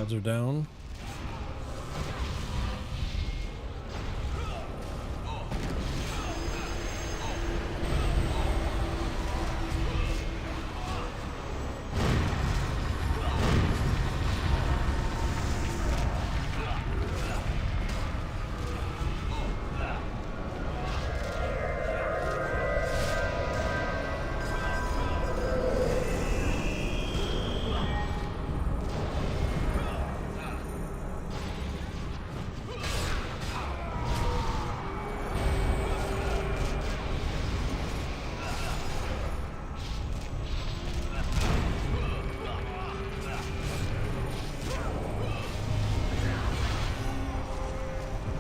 [SPEAKER 1] Ads are down.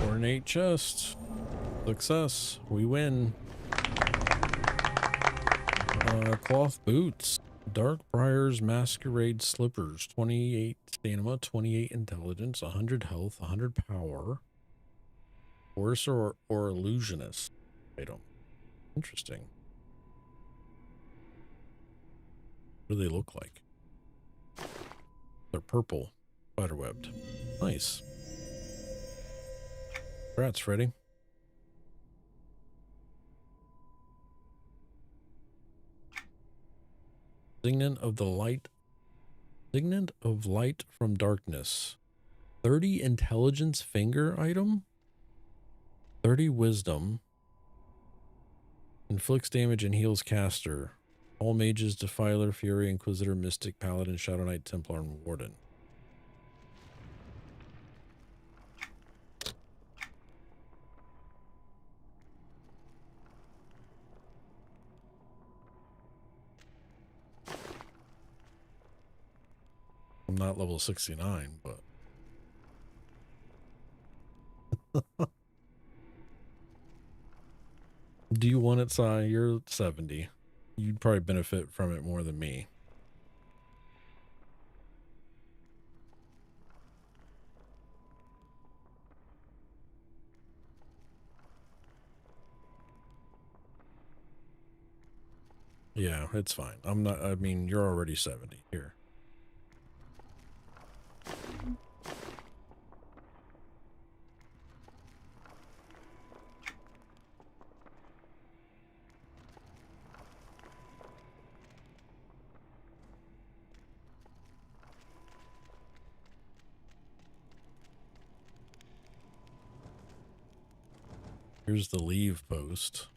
[SPEAKER 1] Ornate chest. Success. We win. Cloth boots. Dark Briar's Masquerade Slippers. 28 stamina, 28 intelligence, 100 health, 100 power. Sorcerer or illusionist item. Interesting. What do they look like? They're purple. Spiderwebbed. Nice. Congrats, Freddy. Signet of the light. Signet of light from darkness. 30 intelligence finger item. 30 wisdom. Inflicts damage and heals caster. All mages, Defiler, Fury, Inquisitor, Mystic, Paladin, Shadow Knight, Templar, and Warden. I'm not level 69, but... Do you want it, Sai? You're 70. You'd probably benefit from it more than me. Yeah, it's fine. I'm not, I mean, you're already 70 here. Here's the leave post.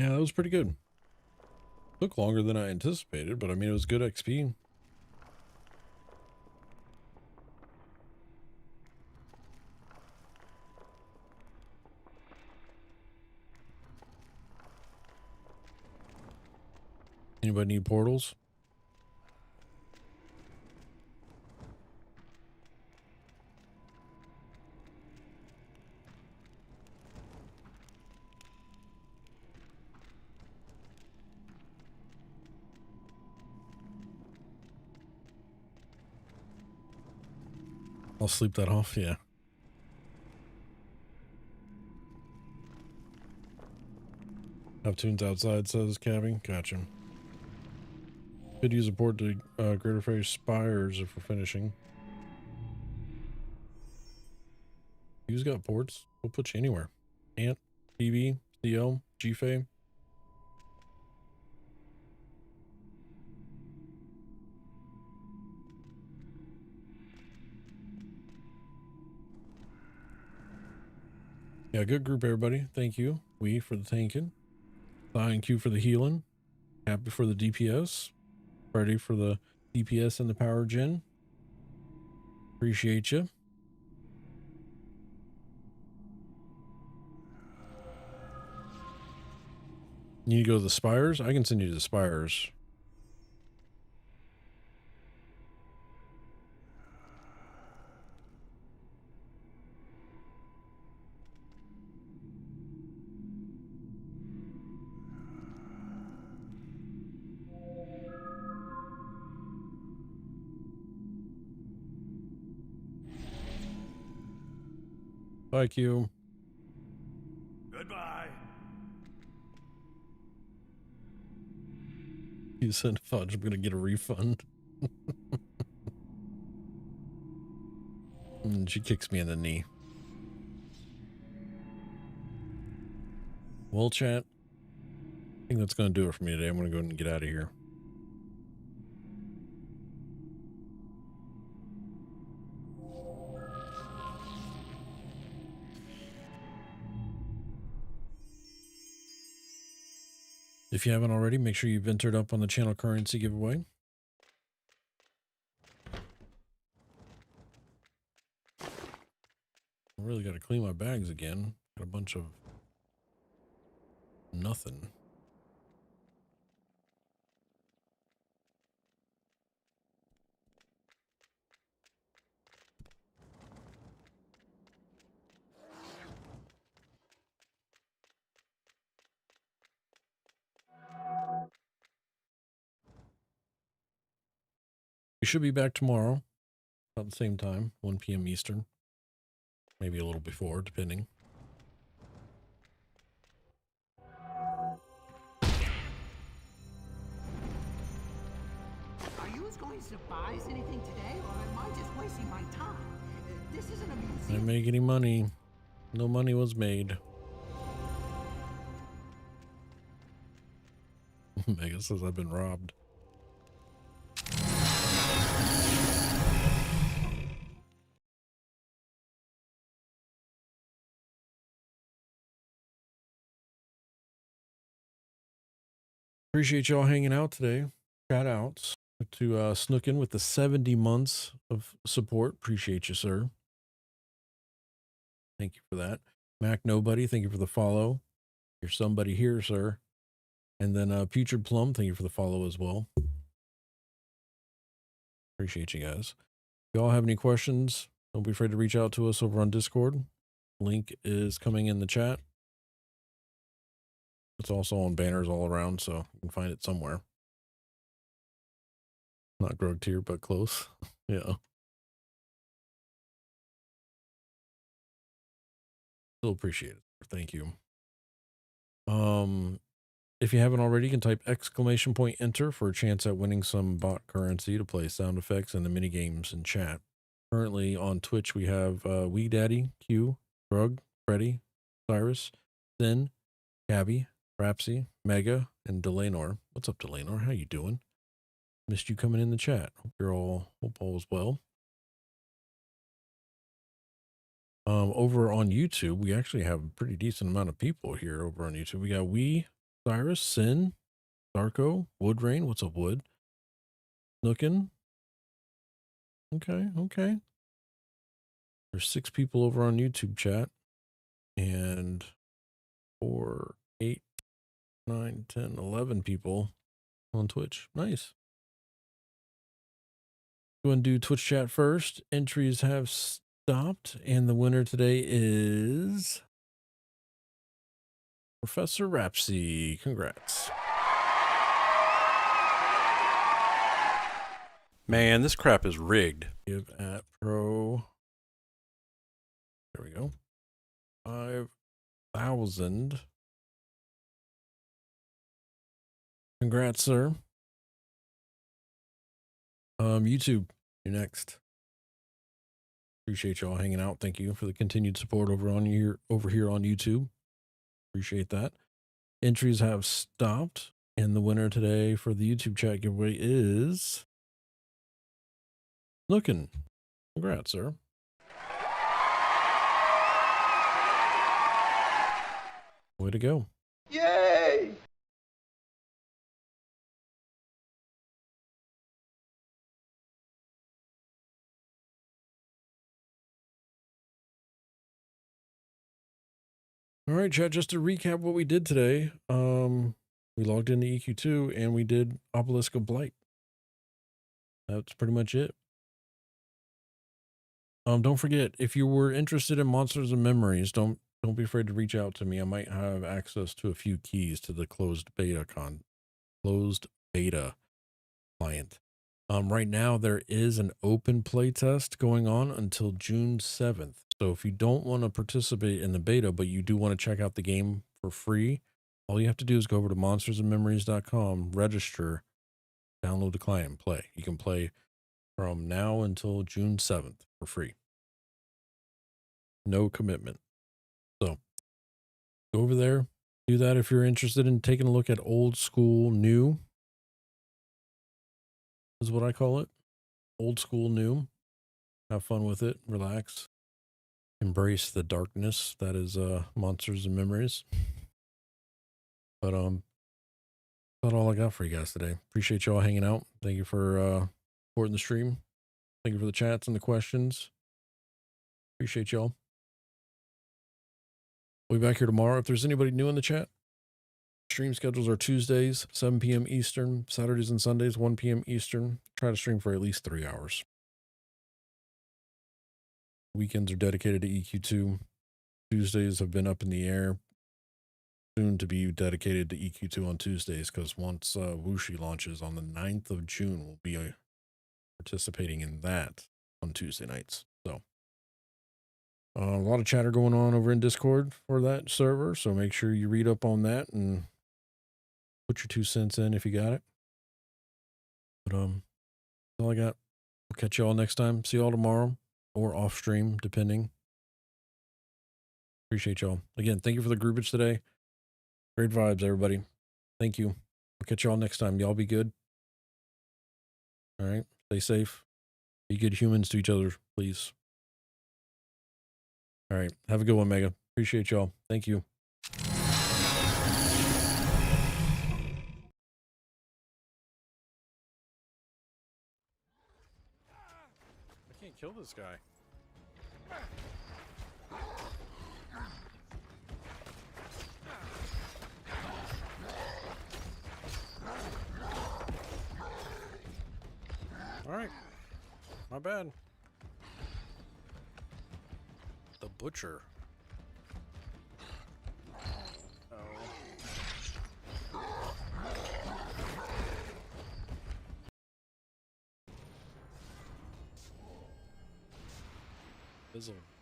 [SPEAKER 1] Yeah, that was pretty good. Took longer than I anticipated, but I mean, it was good XP. Anybody need portals? I'll sleep that off, yeah. Have tunes outside, says Cabby. Gotcha. Could use a port to Greater Fairy Spires if we're finishing. Who's got ports? We'll put you anywhere. Ant, PB, CL, GFA. Yeah, good group, everybody. Thank you. We for the tanking. Thank you for the healing. Happy for the DPS. Ready for the DPS and the power gen. Appreciate you. You need to go to the Spires? I can send you to the Spires. Bye, Q.
[SPEAKER 4] Goodbye.
[SPEAKER 1] You said fudge, I'm gonna get a refund. And she kicks me in the knee. Well, chat, I think that's gonna do it for me today. I'm gonna go ahead and get out of here. If you haven't already, make sure you've entered up on the channel currency giveaway. I really got to clean my bags again. Got a bunch of nothing. We should be back tomorrow about the same time, 1 p.m. Eastern. Maybe a little before, depending.
[SPEAKER 6] Are you going to buy anything today, or am I just wasting my time? This isn't a museum.
[SPEAKER 1] Didn't make any money. No money was made. Mega says I've been robbed. Appreciate y'all hanging out today. Shout outs to Snookin with the 70 months of support. Appreciate you, sir. Thank you for that. Mac Nobody, thank you for the follow. You're somebody here, sir. And then Putrid Plum, thank you for the follow as well. Appreciate you guys. If y'all have any questions, don't be afraid to reach out to us over on Discord. Link is coming in the chat. It's also on banners all around, so you can find it somewhere. Not Grog tier, but close. Yeah. Still appreciate it. Thank you. If you haven't already, you can type !enter for a chance at winning some bot currency to play sound effects and the mini games in chat. Currently on Twitch, we have Wee Daddy, Q, Grug, Freddy, Cyrus, Sin, Cabby, Rapsy, Mega, and Delanor. What's up, Delanor? How you doing? Missed you coming in the chat. Hope all is well. Over on YouTube, we actually have a pretty decent amount of people here over on YouTube. We got Cyrus, Sin, Darko, Woodrain. What's up, Wood? Nookin. Okay, okay. There's 6 people over on YouTube chat. And 4, 8, 9, 10, 11 people on Twitch. Nice. Go and do Twitch chat first. Entries have stopped. And the winner today is Professor Rapsy. Congrats. Man, this crap is rigged. Give at pro. There we go. 5,000. Congrats, sir. YouTube, you're next. Appreciate y'all hanging out. Thank you for the continued support over here on YouTube. Appreciate that. Entries have stopped, and the winner today for the YouTube chat giveaway is Looking. Congrats, sir. Way to go.
[SPEAKER 3] Yay!
[SPEAKER 1] All right, chat, just to recap what we did today. We logged into EQ2 and we did Obelisk of Blight. That's pretty much it. Don't forget, if you were interested in Monsters and Memories, don't be afraid to reach out to me. I might have access to a few keys to the closed beta client. Right now there is an open playtest going on until June 7th. So if you don't want to participate in the beta, but you do want to check out the game for free, all you have to do is go over to monstersandmemories.com, register, download the client, and play. You can play from now until June 7th for free. No commitment. So go over there, do that if you're interested in taking a look at old school new, is what I call it. Old school new. Have fun with it, relax, embrace the darkness that is Monsters and Memories. But that's all I got for you guys today. Appreciate y'all hanging out. Thank you for supporting the stream. Thank you for the chats and the questions. Appreciate y'all. We'll be back here tomorrow. If there's anybody new in the chat, stream schedules are Tuesdays, 7 p.m. Eastern, Saturdays and Sundays, 1 p.m. Eastern. Try to stream for at least 3 hours. Weekends are dedicated to EQ2. Tuesdays have been up in the air. Soon to be dedicated to EQ2 on Tuesdays, because once Wuxi launches on the 9th of June, we'll be participating in that on Tuesday nights. So a lot of chatter going on over in Discord for that server, so make sure you read up on that and put your 2 cents in if you got it. But that's all I got. We'll catch you all next time. See you all tomorrow or off stream, depending. Appreciate y'all. Again, thank you for the groupage today. Great vibes, everybody. Thank you. We'll catch y'all next time. Y'all be good. All right. Stay safe. Be good humans to each other, please. All right. Have a good one, Mega. Appreciate y'all. Thank you. I can't kill this guy. All right. My bad. The butcher. Oh.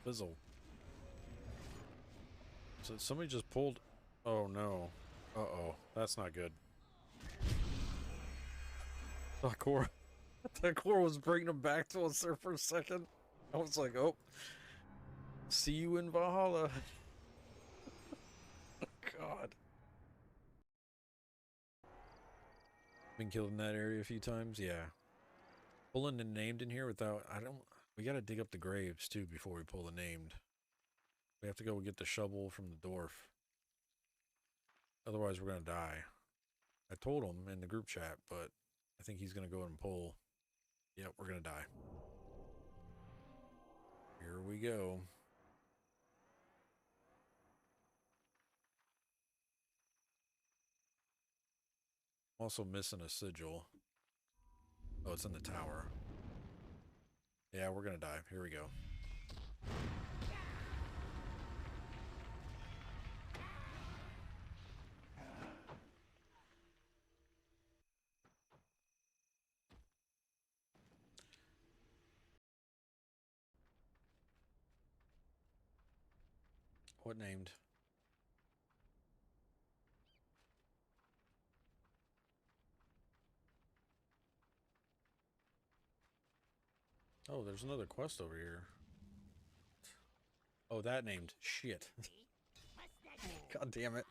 [SPEAKER 1] Fizzle. So somebody just pulled. Oh no. Uh-oh. That's not good. That core was bringing him back to us there for a second. I was like, oh. See you in Valhalla. God. Been killed in that area a few times? Yeah. Pulling the named in here without... We gotta dig up the graves, too, before we pull the named. We have to go get the shovel from the dwarf. Otherwise, we're gonna die. I told him in the group chat, but I think he's gonna go and pull. Yep, we're gonna die. Here we go. Also missing a sigil. Oh, it's in the tower. Yeah, we're gonna die. Here we go. What named? Oh, there's another quest over here. Oh, that named. Shit. God damn it.